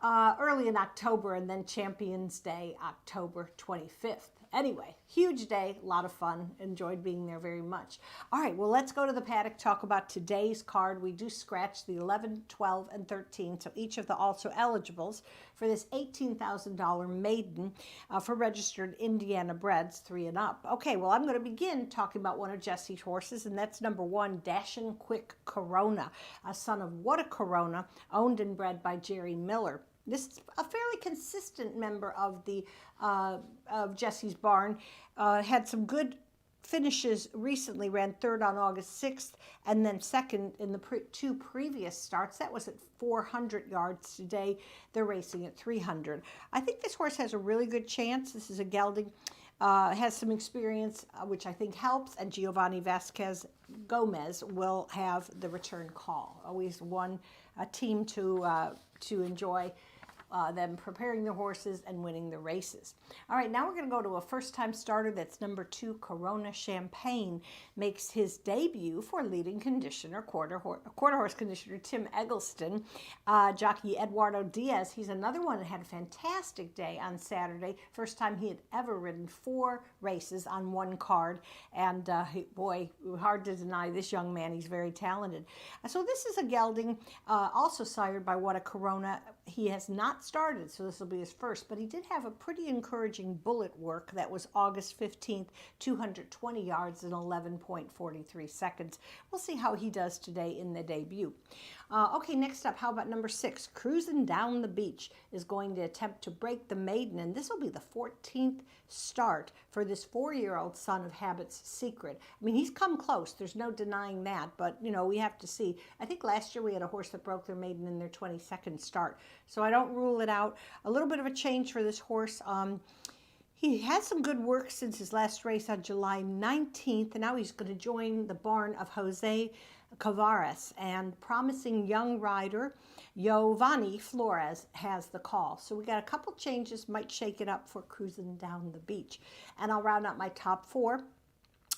early in October, and then Champions Day, October 25th. Anyway, huge day, a lot of fun. Enjoyed being there very much. All right, well, let's go to the paddock, talk about today's card. We do scratch the 11, 12, and 13, so each of the also eligibles for this $18,000 maiden for registered Indiana breds 3 and up. Okay, well, I'm going to begin talking about one of Jessie's horses, and that's number 1, Dashin' Quick Corona, a son of What a Corona, owned and bred by Jerry Miller. This is a fairly consistent member of the of Jessie's barn. Had some good finishes recently. Ran 3rd on August 6th, and then 2nd in the 2 previous starts. That was at 400 yards. Today they're racing at 300. I think this horse has a really good chance. This is a gelding. Has some experience, which I think helps, and Giovanni Vasquez Gomez will have the return call. Always a team to enjoy them preparing the horses and winning the races. All right, now we're going to go to a first-time starter. That's number 2, Corona Champagne. Makes his debut for leading conditioner, quarter horse conditioner Tim Eggleston. Jockey Eduardo Diaz, he's another one that had a fantastic day on Saturday. First time he had ever ridden 4 races on one card. And boy, hard to deny this young man. He's very talented. So this is a gelding, also sired by What a Corona. He has not started, so this will be his first, but he did have a pretty encouraging bullet work. That was August 15th, 220 yards in 11.43 seconds. We'll see how he does today in the debut. Okay, next up, how about number 6? Cruising Down the Beach is going to attempt to break the maiden, and this will be the 14th start for this 4-year-old son of Habit's Secret. I mean, he's come close. There's no denying that, but, we have to see. I think last year we had a horse that broke their maiden in their 22nd start, so I don't rule it out. A little bit of a change for this horse. He had some good work since his last race on July 19th, and now he's going to join the barn of Jose Cavares, and promising young rider Giovanni Flores has the call. So we got a couple changes, might shake it up for Cruising Down the Beach. And I'll round out my top 4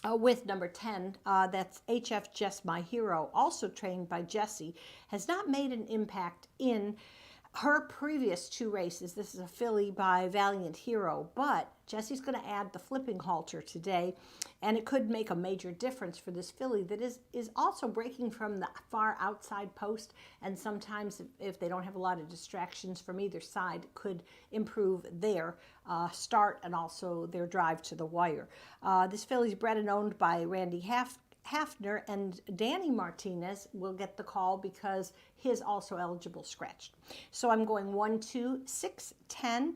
with number 10. That's HF Just My Hero, also trained by Jessie, has not made an impact in her previous 2 races. This is a filly by Valiant Hero, but Jessie's going to add the flipping halter today, and it could make a major difference for this filly that is also breaking from the far outside post, and sometimes if they don't have a lot of distractions from either side, it could improve their start and also their drive to the wire. This filly's bred and owned by Randy Hafner, and Danny Martinez will get the call because his also eligible scratched. So I'm going 1, 2, 6, 10.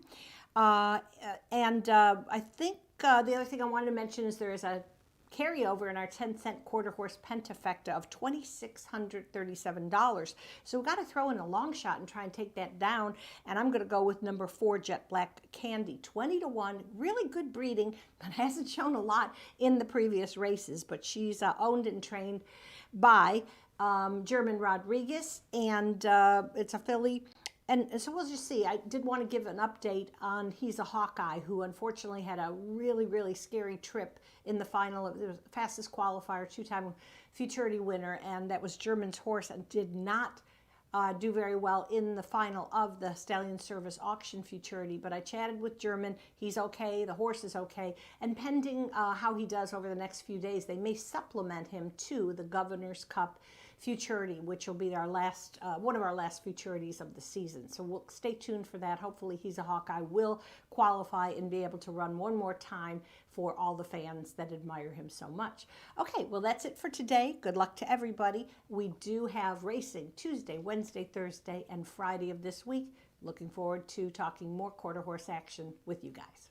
And I think the other thing I wanted to mention is there is a carryover in our 10-cent quarter horse pentafecta of $2,637. So we've got to throw in a long shot and try and take that down. And I'm going to go with number 4, Jet Black Candy, 20-1. Really good breeding, but hasn't shown a lot in the previous races. But she's owned and trained by German Rodriguez, and it's a filly. And so we'll just see. I did want to give an update on He's a Hawkeye, who unfortunately had a really, really scary trip in the final of the fastest qualifier, 2-time Futurity winner, and that was German's horse, and did not do very well in the final of the Stallion Service Auction Futurity. But I chatted with German. He's okay. The horse is okay. And pending how he does over the next few days, they may supplement him to the Governor's Cup Futurity, which will be our last, one of our last Futurities of the season. So we'll stay tuned for that. Hopefully He's a Hawkeye will qualify and be able to run one more time for all the fans that admire him so much. Okay, well, that's it for today. Good luck to everybody. We do have racing Tuesday, Wednesday, Thursday, and Friday of this week. Looking forward to talking more quarter horse action with you guys.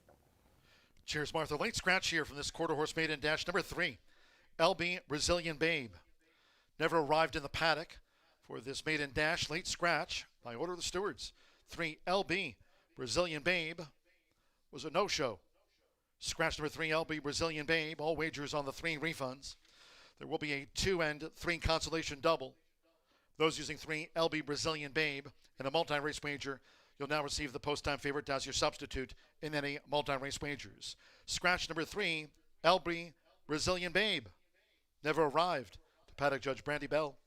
Cheers, Martha. Late scratch here from this quarter horse maiden dash. Number 3, LB Brazilian Babe. Never arrived in the paddock for this maiden dash. Late scratch by order of the stewards. 3, LB Brazilian Babe was a no-show. Scratch number 3, LB Brazilian Babe. All wagers on the 3 refunds. There will be a 2 and 3 consolation double. Those using 3, LB Brazilian Babe and a multi-race wager, you'll now receive the post-time favorite as your substitute in any multi-race wagers. Scratch number 3, LB Brazilian Babe. Never arrived. Paddock Judge Brandy Bell.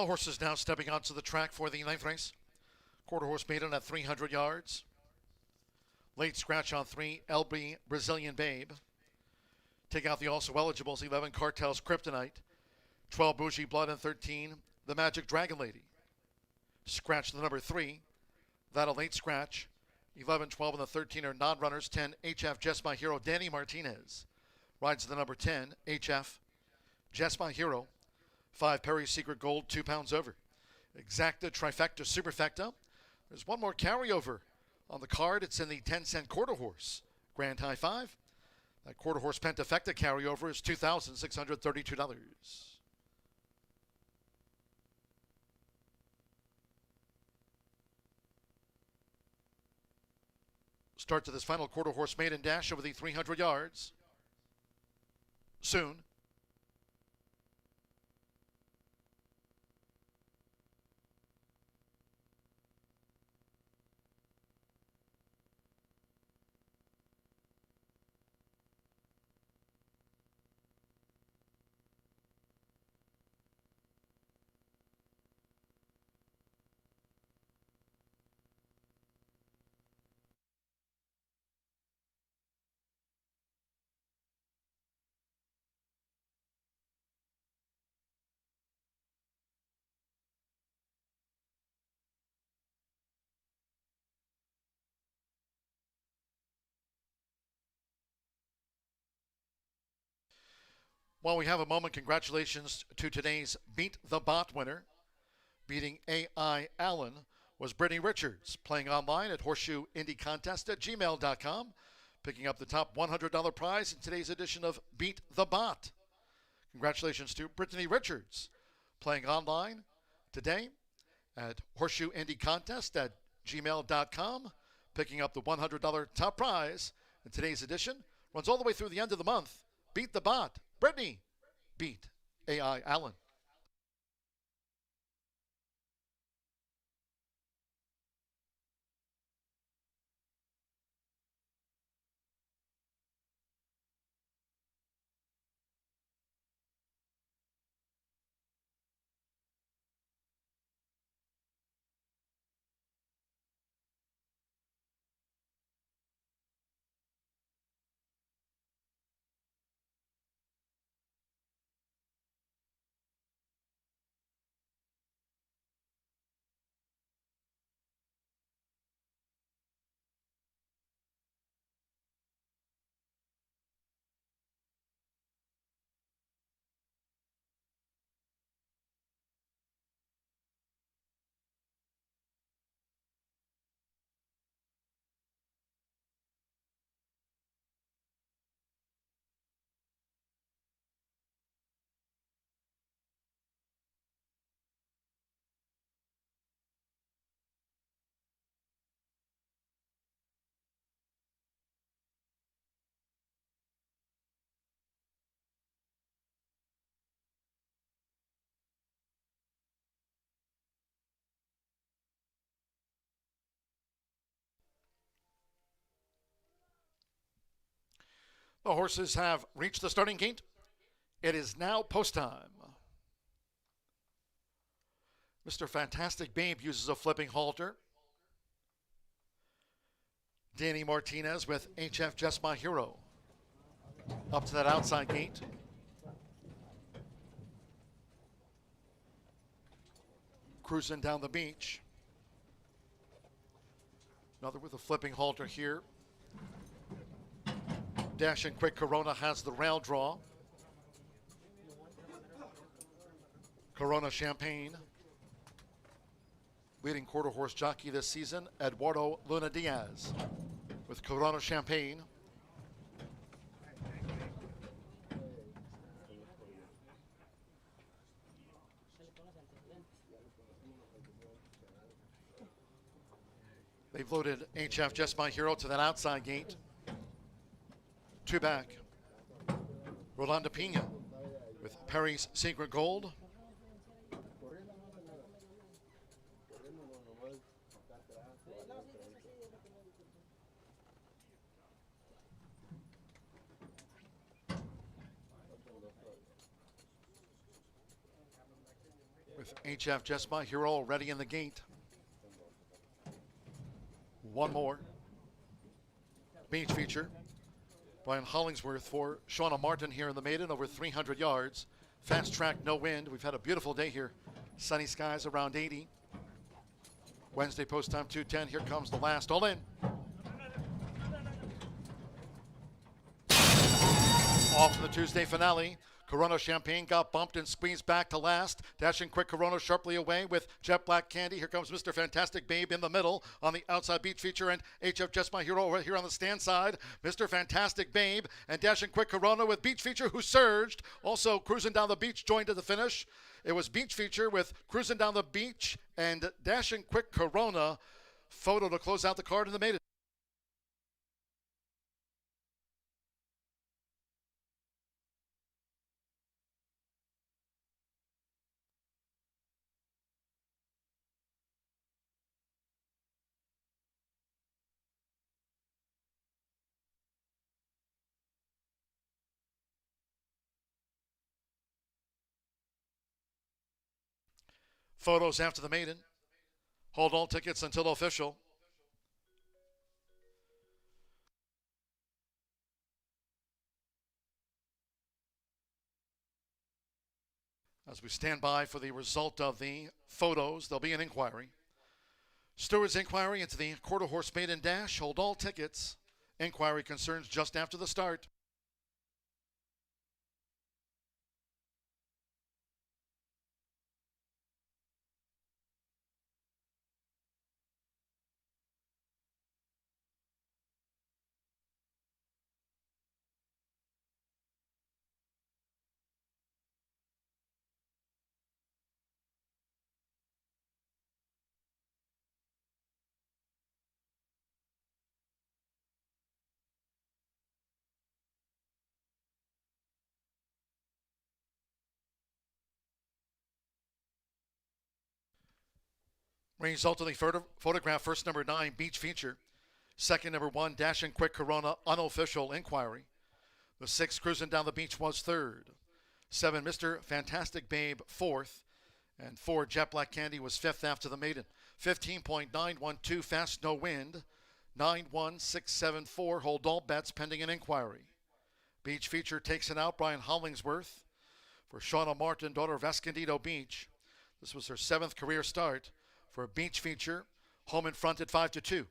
The horses now stepping onto the track for the 9th race. Quarter horse maiden at 300 yards. Late scratch on 3, LB Brazilian Babe. Take out the also eligibles, 11 Cartel's Kryptonite, 12 Bougie Blood, and 13 The Magic Dragon Lady. Scratch the number 3. That a late scratch. 11, 12, and the 13 are non-runners. 10, HF Just My Hero, Danny Martinez. Rides the number 10, HF Just My Hero. 5, Perry's Secret Gold, 2 pounds over. Exacta, Trifecta, Superfecta. There's one more carryover on the card. It's in the 10-cent quarter horse. Grand High 5. That quarter horse Pentafecta carryover is $2,632. Start to this final quarter horse maiden dash over the 300 yards. Soon. While we have a moment, congratulations to today's Beat the Bot winner. Beating A.I. Allen was Brittany Richards, playing online at horseshoeindycontest@gmail.com, picking up the top $100 prize in today's edition of Beat the Bot. Congratulations to Brittany Richards, playing online today at horseshoeindycontest@gmail.com, picking up the $100 top prize in today's edition. Runs all the way through the end of the month. Beat the Bot. Brittany beat A.I. Allen. The horses have reached the starting gate. It is now post time. Mr. Fantastic Babe uses a flipping halter. Danny Martinez with HF Just My Hero up to that outside gate. Cruising down the beach. Another with a flipping halter here. Dash and Quick Corona has the rail draw. Corona Champagne. Leading quarter horse jockey this season, Eduardo Luna Diaz with Corona Champagne. They've loaded HF Just My Hero to that outside gate. 2 back. Rolanda Pina with Perry's Secret Gold. with HF Jesma here already in the gate. One more. Beach feature. Brian Hollingsworth for Shauna Martin here in the maiden, over 300 yards. Fast track, no wind. We've had a beautiful day here. Sunny skies around 80. Wednesday post time 2:10. Here comes the last. All in. Off to the Tuesday finale. Corona Champagne got bumped and squeezed back to last. Dashing quick Corona sharply away with Jet Black Candy. Here comes Mr. Fantastic Babe in the middle on the outside beach feature, and HF Just My Hero right here on the stand side. Mr. Fantastic Babe and Dashing Quick Corona with beach feature who surged. Also cruising down the beach joined to the finish. It was beach feature with cruising down the beach and Dashing Quick Corona. Photo to close out the card in the maiden. Photos after the maiden. Hold all tickets until official. As we stand by for the result of the photos, there'll be an inquiry. Steward's inquiry into the quarter horse maiden dash. Hold all tickets. Inquiry concerns just after the start. Result of the photograph, first number 9, beach feature. Second number 1, Dashing Quick Corona, unofficial inquiry. The 6, cruising down the beach, was third. 7, Mr. Fantastic Babe, fourth. And 4, Jet Black Candy was fifth after the maiden. 15.912, fast, no wind. 91674, hold all bets pending an inquiry. Beach feature takes it out, Brian Hollingsworth for Shauna Martin, daughter of Escondido Beach. This was her 7th career start. For a beach feature, home in front at 5-2.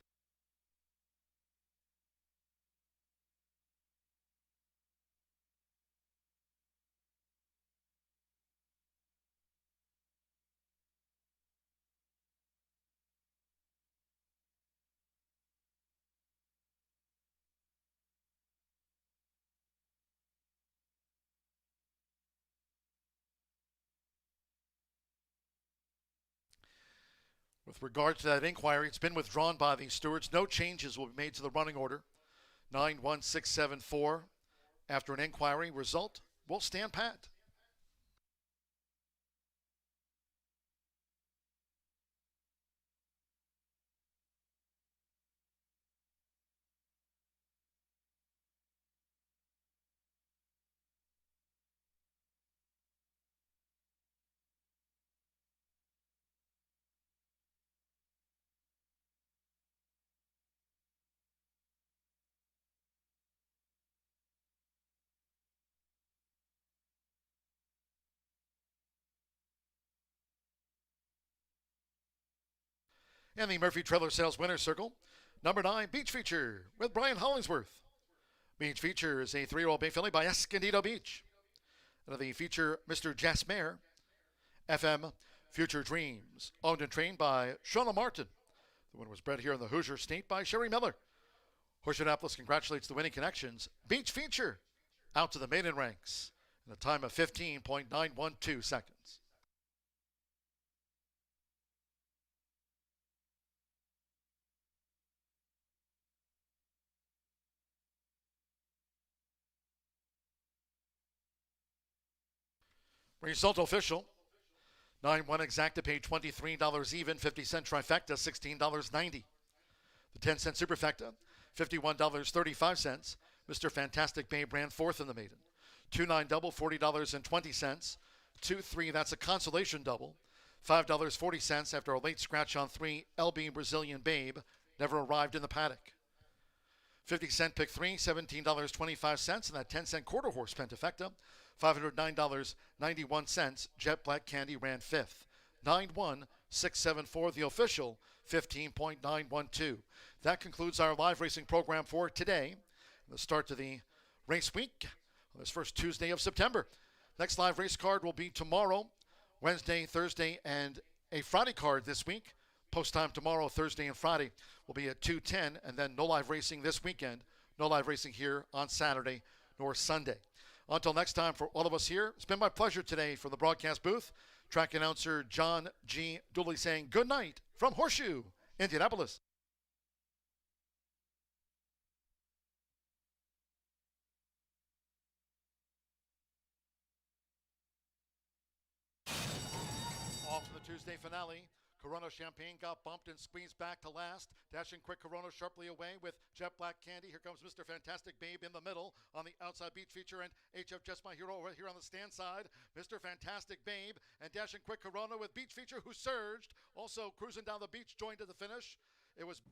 With regard to that inquiry, it's been withdrawn by the stewards. No changes will be made to the running order. 91674. After an inquiry, result will stand pat. And the Murphy Trailer Sales Winner's Circle. Number 9, Beach Feature with Brian Hollingsworth. Beach Feature is a 3-year-old bay filly by Escondido Beach. And the feature, Mr. Jasmere. FM Future Dreams, owned and trained by Shauna Martin. The winner was bred here in the Hoosier State by Sherry Miller. Horseshoe Indianapolis congratulates the winning connections. Beach Feature out to the maiden ranks in a time of 15.912 seconds. Result official. 9-1 exacta paid $23 even, 50-cent trifecta, $16.90. The 10-cent superfecta, $51.35. Mr. Fantastic Babe ran fourth in the maiden. 2-9 double, $40.20. 2-3, that's a consolation double, $5.40 after a late scratch on 3, LB Brazilian Babe, never arrived in the paddock. 50-cent pick 3, $17.25, and that 10-cent quarter horse Pentafecta, $509.91. Jet Black Candy ran 5th. 9-1-6-7-4, the official, 15.912. That concludes our live racing program for today. The start to the race week on this first Tuesday of September. Next live race card will be tomorrow, Wednesday, Thursday, and a Friday card this week. Post time tomorrow, Thursday and Friday will be at 2:10, and then no live racing this weekend. No live racing here on Saturday nor Sunday. Until next time, for all of us here, it's been my pleasure today from the broadcast booth. Track announcer John G. Dooley saying good night from Horseshoe, Indianapolis. Off to the Tuesday finale. Corona Champagne got bumped and squeezed back to last. Dashing quick Corona sharply away with Jet Black Candy. Here comes Mr. Fantastic Babe in the middle on the outside beach feature, and HF Just My Hero right here on the stand side. Mr. Fantastic Babe and Dashing quick Corona with beach feature who surged. Also cruising down the beach, joined to the finish. It was